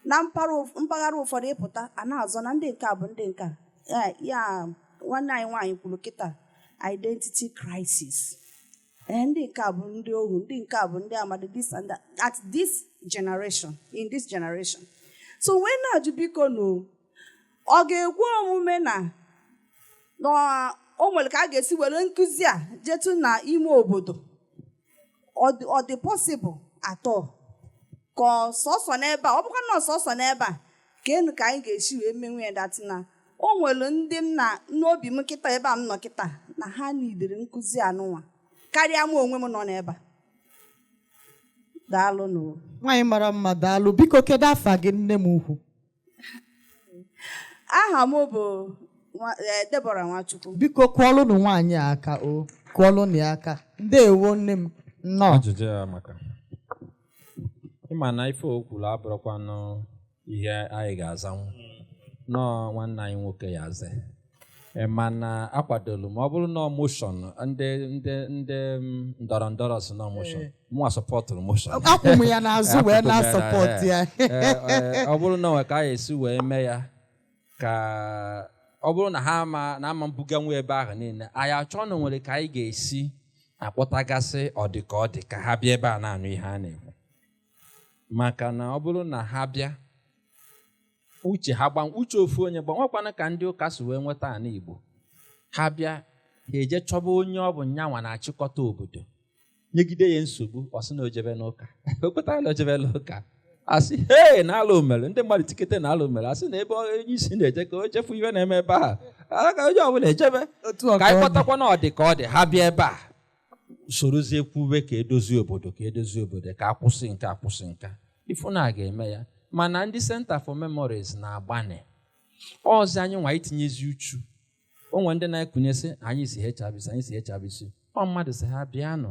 Na mpaghara ụfọdụ ịpụta a na-azọ na ndị nke a bụ ndị nke ya nwanne anyị nwaanyị kwuru kịta identity crisis. Ndị nke a bụ ndị ohu, ndị nke a bụ ndị amadi, this and that, at this generation, in this generation. So wee na-ajụ biko ọ ga-ekwe omume na o nwere ka a ga-esi were nkụzi a jetu na ime obodo ọ dị possible atọ ka sọsọ n'ebe a ọ bụkwa na sọsọ n'ebe a ka enu ka anyị ga-esi wee menwe ya datina o nwere ndị m na n'obi m kịta ebe a m nọ kịta na ha nidere nkụzi anụnwa karịa m onwe m nọ n'ebe a. Daalụ nụ. Nwaanyị mara mma, daalụ. Biko kedu afa gị nne m ukwu? Aha m bụ Deborah Nwachukwu. Biko kụọlụnụ nwaanyị aka kụọlụnụ ya aka. Ndeewo nne m. Nnọọ. Ajụjụ ya maka ịma na ife o kwuru abụrụkwanụ ihe anyị ga-azanwu nọọ nwanne anyị nwoke ya aza mana akwadolu ma ọ bụrụ na moshọn ndị ndọrọ ndọrọ si na moshọn mụnwa sọpọtụrụ moshọn akwụ m ya n'azụ wee na-asọpọtụ ya ọ bụrụ na ka anyị esi wee mee ya ka ọ bụrụ na ha ama mbuga nwa ebe ahụ niile anyị achọ na nwere ka anyị ga-esi akpọtagasị ọdị ka ha bịa ebe a na-anụ ihe a na-ekwu maka na ọ bụrụ na ha bịa uche ofu onye gbanwekwana ka ndị ụka si wee nweta ana Igbo ha bịa ha eje chọba onye ọ bụ nyanwa na-achịkọta obodo nyegide ya nsogbu ọ sị na ojebe n'ụka o kwetara ojebe n'ụka asị hee na ala omere ndị mmadụ tikete na ala omere asị na ebe onye isi na-eje ka o chefu ihe na-eme ebe a ka onye ọbụla ejebe ka anyị kpọtakwa na ọ dị ka ọ dị ha bịa ebe a sorozie kwube ka edozie obodo ka akwụsị nka ifu na ga-eme ya mana ndị Center for Memories na-agbane ọzọ anyị nwa itinyezi uchu onwe ndị na-ekwunyesị anyị si HRVC ọ mmadụ si ha bịanụ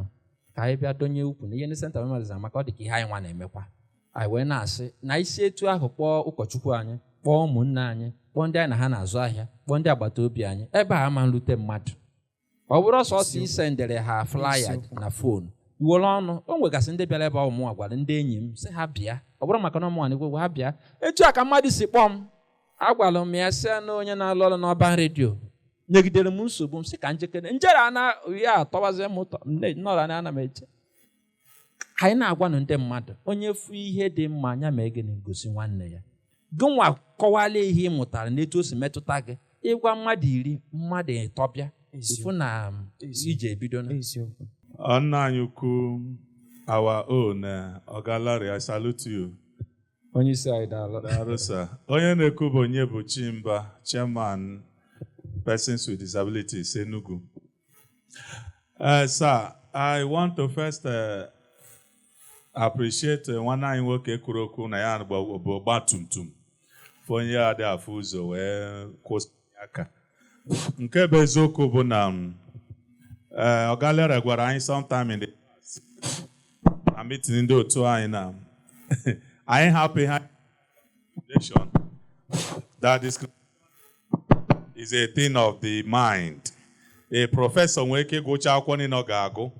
ka anyị bịa donye ukwu na ihe ndị Center for Memories amaka ọ dị ka ihe anyị nwa na-emekwa anyị wee na-asị na isi etu ahụ kpọọ ụkọchukwu anyị kpọọ ụmụnne anyị kpọọ ndị anyị na ha na-azụ ahịa kpọọ ndị agbata obi anyị ebe a ama nrute mmadụ ọ bụrụ ọsọsọ isendere ha flaya na fonu iwere ọnụ o nwegasị ndị bịara ebe ọmụnwa gwara ndị enyi m sị ha bịa ọ bụrụ maka na ọmụnwa na-egwegwe ha bịa etu a ka mmadụ si kpọọ m agwara m ya sị na onye na-alụ ọrụ n'ọba redio nyegidere m nsogbu m sị ka njere ana ya atọbazie m ụtọ nọrọ ana m eche anyị na-agwanụ ndị mmadụ onye fụ ihe dị mma anya ma ege na-egosi nwanne ya gị nwa kọwala ihe ị mụtara na etu o si metụta gị ịgwa mmadụ 10 mmadụ 3 bịa ifu na ije ebido na Nna anyị ukwu, our own Ogalari, I salute you. Onye isi anyị daalụ. Daalụ sir. Onye na-ekwu bụ onye bụ Chimba, Chairman, Persons with Disabilities, Enugu. Sir, I want to first appreciate nwanne anyị nwoke kwuru okwu na ya bụ ọgba tumtum onye ya dị afụ ụzọ wee kwụsị aka. Nke bụ eziokwu bụ na Ogalere gwara anyị sometime in the past na meeting ndị otu anyị na anyị happy foundation that is a thing of the mind. A professor nwere ike gụcha akwụkwọ niile ọ ga-agụ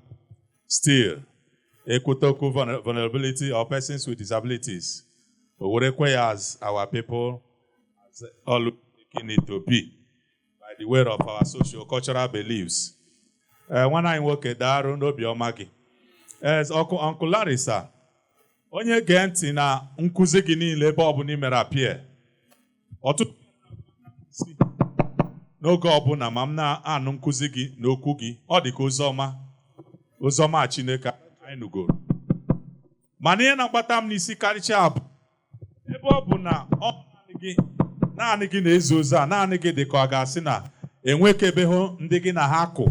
still ekwutokwu vulnerability of persons with disabilities o werekwe ya as our people as all making it to be by the way of our socio-cultural beliefs. Nwanne anyị nwoke daarụ n'obiọma gị. Uncle Larissa, onye gee ntị na nkụzi gị niile ebe ọbụla i mere appear ọtụtụ n'oge ọbụla ma m na-anụ nkụzi gị na okwu gị ọ dị ka oziọma Chineke anyị nụgoro. Mana ihe na-agbata m n'isi karịchaa bụ ebe ọ bụ na naanị gị na-ezi ozi a naanị gị dị ka ọ ga-asị na enwekebeghị ndị gị na ha kụ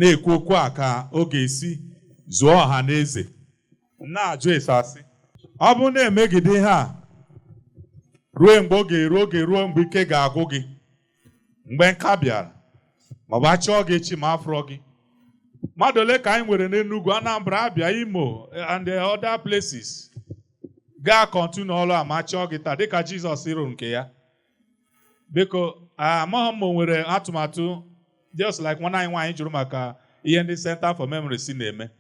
na-ekwu okwu a ka ọ ga-esi zụọ ọha na eze na-ajụ ịsasị ọ bụ na-emegide ha ruo mgbe oge ruo mgbe ike ga-agụ gị mgbe nka bịara maọbụ achọọ gị echi ma afọrọ gị mmadụ ole ka anyị nwere n'Enugu, Anambra, Abia, Imo and the other places gaa kọntinu ọrụ a ma chọọ gị taa dịka Jizọs rụrụ nke ya. Biko amaghị m nwere atụmatụ just like nwanne anyị nwaanyị jụrụ maka ihe ndị Center for Memories na-eme.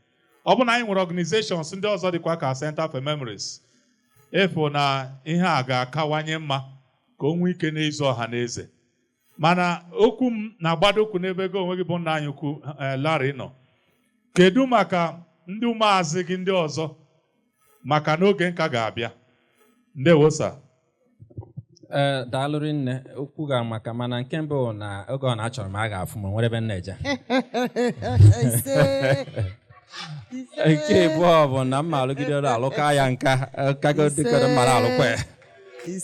Ọ bụ na anyị nwere organizations ndị ọzọ dịkwa ka Center for Memories, efu na ihe a ga-akawanye mma ka o nwee ike n'izu ọha na eze. Mana okwu m na-agbado okwu n'ebe gị onwe gị bụ nna anyị ukwu Larry nọ. Kedu maka ndị ụmụazị gị ndị ọzọ maka n'oge nka ga-abịa? Ndewo sa. Daalụ nne, okwu ga maka mana nke mbụ na oge ọ na-achọrọ m a ga-afụ m nwere ebe m na-eje. Nke abụọ bụ na mma alụgidere alụka ya nka kago dịkọrọ mara alụkwa ya.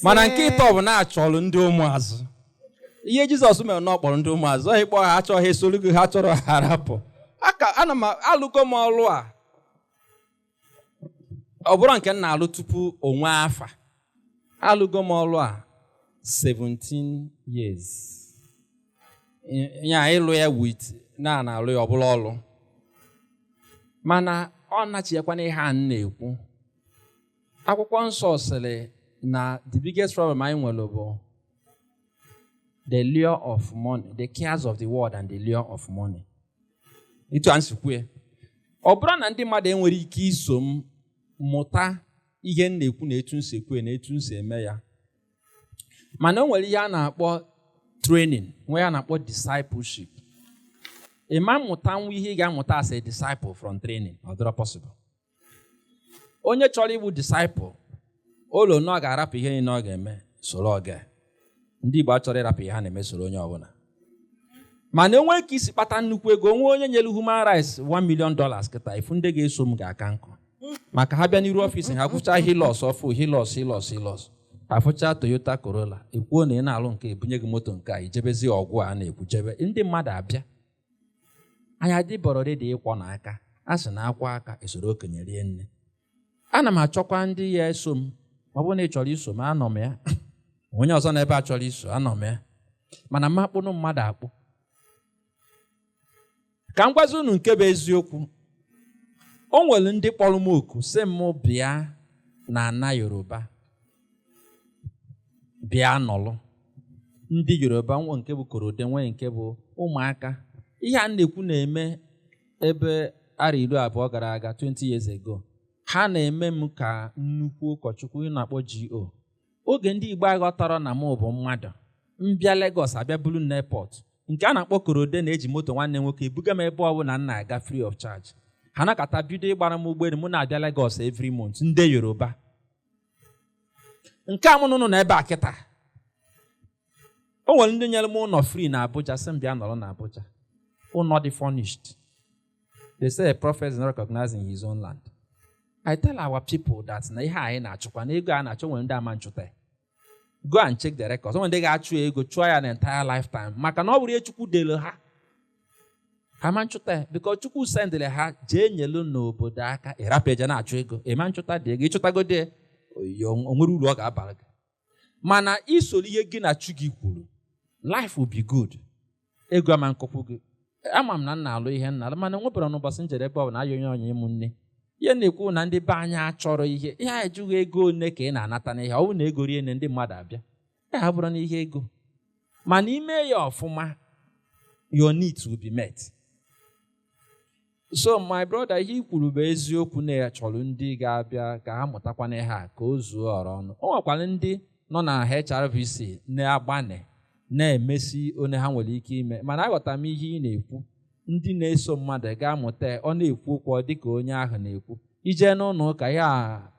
Mana nke ịtọ bụ na-achọrọ ndị ụmụazụ. Ihe Jizọs mere na ọ kpọrọ ndị ụmụazụ, ọ ịkpọ ha achọghị esolu gị, ha chọrọ ha arapụ. Ana m alụgo m ọlụ a. Ọ bụrụ nke m na-alụ tupu onwe afa. Alụgo m ọlụ a 17 years. Ya ịlụ ya with na-alụ ya ọbụla ọlụ. Mana ọ nachiekwana ihe a na-ekwu. Akwụkwọ nsọ sịrị na the biggest problem anyị nwere bụ the lure of money, the cares of the world and the lure of money. Itu ansikwe. Ọ bụrụ na ndị mmadụ enwere ike iso m mụta ihe m na-ekwu na etu nsi ekwe na etu nsi eme ya. Mana o nwere ihe a na-akpọ training, nwee a na-akpọ discipleship. Ịma mmụta nwa ihe ị ga-amụta as a disciple from training, ọ dịrọ possible. Onye chọrọ ịbụ disciple, olo na ọ ga-arapụ ihe niile ọ ga-eme soro oge. Ndị Igbo achọrọ ịrapụ ihe ha na-eme soro onye ọbụla. Mana enwe ka isi kpata nnukwu ego, onwe onye nyere human rights $1 million kịta, ifu ndị ga-eso m ga-aka nkụ. Maka ha bịa n'iru ọfịs ha fụcha Hilux ọfụ, Hilux. Ha fụcha Toyota Corolla, ekwuo na ị na-alụ nke ebunye gị moto nke a, ijebezi ọgwụ a na-ekwu jebe. Ndị mmadụ abịa. Anyị adịbọrọ dị ịkwọ n'aka, a sị na akwa aka esoro okenye rie nne. Ana m achọkwa ndị ya eso m, ọ bụrụ na ị chọrọ iso m, anọ m ya. Onye ọzọ n'ebe a chọrọ iso, anọ m ya. Mana m akpụnụ mmadụ akpụ. Ka m gwazi unu nke bụ eziokwu. O nwere ndị kpọrọ m oku sị m bịa na ana Yoruba. Bịa nọlụ. Ndị Yoruba nwe nke bụ korode, nwe nke bụ ụmụaka. Ihe a na-ekwu na-eme ebe ara 20 gara aga, 20 years ago. Ha na-eme m ka nnukwu ụkọchukwu na-akpọ GO. Oge ndị Igbo aghọtara na m bụ mmadụ. Mbịa Lagos abịa bulu n'airport. Nke a na-akpọ korode na-eji moto nwanne nwoke ebuga m ebe ọbụla m na-aga free of charge. Ha nakata bido ịgbara m ụgbọelu, m na-abịa Lagos every month. Ndị Yoruba. Nke a m nụnụ na ebe a kịta. O nwere ndị nyere m ụlọ free na Abuja, sị m bịa nọrọ na Abuja. Ụlọ dị furnished. They say a prophet is not recognized in his own land. I tell our people that na ihe anyị na-achụkwa na ego a na-achọ nwere ndị ama nchụta. Go and check the records. When they ga achụ ego chụọ ya the entire lifetime. Maka na ọ bụrụ Chukwu dele ha. Ha ma nchụta because Chukwu sendele ha jee nyelu n'obodo aka ịrapụ eje na-achụ ego. Ịma nchụta dị ego ịchụtagode o nwere uru ọ ga-abara gị. Mana isoro ihe gị na Chu gị kwuru, life will be good. Ego ama nkọkwu gị. Ama m na nna alụ ihe nna, mana nwebara n'ụbọchị njere ebe ọ bụ na ayọ onye ịmụ nne. Ihe na-ekwu na ndị be anyị achọrọ ihe a ejughị ego one ka ị na-anata n'ihe, ọ bụ na ego rie ndị mmadụ abịa. Ha bụrụ na ihe ego. Mana ime ya ọfụma, your needs will be met. So my brother, ihe kwuru bụ eziokwu na ya chọrọ ndị ga-abịa ka ha mụtakwana ihe a ka o zuo ọrụ ọnụ. O nwekwara ndị nọ na HRVC na-agbane na-emesi onye ha nwere ike ime. Mana aghọtara m ihe ị na-ekwu. Ndị na-eso mmadụ ga-amụta ọ na-ekwu okwu dịka onye ahụ na-ekwu. Ije n'ụlọ ụka ya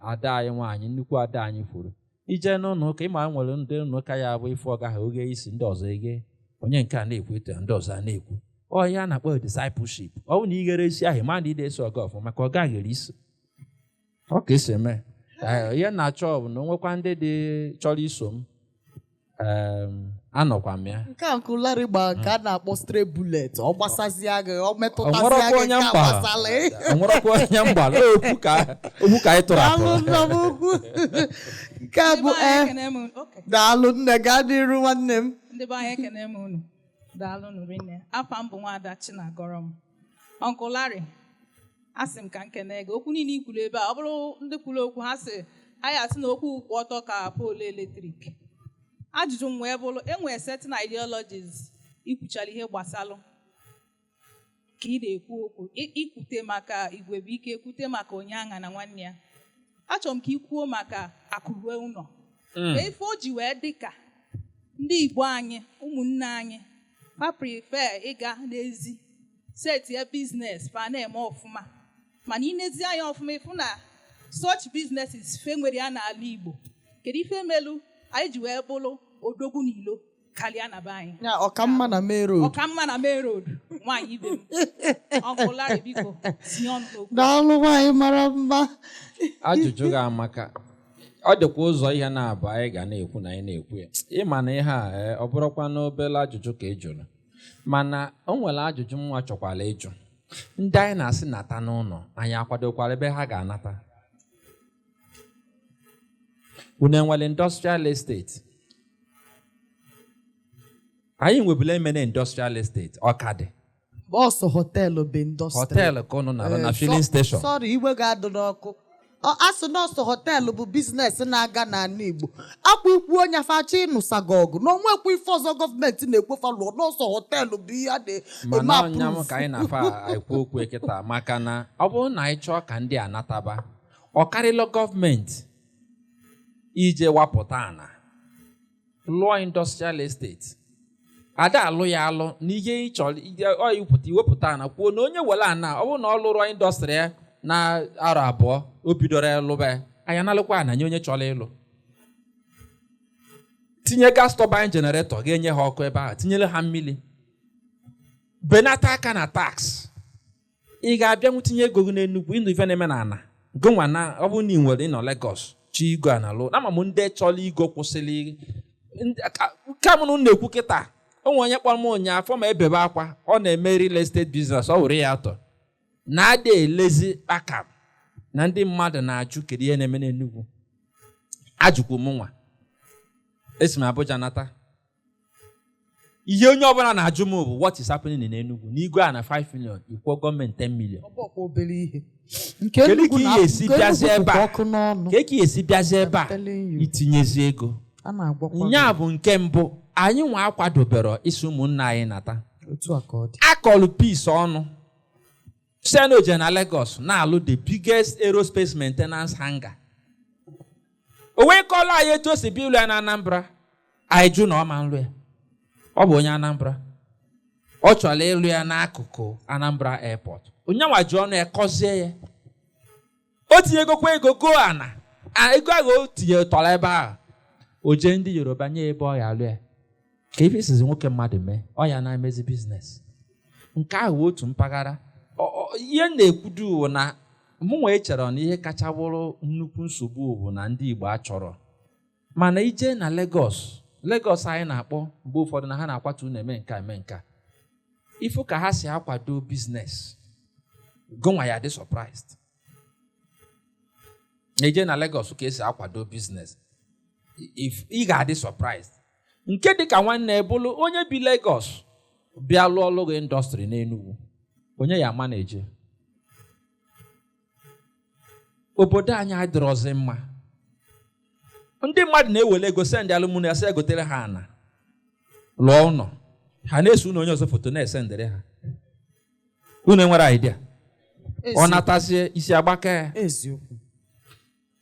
ada anyị nwaanyị, nnukwu ada anyị kwuru. Ije n'ụlọ ụka ịma nwere ndị ụlọ ụka ya bụ ife ọ gaghị oge isi ndị ọzọ ege. Onye nke a na-ekwu etu ndị ọzọ a na-ekwu. Ọ ya na-akpọ discipleship. Ọ bụ na ighere isi ahụ ma na ide eso ọga ọfụma maka ọ gaghị isi. Ọ ka esi eme. Ihe na-achọ bụ na onwekwa ndị dị chọrọ iso m. anọkwa m ya. Nke a nkụlarị gba nke a na-akpọ stray bullet. Ọ gbasazịa gị, ọ metụtasịa Onwerekwa gị onye nke a mgbala. gbasala. Onwerekwa onye mgbala. Okwu ka anyị tụrụ Daalụ atụ. nna m ukwu. Nke a bụ daalụ nne gaa n'iru nwanne m. Ndị be anyị ekene m unu. Daalụ nụrụ nne. Afa m bụ Nwaada Chinagọrọ m. Uncle Larry, asị m ka nkene gị. Okwu niile i kwuru ebe a, ọ bụrụ ndị kwuru okwu ha sị anyị asị na okwu kwụ ọtọ ka poolu eletrik. Ajụjụ m wee bụrụ enwere certain ideologies ikwuchara ihe gbasalụ ka ị na-ekwu okwu ikwute maka igwe bụ ike ekwute maka onye agha na nwanne ya. Achọrọ m ka ị kwuo maka akụrue ụlọ ka ife o ji wee dị ka ndị Igbo anyị ụmụnne anyị fa prefer ịga n'ezi setie biznes fa na-eme ọfụma, mana inezi anya ọfụma ịfụ na such businesses fe nwere ya n'ala Igbo. Kedu ife melu anyị ji wee bụrụ odogwu n'ilo karịa na be anyị? Ya ọkamma na Main Road. Ọkamma na Main Road, nwaanyị ibe m. Uncle Larry, biko tinye ọnụ n'okwu. Daalụ nwaanyị mara mma. Ajụjụ ga-amaka. Ọ dịkwa ụzọ ihe na-abụ anyị ga na-ekwu na anyị na-ekwu ya. Ịma na ihe a ọ bụrụkwa n'obere ajụjụ ka ị jụrụ. Mana o nwere ajụjụ nwa chọkwala ịjụ. Ndị anyị na-asị nata n'ụlọ, anyị akwadokwara ebe ha ga-anata. Unu enwere industrial estate? Anyị nwebula ime na industrial estate ọkadị. Bọsụ họteelụ bụ indọstrị. Họteelụ ka unu nara na filling station. Sorry, iwe ga-adụ n'ọkụ. Asụ nọọsụ họteelụ bụ biznes na-aga n'ala Igbo. Akwa ikwu onye afacha ịnụsa gị ọgụ na onwekwa ife ọzọ gọọmenti na-ekwefa lụọ nọọsụ họteelụ bụ ihe a na-eme mana ọnya m ka anyị na-afa ekwu okwu ekịta maka na ọ bụrụ na anyị chọọ ka ndị a nataba ọ karịla gọọmenti ije wapụta ana lụọ industrial estate. Ada alụ ya alụ n'ihe ị chọrọ iwepụta ana kwuo na onye were ana ọ bụrụ na ọ lụrụ indọstrị ya na arọ abụọ o bidoro ịlụba anyị analụkwa ana nye onye chọrọ ịlụ. Tinye gas turbine generator ga-enye ha ọkụ ebe ahụ, tinyere ha mmiri, benata aka na tax. Ị ga-abịanwu tinye ego gị n'Enugu ịnụ ife na-eme na ana gụnwa na ọ bụrụ na ị nwere ịnọ Lagos chi igo ana lụ na ma m ndị chọrọ igo kwụsịrị kamụnụ na-ekwu kịta. Onwe onye kpọrọ m ụnyaafọ ma ebebe akwa ọ na-eme real estate business ọ were ya atọ na-adị elezi kpakam na ndị mmadụ na-ajụ kedu ihe na-eme n'Enugu. Ajụkwu m nwa esi m Abuja nata ihe onye ọbụla na-ajụ m bụ what is happening in Enugu n'igwe a na 5 million ikwuo gọọmenti 10 million. Kedu ka ihe esi bịazie ebe a? Kedu ka ihe esi bịazie ebe a itinyezi ego? Nya bụ nke mbụ anyị nwa akwadobere isi ụmụnna anyị nata. Akọlụ peace ọnụ Senoje na Lagos na-alụ the biggest aerospace maintenance hangar. O wee kọlụ anyị etu o si bi ụlọ ya na Anambra anyị jụ na ọ ma nlụ ya. Ọ bụ onye Anambra, ọ chọrọ ịlụ ya n'akụkụ Anambra airport. Onye nwa ji ọnụ ya kọzie ya, o tinyegokwa ego go ana ego ahụ o tinye tọrọ ebe ahụ o jee ndị Yoruba nye ebe ọ ya alụ ya ka ife isizi nwoke mmadụ mee ọ ya na-emezi biznes. Nke ahụ otu mpaghara. Ihe na-ekwudu na mụnwa echere na ihe kacha bụrụ nnukwu nsogbu bụ na ndị Igbo achọrọ, mana ije na Lagos anyị na-akpọ mgbe ụfọdụ na ha na-akwatu na-eme nka eme nka ifu ka ha si akwado biznes gụnwa ya dị surprised. Eje na Lagos ka esi akwado biznes ị ga-adị surprised. Nke dịka nwanne bụrụ onye bi Lagos bịa lụọ ọlụgo indọstrị n'Enugu, onye ya ama na-eje. Obodo anyị adịrọzi mma. Ndị mmadụ na-ewele ego sendị alụmụnụ ya sị egotere ha ana lụọ ụlọ, ha na-eso ụlọ onye ọzọ foto na-esendere ha. Unu nwere idea ọ natazie isi agbaka ya.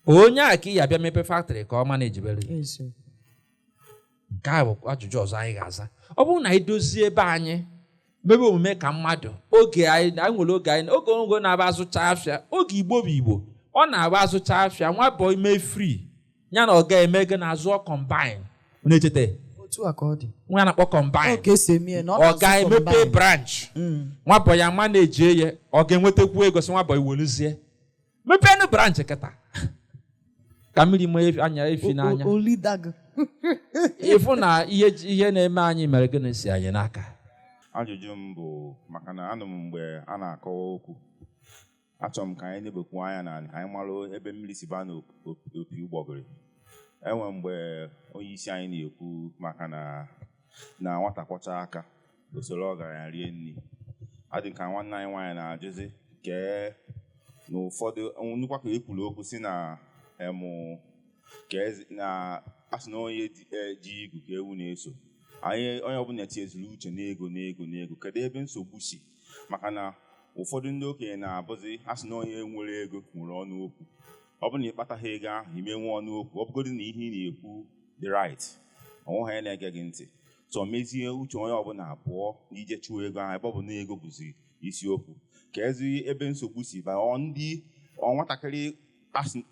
Onye a ka ị ya bịa mepe factory ka ọ ma na-ejibere. Nke a bụ ajụjụ ọzọ anyị ga-aza. Ọ bụrụ na anyị dozie ebe anyị mebe omume ka mmadụ, oge anyị nwere oge na-aba azụcha afịa, oge Igbo bụ Igbo ọ na-aba azụcha afịa nwa bọ ime free ya na ọ ga-eme ego na-azụ combine. Na-echete nwa na-akpọ combine ọ ga-emepe branch nwa bọ ya ma na-eji ya ọ ga-enwetakwu ego si nwa bọ iweluzie mepenu branch kịta ka mmiri mee anya efi n'anya ịfụ na ihe na-eme anyị mere gịnị si anyị n'aka. Ajụjụ m bụ maka na anụ m mgbe a na-akọwa okwu, achọrọ m ka anyị nebekwu anya na ka anyị mara ebe mmiri si baa n'opi ụgbọgịrị. Enwe mgbe onye isi anyị na-ekwu maka na nwata kwọcha aka usoro ọgaranya rie nri. Adị ka nwanne anyị nwaanyị na-ajụzi kee na ụfọdụ nnukwu ka ekwuru okwu si na asị na onye ji igu ka ewu na-eso. Onye ọbụla tinyezuru uche n'ego. Kedu ebe nsogbu si? Maka na ụfọdụ ndị okenye na-abụzi asị na onye nwere ego nwere ọnụ okwu. Ọ bụ na ịkpataghị ego ahụ ime nwe ọnụ okwu, ọ bụgodị na ihe ị na-ekwu dị right, onwe ha na-ege gị ntị. So mezie uche onye ọbụla pụọ n'ije chụwa ego ahụ ebe ọ bụ na ego bụzi isiokwu. Ka ezi ebe nsogbu si baa nwatakịrị asị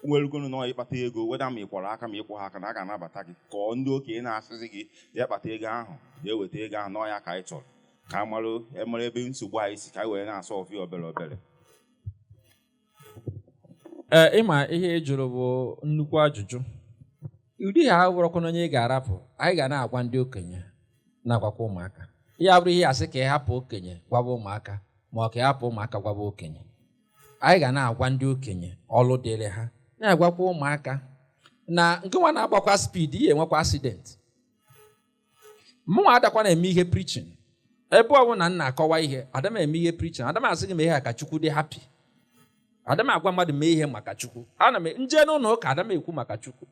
nwere ego na ịkpata ego, weda ma ịkwọrọ aka ma ịkwụ ha aka na a ga-anabata gị. Ka ndị okenye na-asịzi gị ya kpata ego ahụ, ya eweta ego ahụ n'ọya ka anyị chọrọ, ka a mara ebe nsogbu anyị si, ka anyị were na-asọ ofi obere. Ịma ihe ị jụrụ bụ nnukwu ajụjụ. Ụdị ha bụrụkwa onye ị ga-arapụ, anyị ga na-agwa ndị okenye na-agwakwa ụmụaka. Ya bụrụ ihe asị ka ị hapụ okenye gwaba ụmụaka, ma ọ ka ị hapụ ụmụaka gwaba okenye. Anyị ga na-agwa ndị okenye ọlụ dịrị ha, na-agwakwa ụmụaka na nke nwa na-agbakwa speed ihe enwekwa accident. Mụnwa adakwa na-eme ihe preaching. Ebe ọ bụ na m na-akọwa ihe, Adam eme ihe preaching. Adam asị gị mee ihe ka Chukwu dị happy. Adam agwa mmadụ mee ihe maka Chukwu. Ana m nje n'ụlọ ụka, Adam ekwu maka Chukwu.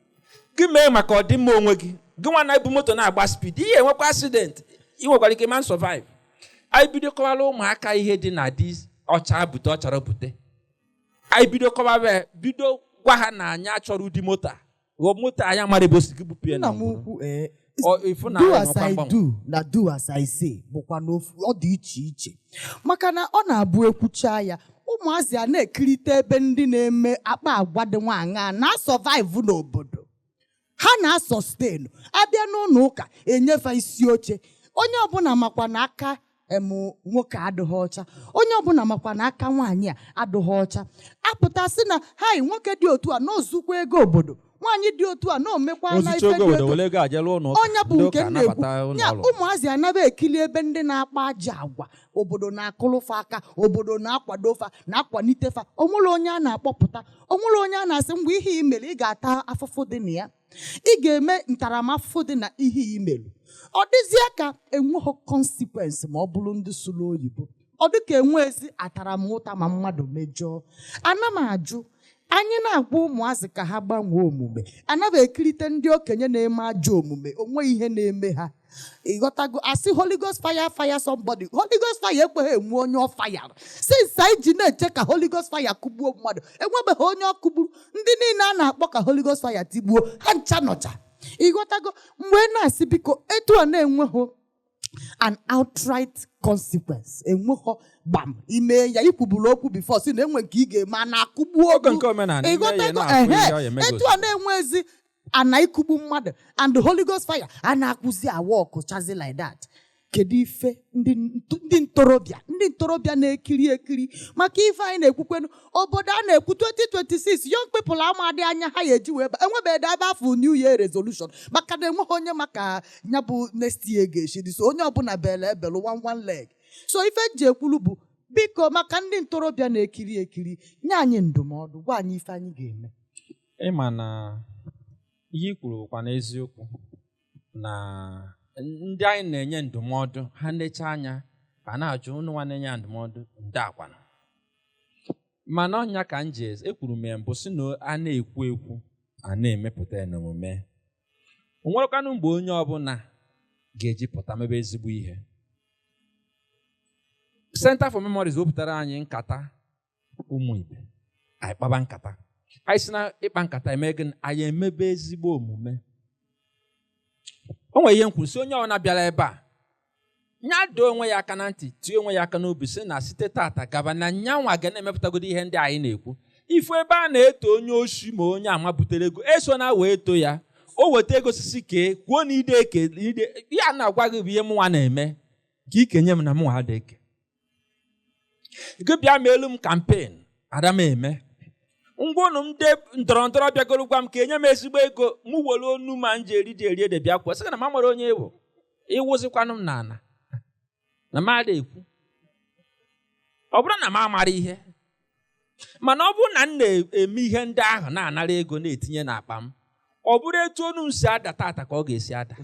Gị mee maka ọdịmma onwe gị. Gị nwa na-ebu moto na-agba speed ihe enwekwa accident. Ị nwekwara ike man survive. Anyị bido kọwara ụmụaka ihe dị na dị ọcha bute ọchara bute. Anyị bido gwa ha na anyị achọrọ ụdị moto. Moto anyị amara ebe o si gị bupụ ya na do as I do na do as I say bụkwa n'ofu, ọ dị iche maka na ọ na-abụ ekwucha ya ụmụazị a na-ekirite ebe ndị na-eme akpa agwa dị nwaanyị na-survive n'obodo ha na-sustain. Abịa n'ụlọ ụka enyefe isi oche, onye ọbụla makwa na aka nwoke adịghị ọcha, onye ọbụla makwa na aka nwaanyị a adịghị ọcha. Apụtasị na hai nwoke dị otu a n'ozukwa ego obodo, nwaanyị dị otu a na omekwa na ife dị otu onye bụ nke na-ekwu ya. Ụmụazị anaghị ekili ebe ndị na-akpa aja agwa, obodo na-akụlụfa aka, obodo na-akwado fa na-akwalite fa. Onwere onye a na-akpọpụta, onwere onye a na-asị mgbe ihe imere ị ga-ata afụfụ dị na ya, ị ga-eme ntaramahụhụ dị na ihe imelu. Ọ dịzịa ka enweghị consequence ma ọ bụrụ ndị sụrụ oyibo. Ọ dị ka enwezi ataramụta ma mmadụ mejọọ. Ana m ajụ, anyị na-agwa ụmụazị ka ha gbanwee omume, anaghị ekirite ndị okenye na-eme ajọ omume, onwe ihe na-eme ha. Ịghọtago asị Holy Ghost fire somebody. Holy Ghost fire ekweghị enwe onye ọ fire. Since anyị ji na-eche ka Holy Ghost fire kụgbuo mmadụ, enwebeghị onye ọ kụgburu. Ndị niile a na-akpọ ka Holy Ghost fire tigbuo ha ncha nọcha. Ịghọtago mgbe na-asị biko etu a na-enweghị an outright consequence, enweghị gbam ime ya ikwuburu okwu before si na enwe nke ị ga-eme a na-akụgbu oge. Ịghọtago etu a na-enwezi a na-ikugbu mmadụ and the Holy Ghost fire a na-akwụzi awọkụ chazi like that. Kedu ife ndị ntorobịa na-ekiri maka ife anyị na-ekwukwenu obodo a na-ekwu 2026 young people amadị anya ha ya eji wee enwebeghị ebe afọ New Year resolution maka na enweghị onye maka ya bụ next year ga-echi so onye ọbụla belụ one leg. So ife ji ekwulu bụ biko maka ndị ntorobịa na-ekiri nye anyị ndụmọdụ, gwa anyị ife anyị ga-eme. Ịma na ihe kwuru kwa n'eziokwu na ndị anyị na-enye ndụmọdụ ha nlecha anya a na-ajụ ụnụ nwa na-enye ndụmọdụ ndị akwana. Mana ọnya ka m ji ekwuru m mbụ si na a na-ekwu a na-emepụta ya n'omume. O nwerekwanụ mgbe onye ọbụla ga-eji pụta mebe ezigbo ihe. Center for Memories wepụtara anyị Nkata Umu Ibe. Anyị kpaba nkata. Anyị si na ịkpa nkata eme gị anyị emebe ezigbo omume. O nwere ihe nkwusi onye ọ na-abịara ebe a nyado onwe ya aka na ntị, tie onwe ya aka n'obi si na site tata gaba na nyanwa ga na-emepụtagodo ihe ndị anyị na-ekwu. Ifu ebe a na-eto onye oshi ma onye ama butere ego eso na wee to ya o weta ego sisi kee kwuo na ide ya na-agwa gị bụ ihe mụnwa na-eme ka ikenye m na mụnwa ada eke gị bịa meelu m kampen ada m eme ngwonu m de ndọrọ ndọrọ bịagoro gwa m ka enye m ezigbo ego m were onu ma m ji eri ede bịa kwuo sị na ma mara onye ewu ịwụzikwanụ m n'ala na m ada ekwu ọ bụrụ na m amara ihe mana ọ bụrụ na m na-eme ihe ndị ahụ na-anara ego na-etinye n'akpa m ọ bụrụ etu onu m si ada tata ka ọ ga-esi ada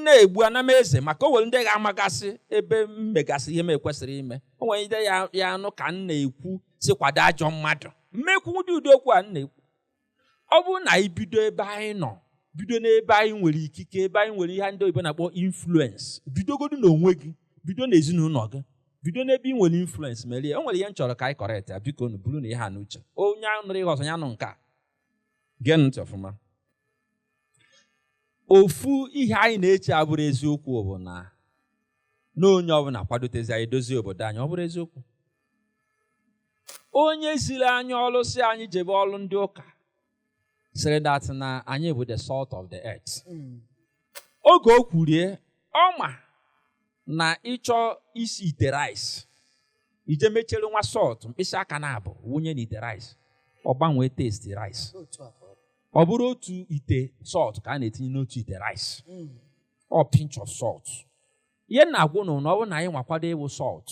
na-egbu ana m eze maka o nwere ndị ga-amagasị ebe m megasị ihe m ekwesịrị ime o nwere ide ya anụ ka m na-ekwu si kwado ajọ mmadụ mmekwu ụdị okwu a m na-ekwu ọ bụrụ na anyị bido ebe anyị nọ bido n'ebe anyị nwere ikike ebe anyị nwere ihe ndị oyibo na-akpọ influence bidogodu n'onwe gị bido n'ezinụlọ gị bido n'ebe ị nwere influence merie o nwere ihe m chọrọ ka anyị kọrekt ya biko nu buru na ihe a n'uche onye nụrụ ihe ọzọ ya nụ nke a gee ntị ọfụma ofu ihe anyị na-eche abụrụ eziokwu bụ na onye ọbụla kwadotezi anyị dozie obodo anyị ọ bụrụ eziokwu onye ziri anyị ọlụ si anyị jebe ọlụ ndị ụka sịrị dat na anyị bụ the salt of the earth oge o kwurie ọma na ịchọ isi ite rice ije mechere nwa salt mkpịsị aka na-abụ wunye n'ite rice ọ gbanwee testi rice ọ bụrụ otu ite salt ka a na-etinye n'otu ite rice ọ pinch of salt ihe na-agwụ na ọ bụrụ na anyị nwakwado ịwụ salt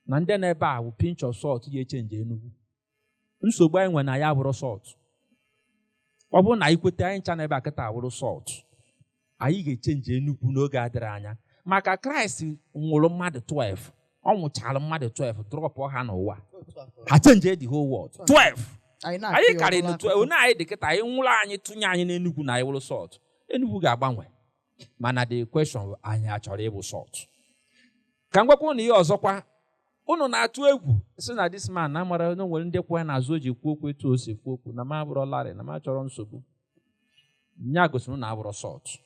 na ndị na-ebe a bụ pinch of salt ga-echenji Enugu nsogbu anyị nwere na ya bụrụ salt ọ bụrụ na anyị kweta anyị ncha na ebe a kịta awụrụ salt anyị ga-echenji Enugu n'oge adịrị anya maka Kraịst nwụrụ mmadụ 12 ọ nwụchara mmadụ 12 drọpụ ha n'ụwa ha chenji the whole world 12 anyị karịrị 12 onye anyị dị kịta anyị nwụrụ anyị tụnye anyị n'Enugu na anyị wụrụ salt Enugu ga-agbanwe mana the question anyị achọrọ ịbụ salt ka m gwakwa na ihe ọzọkwa unu na-atụ egwu si na this man na amara na nwere ndị kwa na azụ o ji ekwu okwu etu o si ekwu okwu na m abụrụ larị na m achọrọ nsogbu nya gosiri na abụrụ salt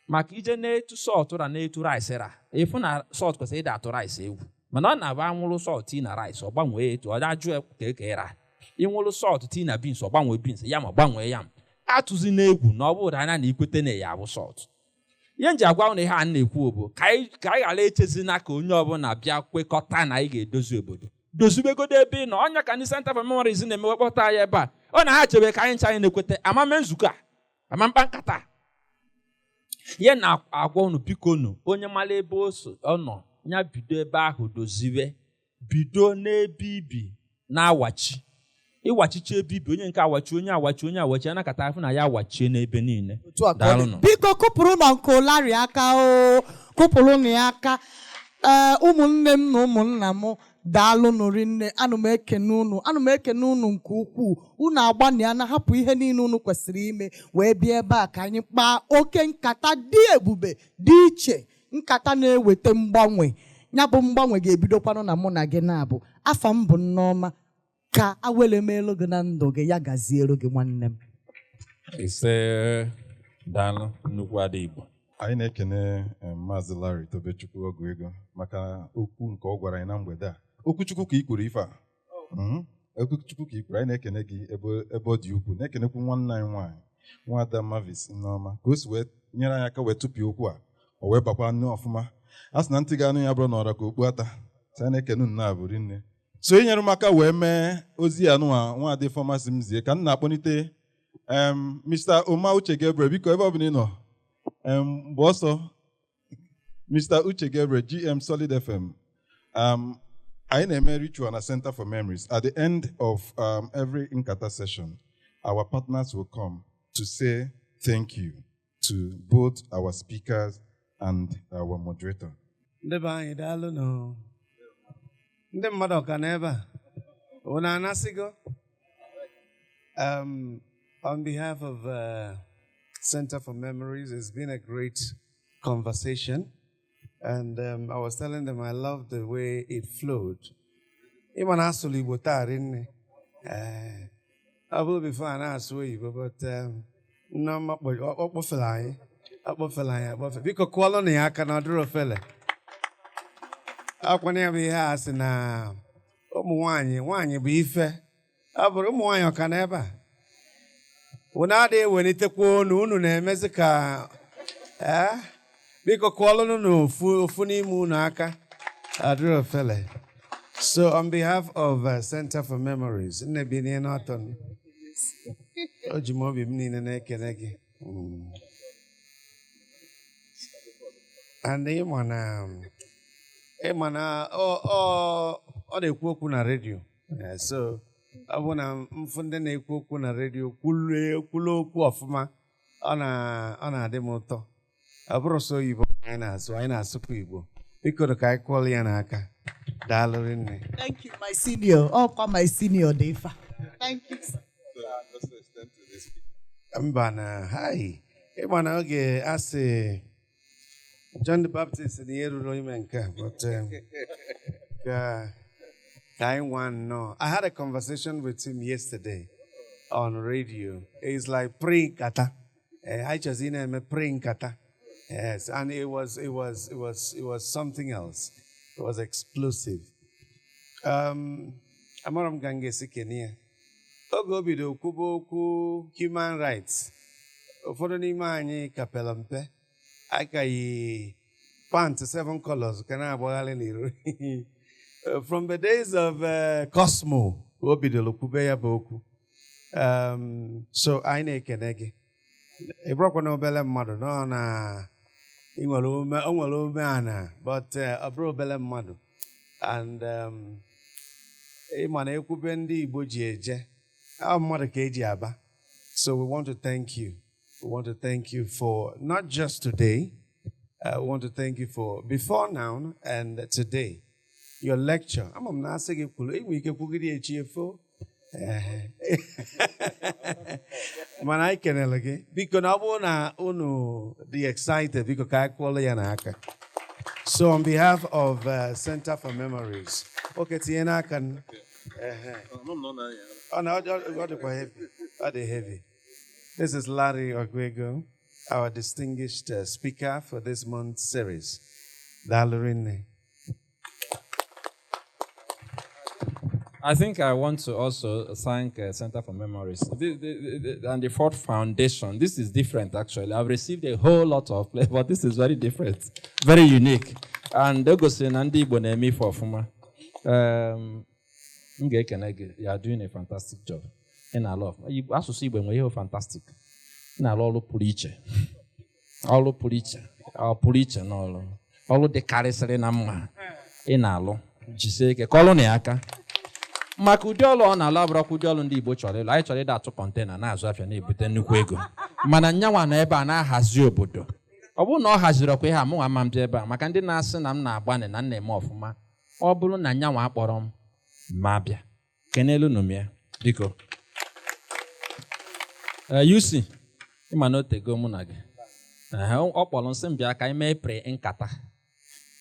maka ije na-etu salt ra na-etu rice ra efu na salt kwesịrị ịda atụ rice egwu mana ọ na-aba anwụrụ salt na rice ọ gbanwee etu ọ dajụ ka ekera ịnwụrụ salt tii na beans ọ gbanwee beans ya ma gbanwee ya atụzi n'egwu na ọ bụrụ anya na ikwete na ya bụ salt ihe nji agwa na ihe a na-ekwu bụ ka anyị ghara echezina ka onye ọbụla bịa kwekọta na anyị ga-edozi obodo dozibegodo ebe ị nọ ọnya ka ndị Center for Memories na-emewe kpọta anyị ebe a ọ na ha chebe ka anyị ncha anyị na-ekwete amame nzukọ a amamkpa nkata ihe na-agwa unu biko nu onye mara ebe ọ nọ ya bido ebe ahụ doziwe bido n'ebe ibi na-awachi ịwachiche ebe ibi onye nke awachi onye awachi anakọta afụ na ya awachie n'ebe niile biko kụpụrụ na Nkolari aka o kụpụrụ na ya aka ụmụnne m na ụmụnna m daalụ nụrụ nne ana m ekene unu nke ukwuu unu agbani ya na hapụ ihe niile unu kwesịrị ime wee bịa ebe a ka anyị kpaa oke nkata dị ebube dị iche nkata na-eweta mgbanwe ya bụ mgbanwe ga-ebidokwanụ na mụ na gị na-abụ afa m bụ Nneọma ka awele meelu gị na ndụ gị ya gaziere gị nwanne m ise daalụ nnukwu Ala Ìgbò anyị na-ekene Maazị Larry Tobechukwu Oguego maka okwu nke ọ gwara anyị na mgbede a okwuchukwu ka i kwuru ife a okwuchukwu ka i kwuru anyị na-ekene gị ebe ọ dị ukwuu na-ekenekwu nwanne anyị nwaanyị Nwada Mavis Nneọma ka o si wee nyere anyị aka wee tụpịa okwu a o wee bakwa nne ọfụma a sị na ntị ga-anụ ya bụrụ na ọra ka okpu ata anyị na-ekene unu na-abụri nne so inyere m aka wee mee ozi ya nụwa nwaadị Fọmasị m zie ka m na-akpọnite Mr. Oma Uche Gabriel biko ebe ọ bụla ị nọ mgbe ọsọ Mr. Uche Gabriel GM Solid FM anyị na-eme ritual na Center for Memories. At the end of every Nkata session our partners will come to say thank you to both our speakers and our moderator. Ndị be anyị daalụ nọ ndị mmadụ ọka n'ebe a unu anasịgo on behalf of Center for Memories, it's been a great conversation, and I was telling them I love the way it flowed. Even asuli botarin, I will be fine as we, but no, because colony I cannot do a fella. Up whenever he has na one beef, I can ever. Unade wenite kwonu unu na-emezi ka biko kwọlụnụ n'ofu n'ime unu aka adịrọ fele So on behalf of Center for Memories, Nebini Norton, Ojimobi Mnine Kenegi. And ọ na-ekwu okwu na redio. So ọ bụ na mfu ndị na-ekwu okwu na redio kwulu okwu ọfụma, ọ na-adị m ụtọ. Ọ bụrụ so Igbo anyị na-asụkwa Igbo. Biko ka anyị kwụọla ya n'aka. Daalụ rinne. Thank you, my senior. My senior, Defa. Thank you, sir. Mba na, hi. Ịma na oge asị John the Baptist in the Eruroimenka, but I had a conversation with him yesterday on radio. It's like pre-Nkata. I just in a pre-Nkata. Yes, and it was something else. It was explosive. Amaram gange sikenia. Ogo bido kubo human rights. Ofodo n'ime anyị kapelampe. Aka yi pants 7 colors kana agbaghalị n'iru. From the days of Cosmo, obidolo kube ya boku. So anyị na-ekene gị. Ịbụrụkwa na obele mmadụ nọ na onwere ume ana, but abụrụ obele mmadụ. And ịma na ekwube ndị Igbo ji eje, mmadụ ka eji aba. So we want to thank you. We want to thank you for not just today. We want to thank you for before now and today. Your lecture. I'm not saying we can put it HFO. Man, I can elegate because I want to be excited because I call it. So, on behalf of Center for Memories, okay, Tiana can. Oh no, got it heavy. This is Ala Ìgbò, our distinguished speaker for this month's series. Dalorinne. I think I want to also thank Center for Memories and the Ford Foundation. This is different, actually. I've received a whole lot of play, but this is very different, very unique. And Ndụ Mmiri na-eme for Fuma. You are doing a fantastic job. In our love. Asụsụ Igbo nwere ihe fantastic. Na-alụ ọrụ pụrụ iche. Ọrụ pụrụ iche. Ọ pụrụ iche n'ọrụ. Ọrụ dị karịsịrị na mma. Ị na-alụ. Jisie ike. Kọlụ na aka. Maka ụdị ọrụ ọ na-alụ abụrụkwa ụdị ọrụ ndị Igbo chọrọ ịlụ. Anyị chọrọ ịda atụ kọntena na-azụ afịa na-ebute nnukwu ego. Mana nyanwa na ebe a na-ahazi obodo. Ọ bụrụ na ọ haziri ọkwa ihe a mụnwa ma m bịa ebe a maka ndị na-asị na m na-agbani na m na-eme ọfụma. Ọ bụrụ na nyanwa akpọrọ m ma bịa. Kenelu nụmịa. Biko. UC, ịma na otego mụ na gị. Ọ kpọrọ nsị m bịa ka anyị mee pre-nkata.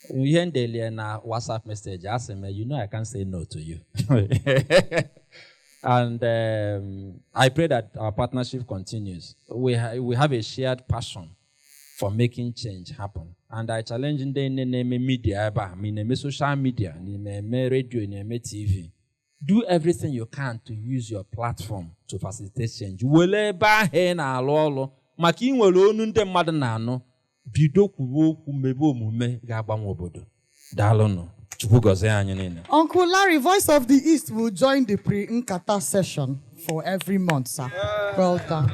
Ihe ndelie na WhatsApp message asị m, you know I can't say no to you. And I pray that our partnership continues. We have a shared passion for making change happen. And I challenge ndị na-eme media ebe a, na-eme social media, na-eme radio, na-eme TV. Do everything you can to use your platform to facilitate change. Wele ebe ahụ na-alụ ọrụ maka inwere onu ndị mmadụ na-anụ bido kwuwe okwu mebe omume ga-agbanwe obodo. Daalụnụ. Chukwu gọzie anyị niile. Uncle Larry, Voice of the East will join the pre-Nkata session for every month, sir. Well done.